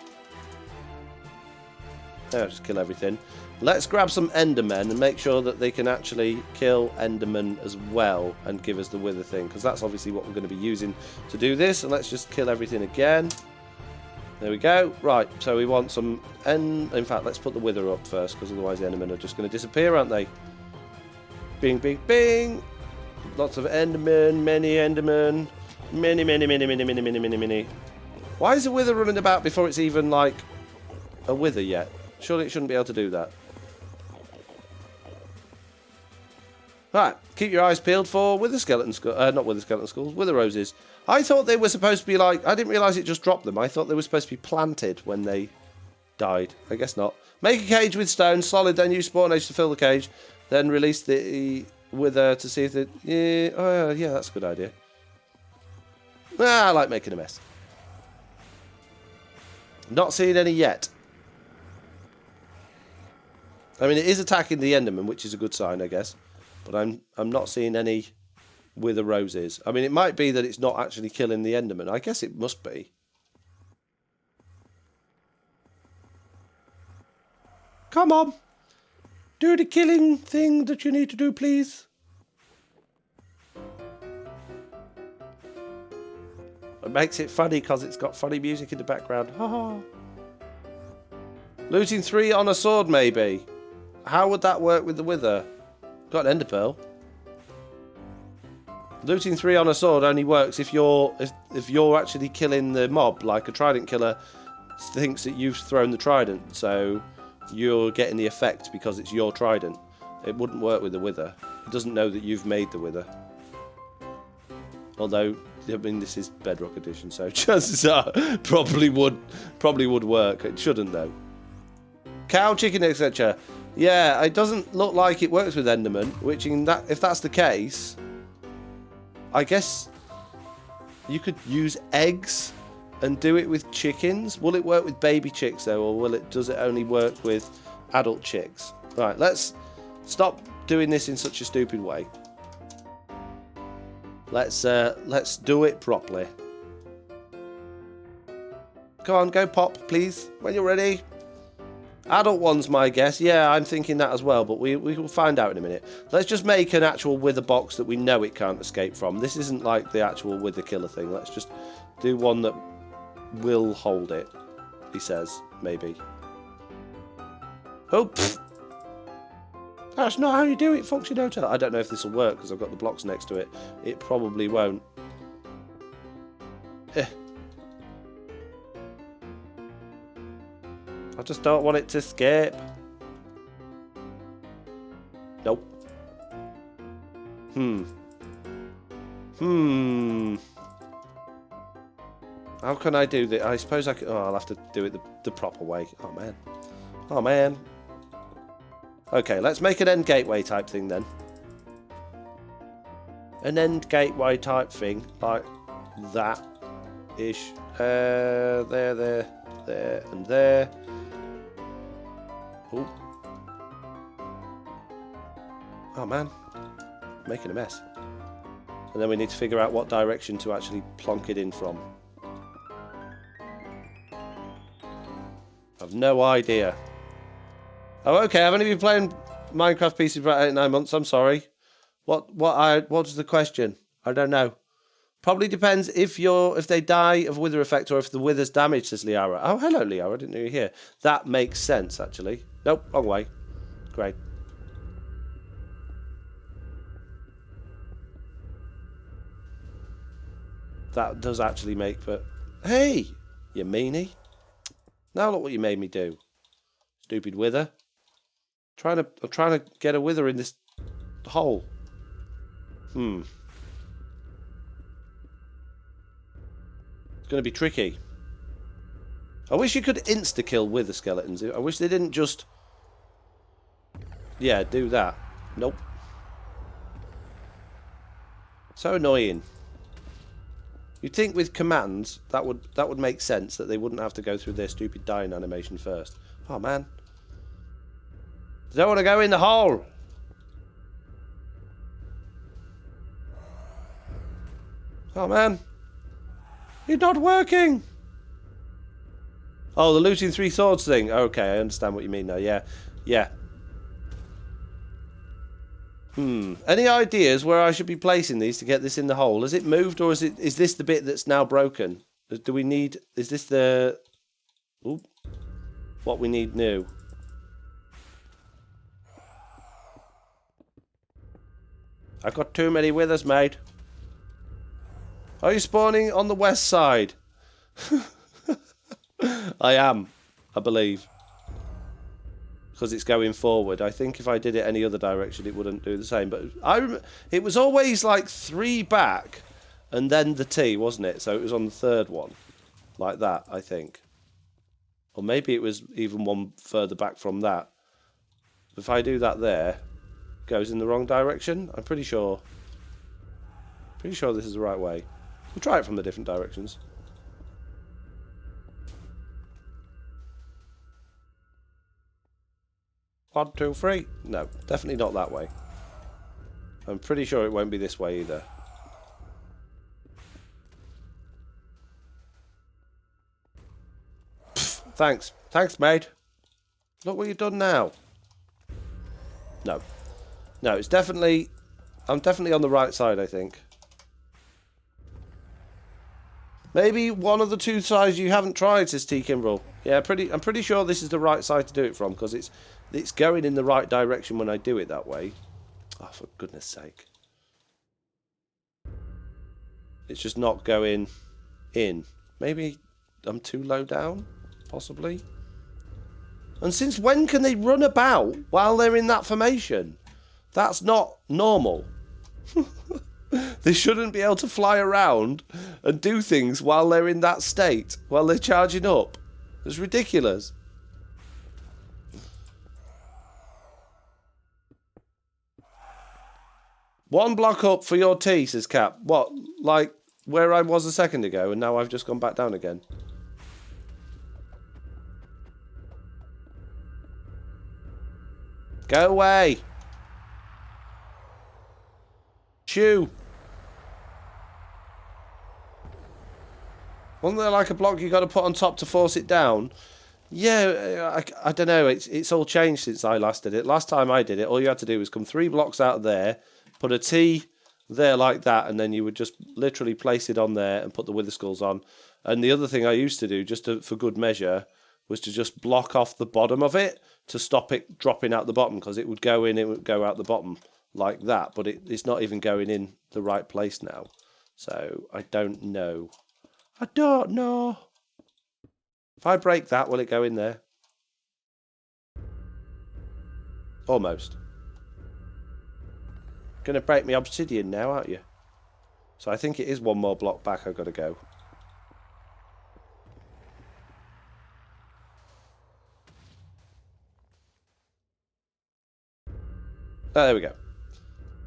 Just kill everything. Let's grab some Endermen and make sure that they can actually kill Endermen as well and give us the wither thing, because that's obviously what we're going to be using to do this. And let's just kill everything again. There we go. Right, so we want some... In fact, let's put the wither up first, because otherwise the Endermen are just going to disappear, aren't they? Bing, bing, bing. Lots of Endermen, many Endermen. Many, many, many, many, many, many, many, many. Why is the wither running about before it's even, like, a wither yet? Surely it shouldn't be able to do that. Right, keep your eyes peeled for wither skeleton skulls. Not wither skeleton skulls, wither roses. I thought they were supposed to be like... I didn't realise it just dropped them. I thought they were supposed to be planted when they died. I guess not. Make a cage with stone, solid, then use spawn age to fill the cage. Then release the wither to see if it... Yeah, oh, yeah, that's a good idea. I like making a mess. Not seeing any yet. I mean, it is attacking the Enderman, which is a good sign, I guess. But I'm not seeing any wither roses. I mean, it might be that it's not actually killing the Enderman. I guess it must be. Come on. Do the killing thing that you need to do, please. It makes it funny because it's got funny music in the background. Looting 3 on a sword, maybe. How would that work with the wither? Got an ender pearl. Looting 3 on a sword only works if you're actually killing the mob. Like a trident killer thinks that you've thrown the trident, so you're getting the effect because it's your trident. It wouldn't work with the wither. It doesn't know that you've made the wither. Although, I mean, this is Bedrock edition, so chances are probably would work. It shouldn't though. Cow, chicken, etc. Yeah, it doesn't look like it works with Enderman. Which, if that's the case, I guess you could use eggs and do it with chickens. Will it work with baby chicks though, or does it only work with adult chicks? Right, let's stop doing this in such a stupid way. Let's do it properly. Come on, go pop, please, when you're ready. Adult ones, my guess. Yeah, I'm thinking that as well, but we will find out in a minute. Let's just make an actual wither box that we know it can't escape from. This isn't like the actual wither killer thing. Let's just do one that will hold it, he says, maybe. Oh, pfft. That's not how you do it, Foxy Dota. I don't know if this will work because I've got the blocks next to it. It probably won't. I just don't want it to escape. Nope. How can I do this? I suppose I can... Oh, I'll have to do it the proper way. Oh, man. Oh, man. Okay, let's make an end gateway type thing then. An end gateway type thing, like that-ish. There, and there. Ooh. Oh man, making a mess. And then we need to figure out what direction to actually plonk it in from. I've no idea. Oh, okay. I've only been playing Minecraft PC for about 8-9 months. I'm sorry. What's the question? I don't know. Probably depends if they die of wither effect or if the wither's damaged, says Liara. Oh, hello, Liara. I didn't know you were here. That makes sense, actually. Nope, wrong way. Great. That does actually make for... Hey, you meanie. Now look what you made me do. Stupid wither. I'm trying to get a wither in this hole. It's going to be tricky. I wish you could insta-kill wither skeletons. I wish they didn't just... Yeah, do that. Nope. So annoying. You'd think with commands that would make sense, that they wouldn't have to go through their stupid dying animation first. Oh man. I don't want to go in the hole. Oh man. You're not working. Oh, the looting 3 swords thing. Okay, I understand what you mean now. Yeah. Yeah. Any ideas where I should be placing these to get this in the hole? Has it moved, or is this the bit that's now broken? Do we need... Is this the... Ooh, what we need new? I've got too many withers, mate. Are you spawning on the west side? I am, I believe. Because it's going forward. I think if I did it any other direction, it wouldn't do the same. But it was always like 3 back, and then the T, wasn't it? So it was on the 3rd one. Like that, I think. Or maybe it was even one further back from that. If I do that there, it goes in the wrong direction. I'm pretty sure. Pretty sure this is the right way. We'll try it from the different directions. One, two, three. No, definitely not that way. I'm pretty sure it won't be this way either. Pfft, thanks. Thanks, mate. Look what you've done now. No. No, it's definitely... I'm definitely on the right side, I think. Maybe one of the two sides you haven't tried, says T. Kimbrel. Yeah, I'm pretty sure this is the right side to do it from, because it's going in the right direction when I do it that way. Oh, for goodness sake. It's just not going in. Maybe I'm too low down, possibly. And since when can they run about while they're in that formation? That's not normal. They shouldn't be able to fly around and do things while they're in that state, while they're charging up. It's ridiculous. One block up for your tea, says Cap. What, like where I was a second ago and now I've just gone back down again? Go away. Shoo. Wasn't there like a block you got to put on top to force it down? Yeah, I don't know. It's all changed since I last did it. Last time I did it, all you had to do was come 3 blocks out of there, put a T there like that, and then you would just literally place it on there and put the wither skulls on. And the other thing I used to do, for good measure, was to just block off the bottom of it to stop it dropping out the bottom, because it would go in, it would go out the bottom like that. But it's not even going in the right place now. So I don't know. I don't know. If I break that, will it go in there? Almost. Gonna break me obsidian now, aren't you? So I think it is one more block back I've got to go. Oh, there we go.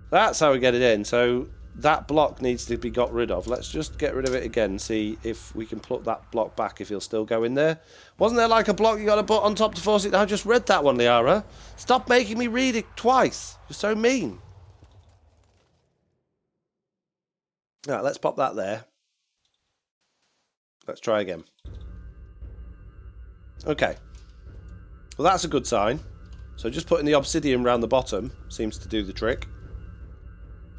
That's how we get it in. So that block needs to be got rid of. Let's just get rid of it again and see if we can put that block back, if he'll still go in there. Wasn't there like a block you got to put on top to force it? I just read that one, Liara. Stop making me read it twice. You're so mean. Alright, let's pop that there. Let's try again. Okay. Well, that's a good sign. So just putting the obsidian around the bottom seems to do the trick.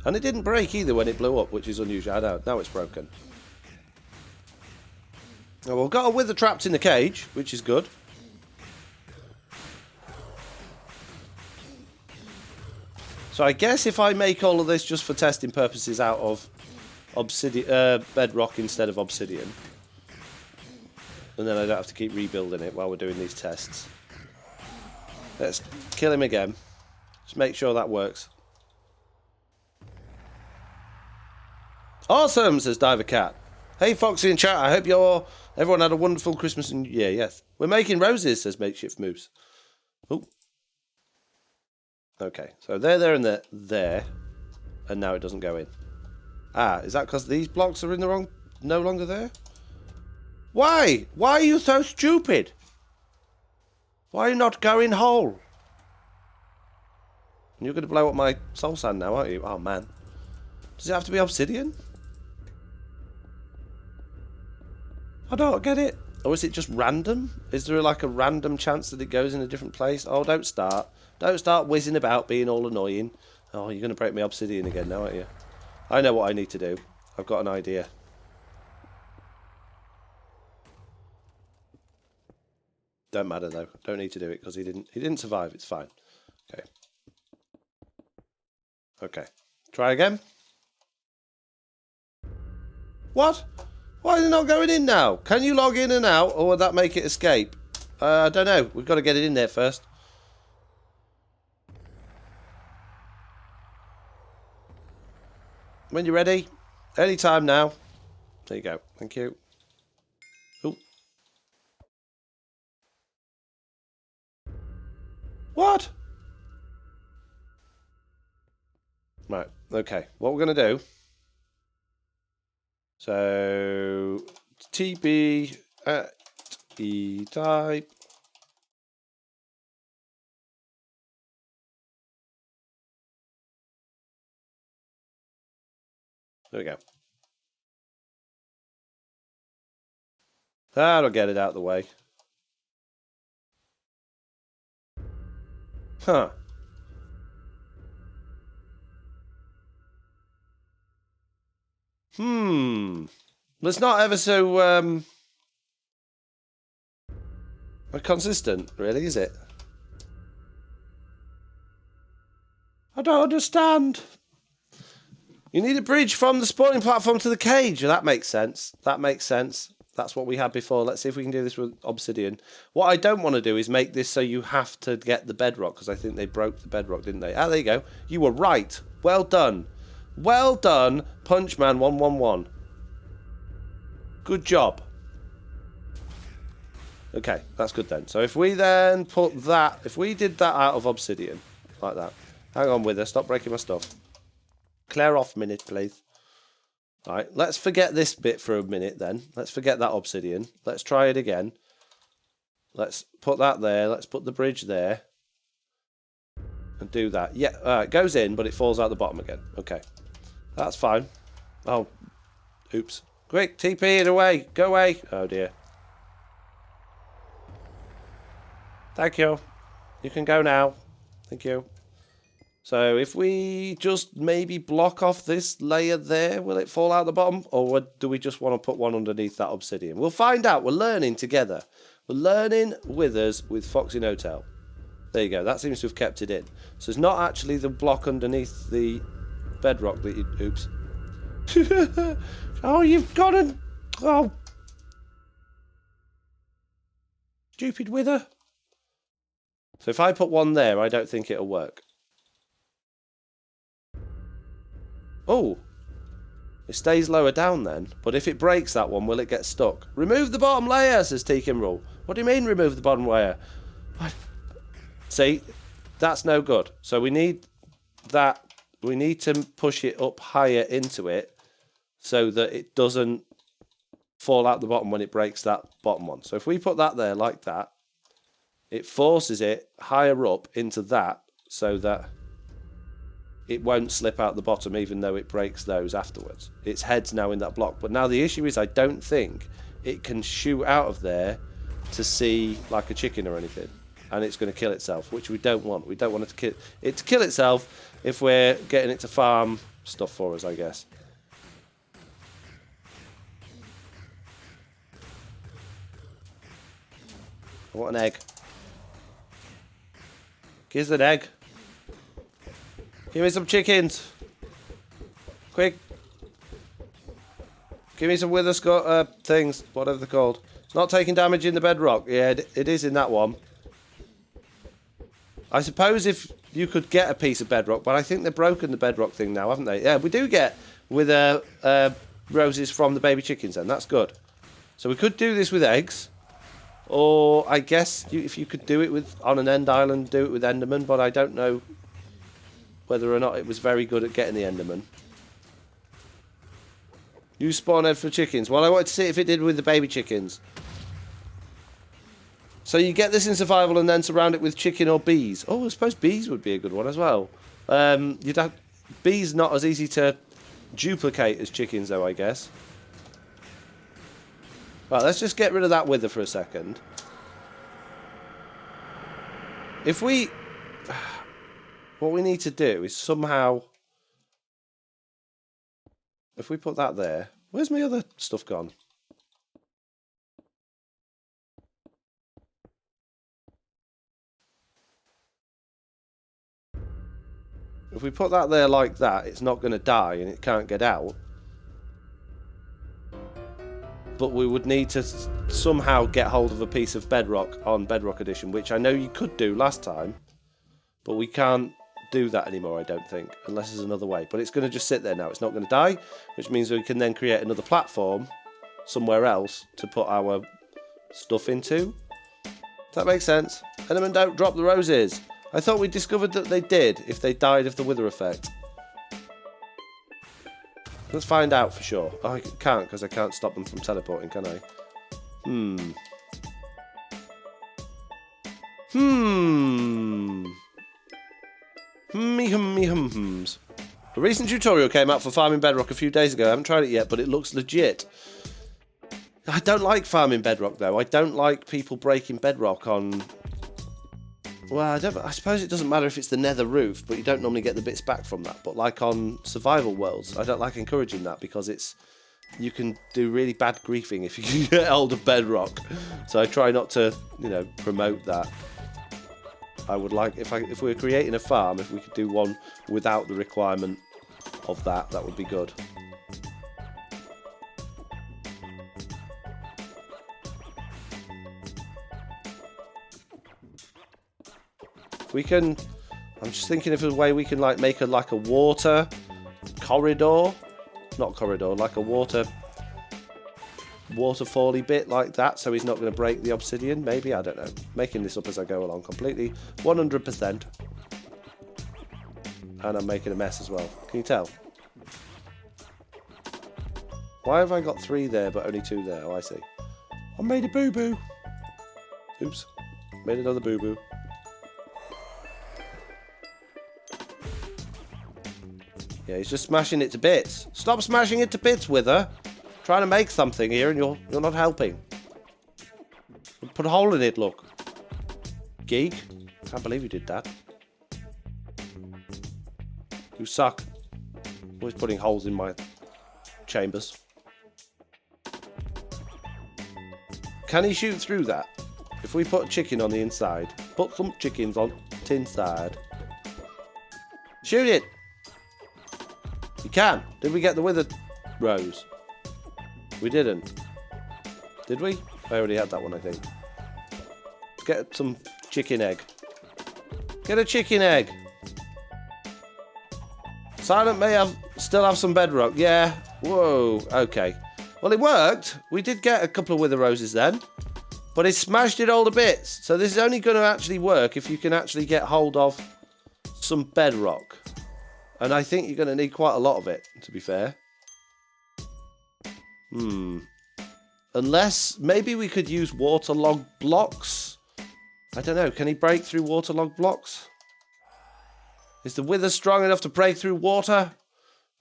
And it didn't break either when it blew up, which is unusual. I know, now it's broken. Oh, well, we've got a wither trapped in the cage, which is good. So I guess if I make all of this just for testing purposes out of bedrock instead of obsidian, and then I don't have to keep rebuilding it while we're doing these tests. Let's kill him again. Just make sure that works. Awesome, says Diver Cat. Hey, Foxy in chat. I hope everyone had a wonderful Christmas and New Year. Yes, we're making roses, says Makeshift Moose. Oh, okay. So there, and there, and now it doesn't go in. Ah, is that because these blocks are in the wrong? No longer there. Why? Why are you so stupid? Why are you not going whole? You're going to blow up my soul sand now, aren't you? Oh man. Does it have to be obsidian? I don't get it. Or is it just random? Is there like a random chance that it goes in a different place? Oh, don't start. Don't start whizzing about being all annoying. Oh, you're going to break my obsidian again now, aren't you? I know what I need to do. I've got an idea. Don't matter though. Don't need to do it because he didn't survive. It's fine. Okay. Okay. Try again. What? Why is it not going in now? Can you log in and out, or would that make it escape? I don't know. We've got to get it in there first. When you're ready. Anytime now. There you go. Thank you. Ooh. What? Right. Okay. What we're going to do. So, TB at E-type. There we go. That'll get it out of the way. Huh. It's not ever so consistent, really, is it? I don't understand. You need a bridge from the spawning platform to the cage. That makes sense. That makes sense. That's what we had before. Let's see if we can do this with obsidian. What I don't want to do is make this so you have to get the bedrock, because I think they broke the bedrock, didn't they? Ah, there you go. You were right. Well done. Well done, Punchman 111. Good job. Okay, that's good then. So if we then put that, if we did that out of obsidian, like that. Hang on with her, stop breaking my stuff. Clear off a minute, please. Alright, let's forget this bit for a minute then. Let's forget that obsidian. Let's try it again. Let's put that there. Let's put the bridge there. And do that. Yeah, it goes in, but it falls out the bottom again. Okay. That's fine. Oh, oops. Quick, TP it away. Go away. Oh dear. Thank you. You can go now. Thank you. So if we just maybe block off this layer there, will it fall out the bottom? Or do we just want to put one underneath that obsidian? We'll find out. We're learning together. We're learning with us with Foxy No-Tail. There you go. That seems to have kept it in. So it's not actually the block underneath the bedrock that you... Oops. Oh, you've got an... Oh. Stupid wither. So if I put one there, I don't think it'll work. Oh, it stays lower down then. But if it breaks that one, will it get stuck? Remove the bottom layer, says Tekin Rule. What do you mean remove the bottom layer? What? See, that's no good. So we need that. We need to push it up higher into it so that it doesn't fall out the bottom when it breaks that bottom one. So if we put that there like that, it forces it higher up into that so that it won't slip out the bottom even though it breaks those afterwards. Its head's now in that block. But now the issue is I don't think it can shoot out of there to see like a chicken or anything. And it's going to kill itself, which we don't want. We don't want it to kill itself if we're getting it to farm stuff for us, I guess. I want an egg. Give us an egg. Give me some chickens. Quick. Give me some wither things, whatever they're called. It's not taking damage in the bedrock. Yeah, it is in that one. I suppose if you could get a piece of bedrock, but I think they've broken the bedrock thing now, haven't they? Yeah, we do get wither roses from the baby chickens then. That's good. So we could do this with eggs. Or I guess if you could do it with on an end island, do it with Enderman, but I don't know whether or not it was very good at getting the Enderman. Use spawn head for chickens. Well, I wanted to see if it did with the baby chickens. So you get this in survival and then surround it with chicken or bees. Oh, I suppose bees would be a good one as well. Bees not as easy to duplicate as chickens though, I guess. Right, let's just get rid of that wither for a second. If we... What we need to do is somehow... If we put that there... Where's my other stuff gone? If we put that there like that, it's not going to die and it can't get out. But we would need to somehow get hold of a piece of bedrock on Bedrock Edition, which I know you could do last time, but we can't do that anymore, I don't think, unless there's another way. But it's going to just sit there now. It's not going to die, which means we can then create another platform somewhere else to put our stuff into. Does that make sense? Endermen don't drop the roses. I thought we discovered that they did if they died of the wither effect. Let's find out for sure. Oh, I can't because I can't stop them from teleporting, can I? Hums. A recent tutorial came out for farming bedrock a few days ago. I haven't tried it yet, but it looks legit. I don't like farming bedrock though. I don't like people breaking bedrock on... Well, I suppose it doesn't matter if it's the nether roof, but you don't normally get the bits back from that. But like on survival worlds, I don't like encouraging that because it's you can do really bad griefing if you can get hold of Bedrock. So I try not to, you know, promote that. I would like, if we were creating a farm, if we could do one without the requirement of that, that would be good. We can, I'm just thinking if there's a way we can like make a water corridor, not corridor, like a waterfally bit like that, so he's not going to break the obsidian. Maybe, I don't know. Making this up as I go along completely, 100%. And I'm making a mess as well. Can you tell? Why have I got 3 there but only 2 there? Oh, I see. I made a boo-boo. Oops. Made another boo-boo. Yeah, he's just smashing it to bits. Stop smashing it to bits, Wither. Trying to make something here and you're not helping. Put a hole in it, look. Geek. Can't believe you did that. You suck. Always putting holes in my chambers. Can he shoot through that? If we put a chicken on the inside. Put some chickens on the inside. Shoot it! You can. Did we get the wither rose? We didn't. Did we? I already had that one, I think. Get some chicken egg. Get a chicken egg. Silent may still have some bedrock. Yeah. Whoa. Okay. Well, it worked. We did get a couple of wither roses then. But it smashed it all to bits. So this is only going to actually work if you can actually get hold of some bedrock. And I think you're going to need quite a lot of it, to be fair. Unless, maybe we could use waterlogged blocks. I don't know, can he break through waterlogged blocks? Is the wither strong enough to break through water?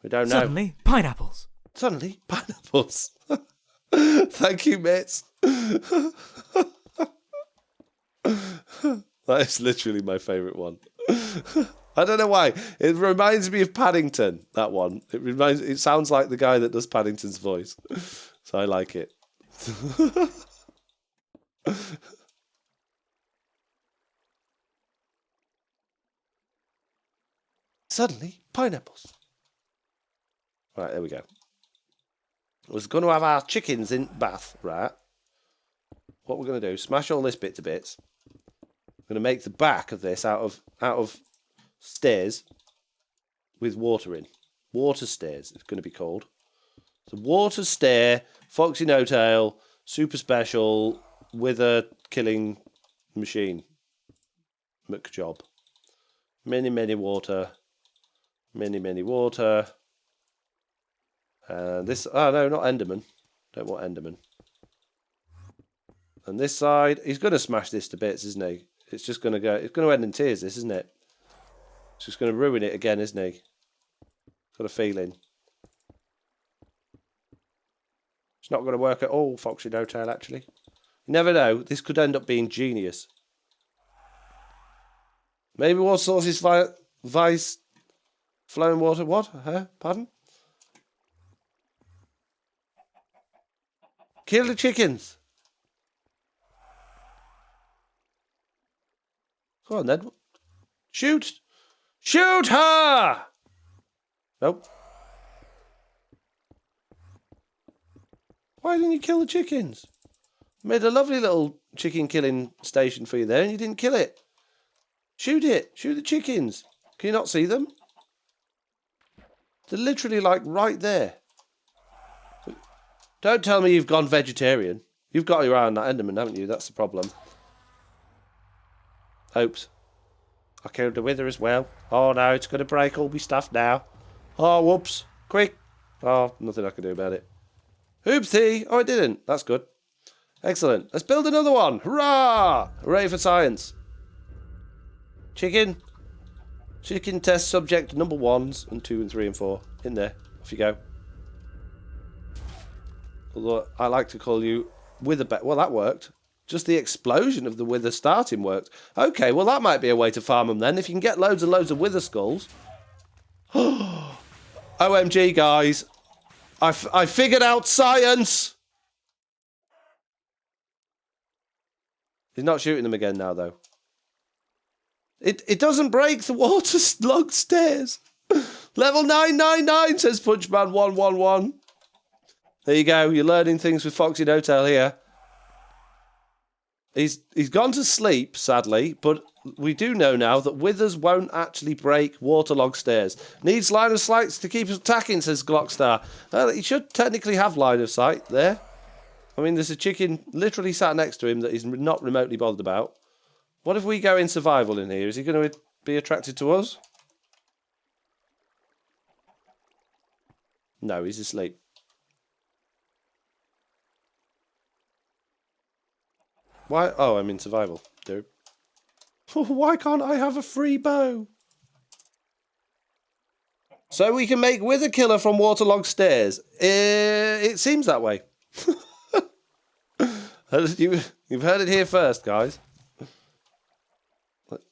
We don't know. Suddenly, pineapples. Suddenly, pineapples. Thank you, mates. That is literally my favourite one. I don't know why. It reminds me of Paddington, that one. It sounds like the guy that does Paddington's voice. So I like it. Suddenly, pineapples. Right, there we go. I was going to have our chickens in bath, right? What we're going to do, smash all this bit to bits. I'm going to make the back of this out of stairs with water in. Water stairs, it's going to be called. So water stair, Foxy No Tail, super special, wither killing machine. McJob. Many water. Many water. And this, oh no, not Enderman. Don't want Enderman. And this side, he's going to smash this to bits, isn't he? It's just going to go, it's going to end in tears, this, isn't it? It's just going to ruin it again, isn't he? Got a feeling. It's not going to work at all, Foxy No Tail, actually. You never know, this could end up being genius. Maybe what source is vice flowing water? What? Huh? Pardon? Kill the chickens. Go on then. Shoot! Shoot her! Nope. Why didn't you kill the chickens? Made a lovely little chicken killing station for you there and you didn't kill it. Shoot it. Shoot the chickens. Can you not see them? They're literally like right there. Don't tell me you've gone vegetarian. You've got your eye on that Enderman, haven't you? That's the problem. Oops. I killed the wither as well. Oh no, it's going to break all my stuff now. Oh, whoops. Quick. Oh, nothing I can do about it. Oopsie. Oh, it didn't. That's good. Excellent. Let's build another one. Hurrah! Hooray for science. Chicken. Chicken test subject number 1s and 2 and 3 and 4. In there. Off you go. Although I like to call you wither. Well, that worked. Just the explosion of the wither starting worked. Okay, well that might be a way to farm them then. If you can get loads and loads of wither skulls. OMG, guys. I figured out science. He's not shooting them again now, though. It doesn't break the waterlogged stairs. Level 999, says Punchman111. There you go. You're learning things with Foxy Hotel here. He's gone to sleep, sadly, but we do know now that withers won't actually break waterlogged stairs. Needs line of sight to keep attacking, says Glockstar. He should technically have line of sight there. I mean, there's a chicken literally sat next to him that he's not remotely bothered about. What if we go in survival in here? Is he going to be attracted to us? No, he's asleep. Why? Oh, I'm in survival, dude. Why can't I have a free bow? So we can make wither killer from waterlogged stairs. It seems that way. You've heard it here first, guys.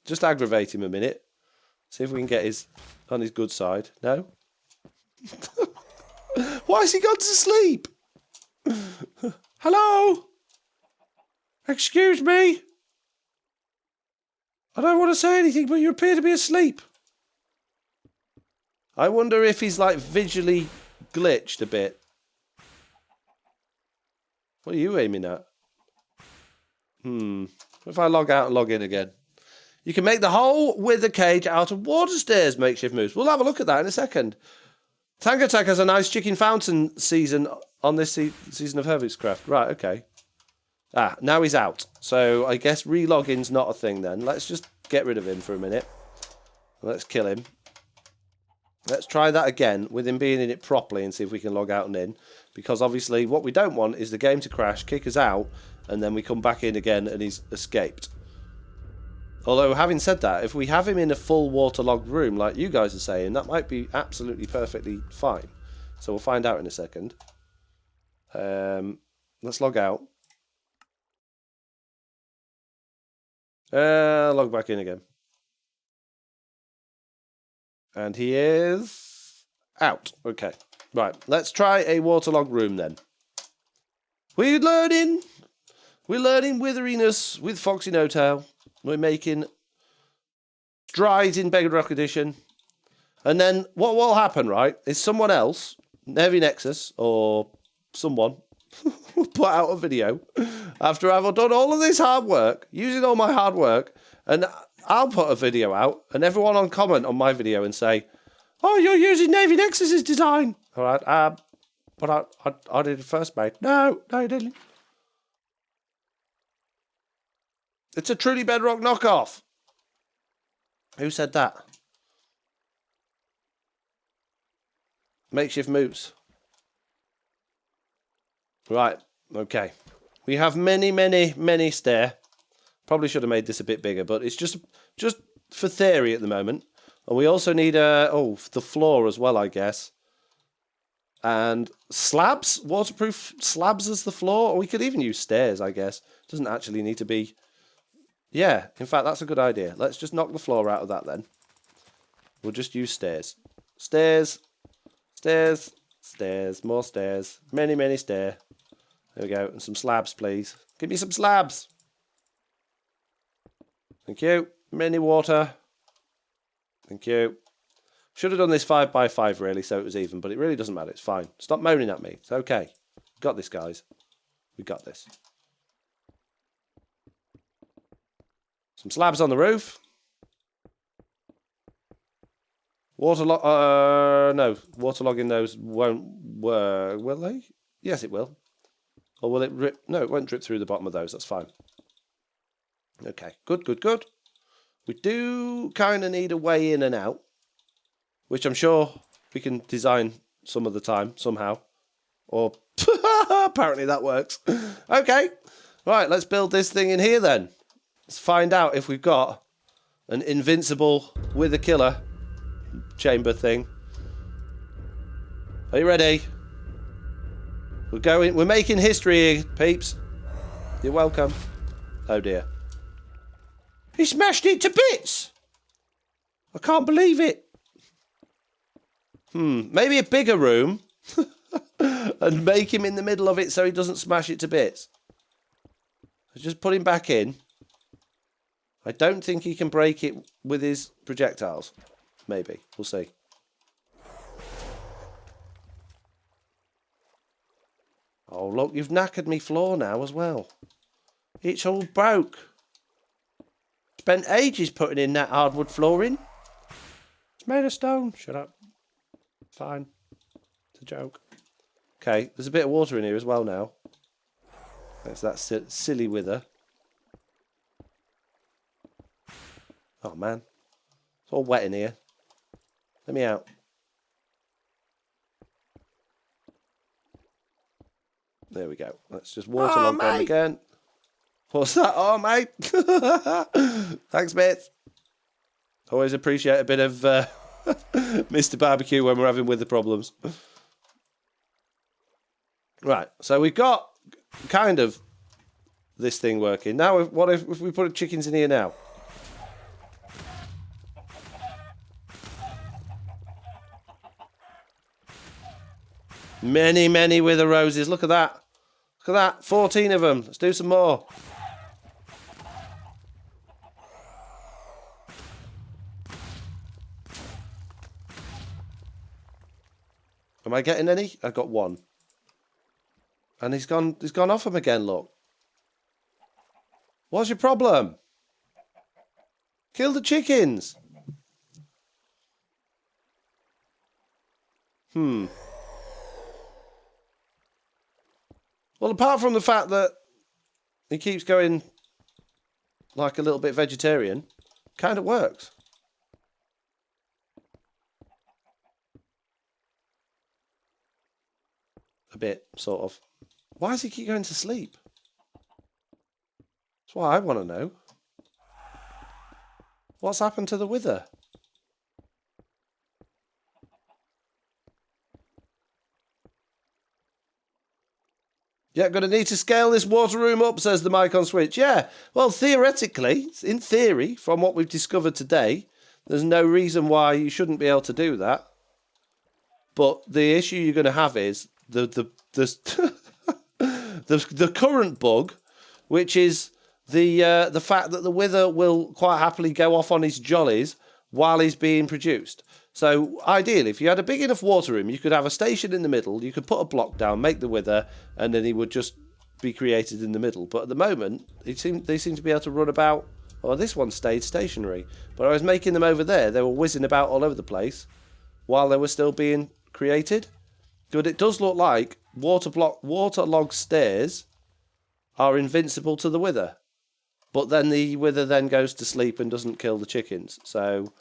Just aggravate him a minute. See if we can get on his good side. No? Why has he gone to sleep? Hello? Excuse me? I don't want to say anything, but you appear to be asleep. I wonder if he's like visually glitched a bit. What are you aiming at? What if I log out and log in again? You can make the whole wither cage out of water stairs, makeshift moves. We'll have a look at that in a second. Tango Tech has a nice chicken fountain season on this season of Hermitscraft. Right, okay. Now he's out. So I guess re-logging's not a thing then. Let's just get rid of him for a minute. Let's kill him. Let's try that again with him being in it properly and see if we can log out and in. Because obviously what we don't want is the game to crash, kick us out, and then we come back in again and he's escaped. Although, having said that, if we have him in a full waterlogged room, like you guys are saying, that might be absolutely perfectly fine. So we'll find out in a second. Let's log out. Log back in again. And he is out. Okay. Right. Let's try a waterlogged room then. We're learning witheriness with Foxy No-Tail. We're making strides in Bedrock Edition. And then what will happen, right, is someone else, Heavy Nexus or someone, will put out a video after I've done all of this hard work, using all my hard work, and I'll put a video out, and everyone will comment on my video and say, "Oh, you're using Navy Nexus's design." All right, but I did it first, mate. No, you didn't. It's a truly Bedrock knockoff. Who said that? Makeshift moves. Right, okay. We have many stair. Probably should have made this a bit bigger, but it's just for theory at the moment. And we also need the floor as well, I guess. And slabs, waterproof slabs as the floor. Or we could even use stairs, I guess. Doesn't actually need to be. Yeah, in fact, that's a good idea. Let's just knock the floor out of that then. We'll just use stairs. Stairs, more stairs. Many stairs. There we go. And some slabs, please. Give me some slabs. Thank you. Many water. Thank you. Should have done this 5 by 5 really, so it was even, but it really doesn't matter. It's fine. Stop moaning at me. It's okay. Got this, guys. We got this. Some slabs on the roof. Waterlogging those won't work, will they? Yes, it will. Or will it rip? No, it won't drip through the bottom of those. That's fine. Okay, good. We do kind of need a way in and out, which I'm sure we can design some of the time, somehow. Or, apparently that works. Okay, right, let's build this thing in here then. Let's find out if we've got an invincible wither killer chamber thing. Are you ready? We're making history here, peeps. You're welcome. Oh dear. He smashed it to bits! I can't believe it. Maybe a bigger room. and make him in the middle of it so he doesn't smash it to bits. Just put him back in. I don't think he can break it with his projectiles. Maybe. We'll see. Oh, look, you've knackered me floor now as well. It's all broke. Spent ages putting in that hardwood flooring. It's made of stone. Shut up. Fine. It's a joke. Okay, there's a bit of water in here as well now. That's that silly wither. Oh, man. It's all wet in here. Let me out. There we go. Let's just waterlog them again. What's that? Oh, mate. Thanks, mate. Always appreciate a bit of Mr. Barbecue when we're having wither problems. Right. So we've got kind of this thing working. Now, what if we put chickens in here now? Many, many wither roses. Look at that. Look at that. 14 of them. Let's do some more. Am I getting any? I've got one. And he's gone off him again, look. What's your problem? Kill the chickens. Well, apart from the fact that he keeps going like a little bit vegetarian, kind of works. A bit, sort of. Why does he keep going to sleep? That's what I want to know. What's happened to the wither? Yeah, going to need to scale this water room up, says the mic on Switch. Yeah, well, theoretically, in theory, from what we've discovered today, there's no reason why you shouldn't be able to do that. But the issue you're going to have is the current bug, which is the fact that the wither will quite happily go off on his jollies while he's being produced. So ideally, if you had a big enough water room, you could have a station in the middle, you could put a block down, make the wither, and then he would just be created in the middle. But at the moment, they seem to be able to run about. Oh, this one stayed stationary. But I was making them over there. They were whizzing about all over the place while they were still being created. But it does look like waterlogged stairs are invincible to the wither. But then the wither then goes to sleep and doesn't kill the chickens. So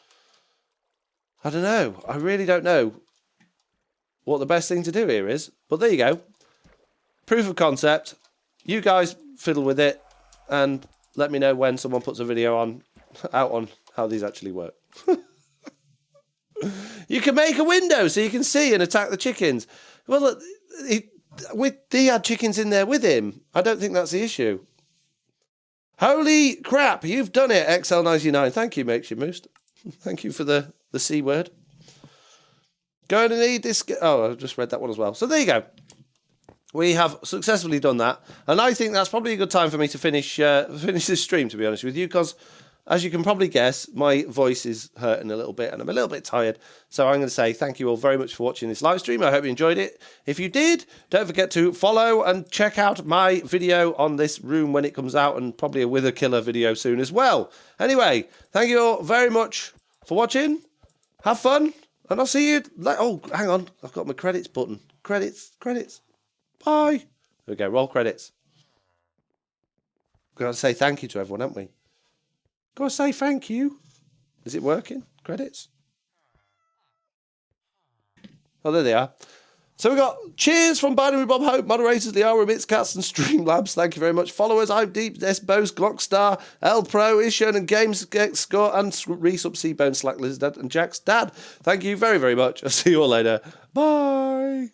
I don't know. I really don't know what the best thing to do here is. But there you go. Proof of concept. You guys fiddle with it and let me know when someone puts a video out on how these actually work. You can make a window so you can see and attack the chickens. Well, he had chickens in there with him. I don't think that's the issue. Holy crap, you've done it, XL99. Thank you, Makeshift Moose. Thank you for the C word. Going to need this... Oh, I've just read that one as well. So there you go. We have successfully done that. And I think that's probably a good time for me to finish this stream, to be honest with you, because as you can probably guess, my voice is hurting a little bit and I'm a little bit tired. So I'm going to say thank you all very much for watching this live stream. I hope you enjoyed it. If you did, don't forget to follow and check out my video on this room when it comes out, and probably a Wither Killer video soon as well. Anyway, thank you all very much for watching. Have fun. And I'll see you... Oh, hang on. I've got my credits button. Credits. Bye. There we go. Roll credits. We've got to say thank you to everyone, haven't we? Got to say thank you. Is it working? Credits. Oh, there they are. So we've got cheers from Binary Bob Hope, moderators Liara, Mitzcats and Streamlabs. Thank you very much. Followers, I'm Deep, Esbos, Glockstar, L Pro, Ishon and Games Score, and Resub, Seabone, Slack Lizard, and Jack's Dad. Thank you very, very much. I'll see you all later. Bye.